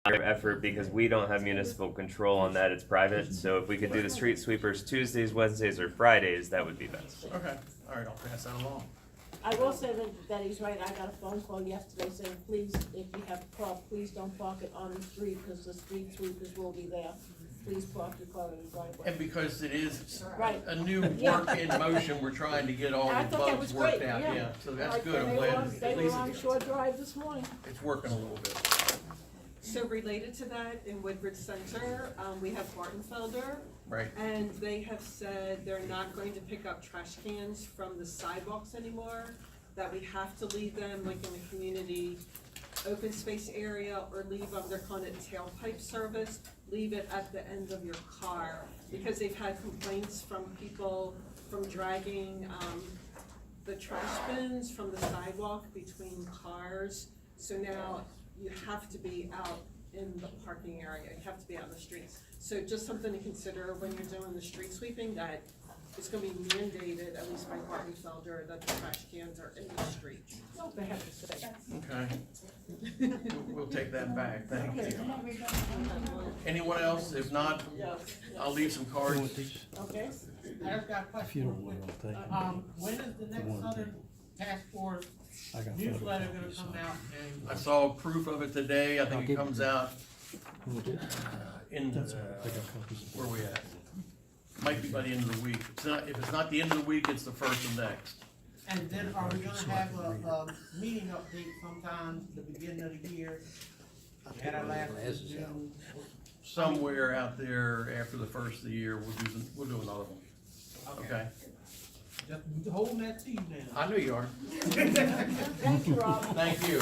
Effort because we don't have municipal control on that, it's private. So if we could do the street sweepers Tuesdays, Wednesdays, or Fridays, that would be best. Okay, all right, I'll pass that along. I will say that he's right. I got a phone call yesterday saying, please, if you have a car, please don't park it on the street, because the street sweepers will be there. Please park your car in the driveway. And because it is Right. a new work in motion, we're trying to get all I the thought that bugs was worked great, out, yeah. yeah, so that's Like, good, I'm they glad, were at They least were on Shore Drive this morning. it's working a little bit. So related to that, in Woodbridge Center, we have Bartenfelder. Right. And they have said they're not going to pick up trash cans from the sidewalks anymore, that we have to leave them like in a community open space area, or leave them, they're calling it tailpipe service, leave it at the end of your car, because they've had complaints from people from dragging, the trash bins from the sidewalk between cars. So now you have to be out in the parking area, you have to be out in the streets. So just something to consider when you're doing the street sweeping, that it's gonna be mandated, at least by Bartenfelder, that the trash cans are in the street. They have to say. Okay. We'll take that back, thank you. Anyone else? If not, I'll leave some cards. Okay. I've got a question. When is the next Southern Task Force newsletter gonna come out? I saw proof of it today, I think it comes out in, where are we at? Might be by the end of the week. It's not, if it's not the end of the week, it's the first of next. And then are we gonna have a meeting update sometime at the beginning of the year? At our last June? Somewhere out there after the first of the year, we'll do another one. Okay? Just holding that to you now. I know you are. Thank you, Rob. Thank you.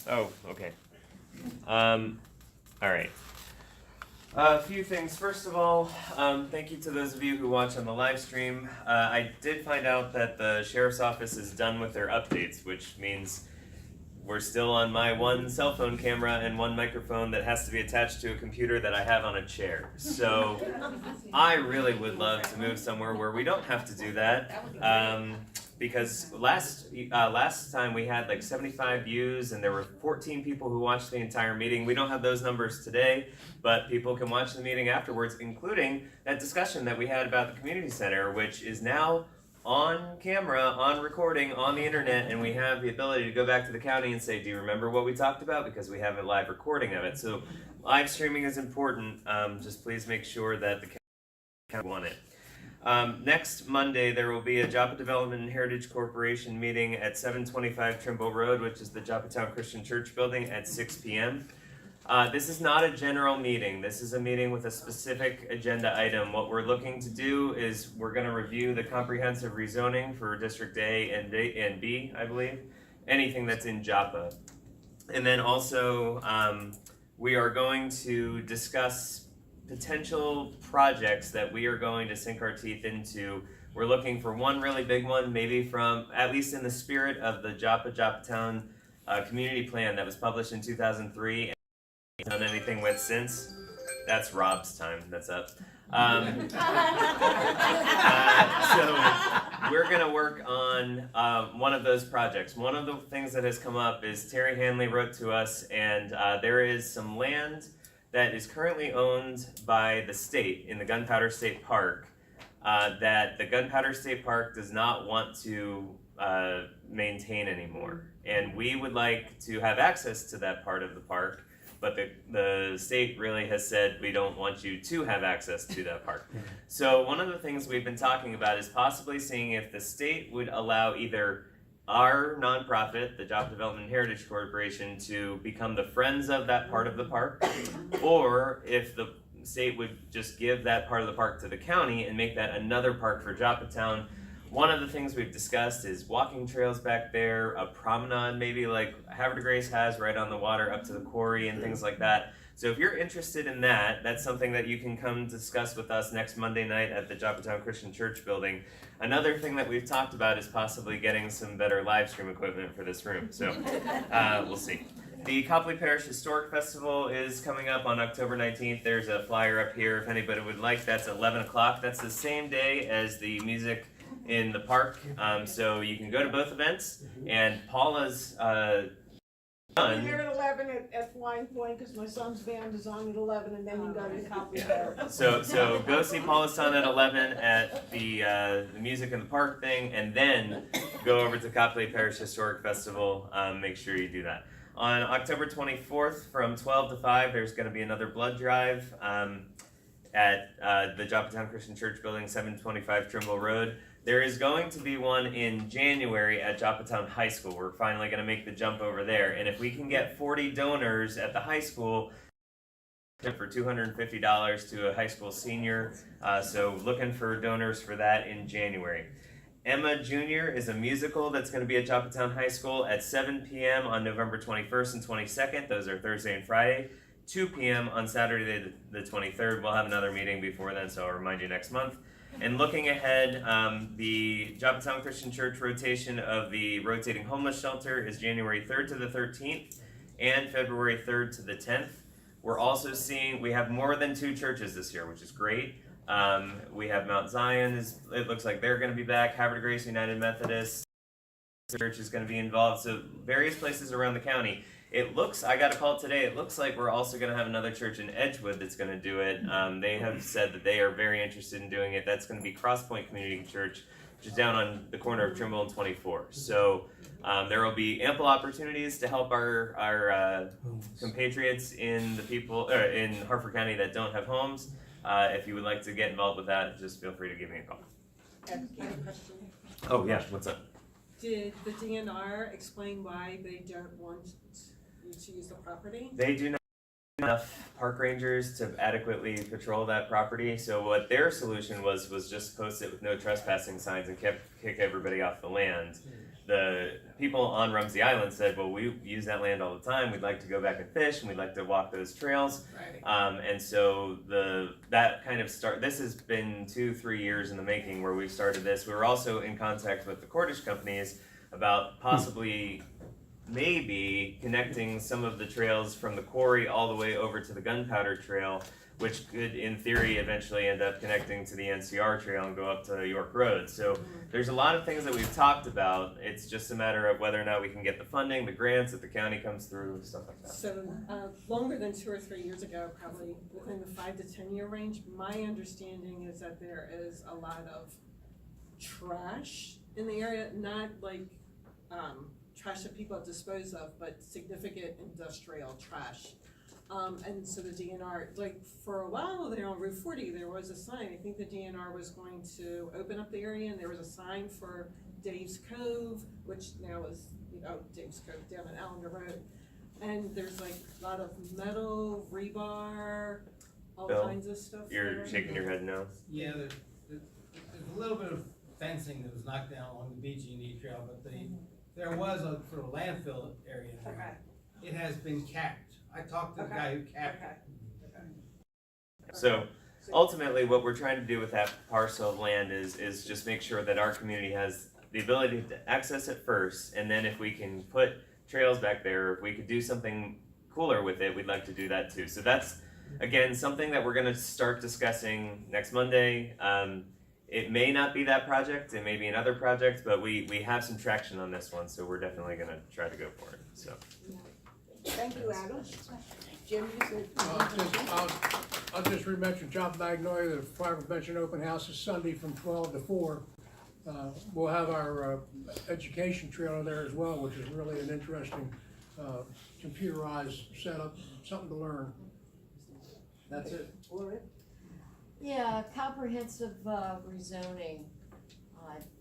Oh, okay. All right. A few things. First of all, thank you to those of you who watch on the live stream. I did find out that the sheriff's office is done with their updates, which means we're still on my one cell phone camera and one microphone that has to be attached to a computer that I have on a chair. So I really would love to move somewhere where we don't have to do that. Because last time we had like 75 views and there were 14 people who watched the entire meeting. We don't have those numbers today, but people can watch the meeting afterwards, including that discussion that we had about the community center, which is now on camera, on recording, on the internet, and we have the ability to go back to the county and say, do you remember what we talked about? Because we have a live recording of it. So live streaming is important. Just please make sure that the county want it. Next Monday, there will be a Joppa Development and Heritage Corporation meeting at 725 Trimble Road, which is the Joppatowne Christian Church building, at 6 p.m. This is not a general meeting. This is a meeting with a specific agenda item. What we're looking to do is we're going to review the comprehensive rezoning for District A and B, I believe, anything that's in Joppa. And then also, we are going to discuss potential projects that we are going to sink our teeth into. We're looking for one really big one, maybe from, at least in the spirit of the Joppatowne community plan that was published in 2003 and done anything with since. That's Rob's time, that's up. So we're gonna work on one of those projects. One of the things that has come up is Terry Hanley wrote to us, and there is some land that is currently owned by the state in the Gunpowder State Park that the Gunpowder State Park does not want to maintain anymore. And we would like to have access to that part of the park, but the state really has said we don't want you to have access to that park. So one of the things we've been talking about is possibly seeing if the state would allow either our nonprofit, the Joppa Development and Heritage Corporation, to become the friends of that part of the park, or if the state would just give that part of the park to the county and make that another park for Joppatowne. One of the things we've discussed is walking trails back there, a promenade maybe like Harford of Grace has right on the water up to the quarry and things like that. So if you're interested in that, that's something that you can come discuss with us next Monday night at the Joppatowne Christian Church building. Another thing that we've talked about is possibly getting some better live stream equipment for this room, so we'll see. The Copley Parish Historic Festival is coming up on October 19th. There's a flyer up here if anybody would like. That's 11 o'clock. That's the same day as the music in the park, so you can go to both events. And Paula's I'm here at 11 at Flying Point because my son's band is on at 11, and then you go to Copley Parish. So go see Paula's son at 11 at the music in the park thing, and then go over to Copley Parish Historic Festival. Make sure you do that. On October 24th from 12 to 5, there's going to be another blood drive at the Joppatowne Christian Church building, 725 Trimble Road. There is going to be one in January at Joppatowne High School. We're finally going to make the jump over there. And if we can get 40 donors at the high school for $250 to a high school senior, so looking for donors for that in January. Emma Jr. is a musical that's going to be at Joppatowne High School at 7 p.m. on November 21st and 22nd. Those are Thursday and Friday. 2 p.m. on Saturday the 23rd. We'll have another meeting before then, so I'll remind you next month. And looking ahead, the Joppatowne Christian Church rotation of the rotating homeless shelter is January 3rd to the 13th and February 3rd to the 10th. We're also seeing, we have more than 2 churches this year, which is great. We have Mount Zion, it looks like they're going to be back. Harford of Grace United Methodist Church is going to be involved. So various places around the county. It looks, I got a call today, it looks like we're also going to have another church in Edgewood that's going to do it. They have said that they are very interested in doing it. That's going to be Crosspoint Community Church, which is down on the corner of Trimble and 24. So there will be ample opportunities to help our compatriots in in Harford County that don't have homes. If you would like to get involved with that, just feel free to give me a call. I have a question. Oh yeah, what's up? Did the DNR explain why they don't want you to use the property? They do not have enough park rangers to adequately patrol that property. So what their solution was just post it with no trespassing signs and kick everybody off the land. The people on Rumsey Island said, well, we use that land all the time. We'd like to go back and fish, and we'd like to walk those trails. Right. And so that kind of this has been 2-3 years in the making where we've started this. We were also in contact with the Cordish companies about possibly maybe connecting some of the trails from the quarry all the way over to the Gunpowder Trail, which could, in theory, eventually end up connecting to the NCR Trail and go up to York Road. So there's a lot of things that we've talked about. It's just a matter of whether or not we can get the funding, the grants, if the county comes through, stuff like that. So longer than 2 or 3 years ago, probably within the 5 to 10 year range, my understanding is that there is a lot of trash in the area, not like trash that people dispose of, but significant industrial trash And so the DNR, like, for a while there on Route 40, there was a sign. I think the DNR was going to open up the area, and there was a sign for Dave's Cove, which now is, Dave's Cove down at Allender Road. And there's like a lot of metal, rebar, all Bill, kinds of stuff You're there. shaking your head no. Yeah, there's a little bit of fencing that was knocked down along the BG&E trail, but there was a sort of landfill area there. It has been capped. I talked to the guy who capped it. So ultimately, what we're trying to do with that parcel of land is just make sure that our community has the ability to access it first, and then if we can put trails back there, if we could do something cooler with it, we'd like to do that too. So that's, again, something that we're gonna start discussing next Monday. It may not be that project, it may be another project, but we have some traction on this one, so we're definitely gonna try to go for it, so. Thank you, Adam. Jim, you said. I'll just re-mention Joppa Magnolia, the fire prevention open house is Sunday from 12 to 4. We'll have our education trailer there as well, which is really an interesting computerized setup, something to learn. That's it. Yeah, comprehensive rezoning.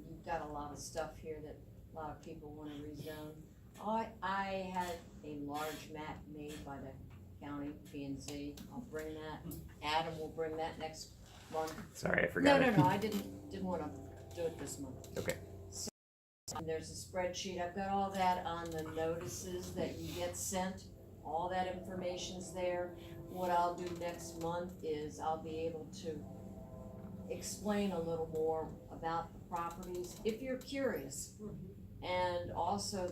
You've got a lot of stuff here that a lot of people want to rezone. I had a large map made by the county, P&Z. I'll bring that. Adam will bring that next month. Sorry, I forgot it. No, I didn't want to do it this month. Okay. So, there's a spreadsheet. I've got all that on the notices that you get sent. All that information's there. What I'll do next month is I'll be able to explain a little more about the properties, if you're curious. And also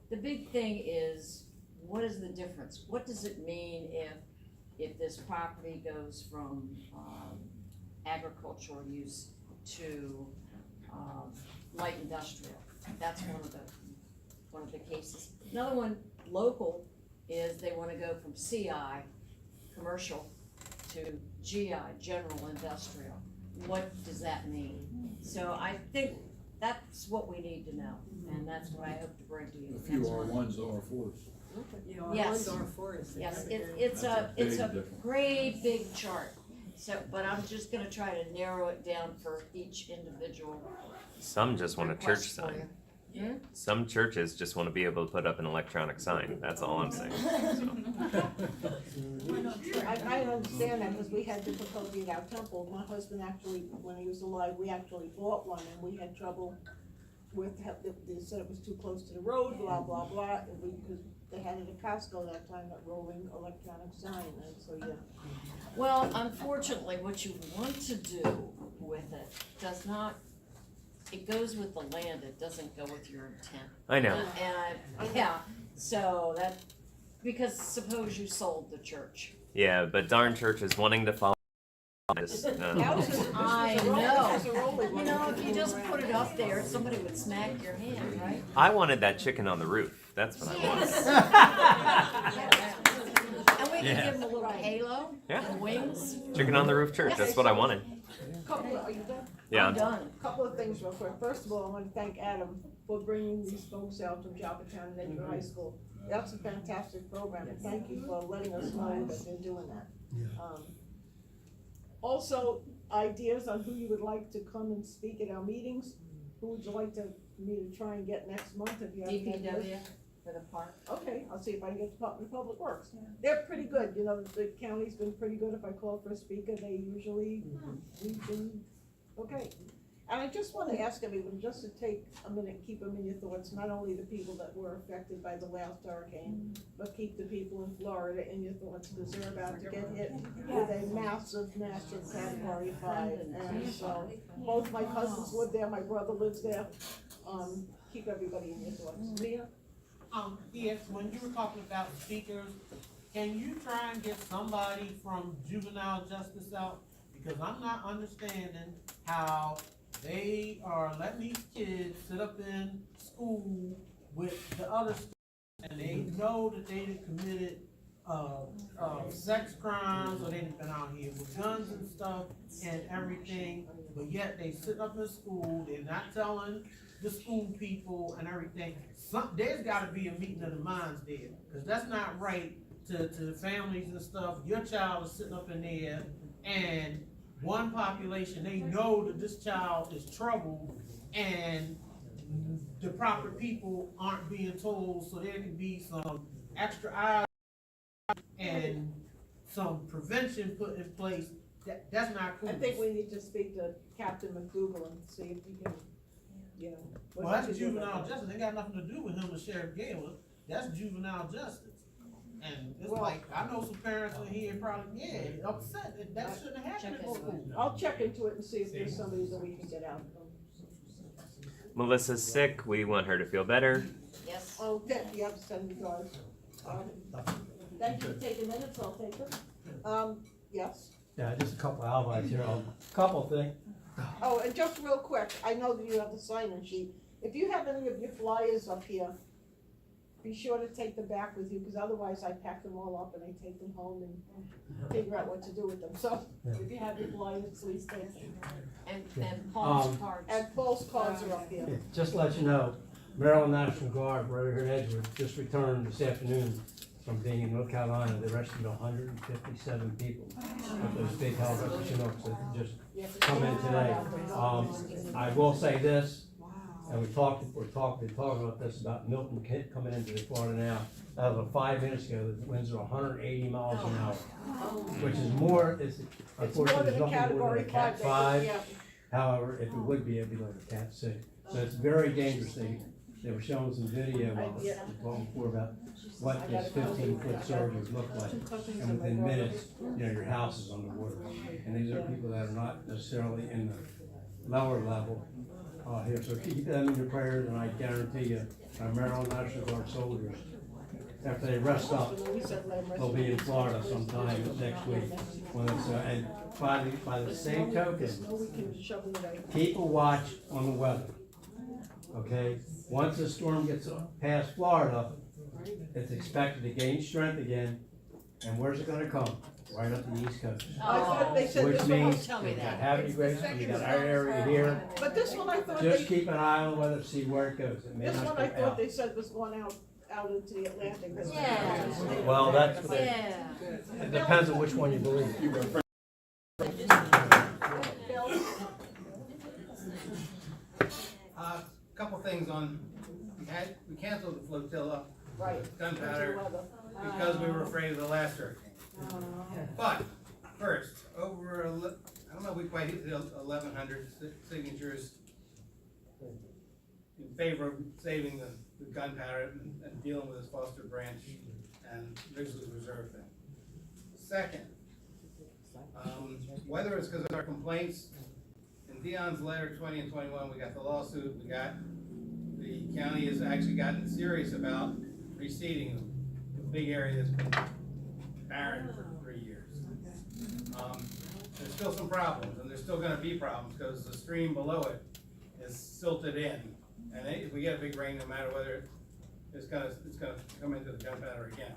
the big thing is, what is the difference? What does it mean if this property goes from agricultural use to light industrial? That's one of the cases. Another one, local, is they want to go from CI, commercial, to GI, general industrial. What does that mean? So I think that's what we need to know, and that's what I hope to bring to you. A few R1s, R4s. Yes. Yes, it's a great big chart. So, but I'm just gonna try to narrow it down for each individual. Some just want a church request for sign. you. Hmm? Some churches just want to be able to put up an electronic sign. That's all I'm saying. I understand that, because we had difficulty at our temple. My husband actually, when he was alive, we actually bought one, and we had trouble with, they said it was too close to the road, blah, blah, blah, and because they had it at Costco that time, that rolling electronic sign, and so, yeah. Well, unfortunately, what you want to do with it does not, it goes with the land, it doesn't go with your intent. I know. Yeah, so that, because suppose you sold the church. Yeah, but darn churches wanting to follow this. I know. You know, if you just put it up there, somebody would smack your hand, right? I wanted that chicken on the roof. That's what I wanted. And we can give them a little halo and wings. Chicken on the roof church. That's what I wanted. Are you done? Yeah. I'm done. Couple of things real quick. First of all, I want to thank Adam for bringing these folks out from Joppatowne and Edgewood High School. That's a fantastic program, and thank you for letting us know that they're doing that. Also, ideas on who you would like to come and speak at our meetings? Who would you like me to try and get next month, if you have any ideas? DPW for the park. Okay, I'll see if I can get Department of Public Works. They're pretty good, you know, the county's been pretty good. If I call for a speaker, they usually, we've been, okay. And I just want to ask everyone just to take a minute and keep them in your thoughts, not only the people that were affected by the last hurricane, but keep the people in Florida in your thoughts, because they're about to get hit with a massive Category 5. And so, both my cousins live there, my brother lives there. Keep everybody in your thoughts. Leah? Yes, when you were talking about speakers, can you try and get somebody from juvenile justice out? Because I'm not understanding how they are letting these kids sit up in school with the other students, and they know that they done committed sex crimes, or they've been out here with guns and stuff and everything, but yet they sit up in school, they're not telling the school people and everything. There's gotta be a meeting of the minds there, because that's not right to families and stuff, your child is sitting up in there, and one population, they know that this child is troubled, and the proper people aren't being told, so there can be some extra eyes and some prevention put in place. That's not cool. I think we need to speak to Captain McDougal and see if he can, you know. what Well, he that's can do juvenile about that. justice, it got nothing to do with him and Sheriff Gaylor, that's juvenile justice. And it's Well- like, I know some parents in here probably, upset, that shouldn't have happened in school. I'll check into it and see if there's somebody that we can get out. Melissa's sick. We want her to feel better. Yes. Oh, yep, send regards. Thank you for taking minutes, I'll take them. Yes. Yeah, just a couple of highlights here, couple things. Oh, and just real quick, I know that you have the sign-in sheet. If you have any of your flyers up here, be sure to take them back with you, because otherwise I pack them all up and I take them home and figure out what to do with them. So if you have your flyers, please take them. And Paul's cards. And Paul's cards are up here. Yeah, just to let you know, Maryland National Guard, right here in Edgewood, just returned this afternoon from being in North Carolina. They rescued 157 people with those big helicopter Chinooks that just come in today. I will say this, and we're talking about this about Milton coming into Florida now. That was 5 minutes ago. The winds are 180 miles an hour, which is more. Unfortunately, there's nothing more than a Cat 5. However, if it would be, it'd be like a Cat 6. So it's very dangerous. They were showing some video talking before about what this 15-foot surge would look like, and within minutes, your house is underwater. And these are people that are not necessarily in the lower level here. So keep them in your prayers, and I guarantee you, our Maryland National Guard soldiers, after they rest up, they'll be in Florida sometime next week. When it's, and by the same token, keep a watch on the weather. Okay, once the storm gets past Florida, it's expected to gain strength again, and where's it going to come? Right up the East Coast. I thought they said Which this one, means you got Happy Grace, you got our area here. but this one I thought Just they, keep an eye on the weather, see where it goes. It may this not one go I thought out. they said was going out into the Atlantic. Yeah. Well, that's what Yeah. it depends on which one you believe. Couple things on, we canceled the flotilla. Right. Gunpowder, because we were afraid of the last hurricane. But, first, I don't know if we quite hit the 1,100 signatures in favor of saving the gunpowder and dealing with this Foster Branch and Ridgely's Reserve thing. Second, whether it's because of our complaints, in Dion's letter 20 and 21, we got the lawsuit, the county has actually gotten serious about reseeding the big area that's been barren for 3 years. There's still some problems, and there's still gonna be problems, because the stream below it is silted in. And if we get a big rain, no matter whether it's gonna come into the gunpowder again.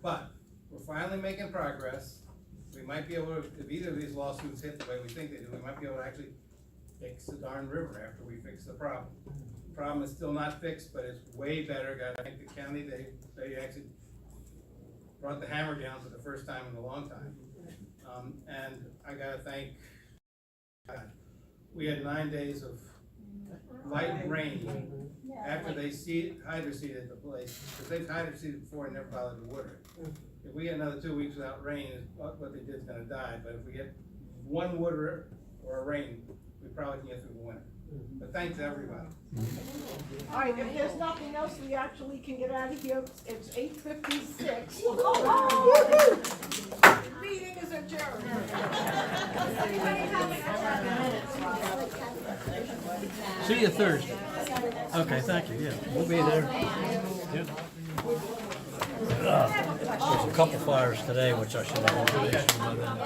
But we're finally making progress. We might be able to, if either of these lawsuits hit the way we think they do, we might be able to actually fix the darn river after we fix the problem. The problem is still not fixed, but it's way better. Gotta thank the county, they actually brought the hammer down for the first time in a long time. And I gotta thank God. We had 9 days of light rain after they hydroseeded the place, because they've hydroseeded before and never bothered to water it. If we get another 2 weeks without rain, what they did is gonna die, but if we get one water or a rain, we probably can get through the winter. But thanks everybody. All right, if there's nothing else, we actually can get out of here. It's 8:56. Meeting is adjourned. See you Thursday. Okay, thank you. Yeah, we'll be there. Yep. There's a couple fires today, which I should have introduced you by then.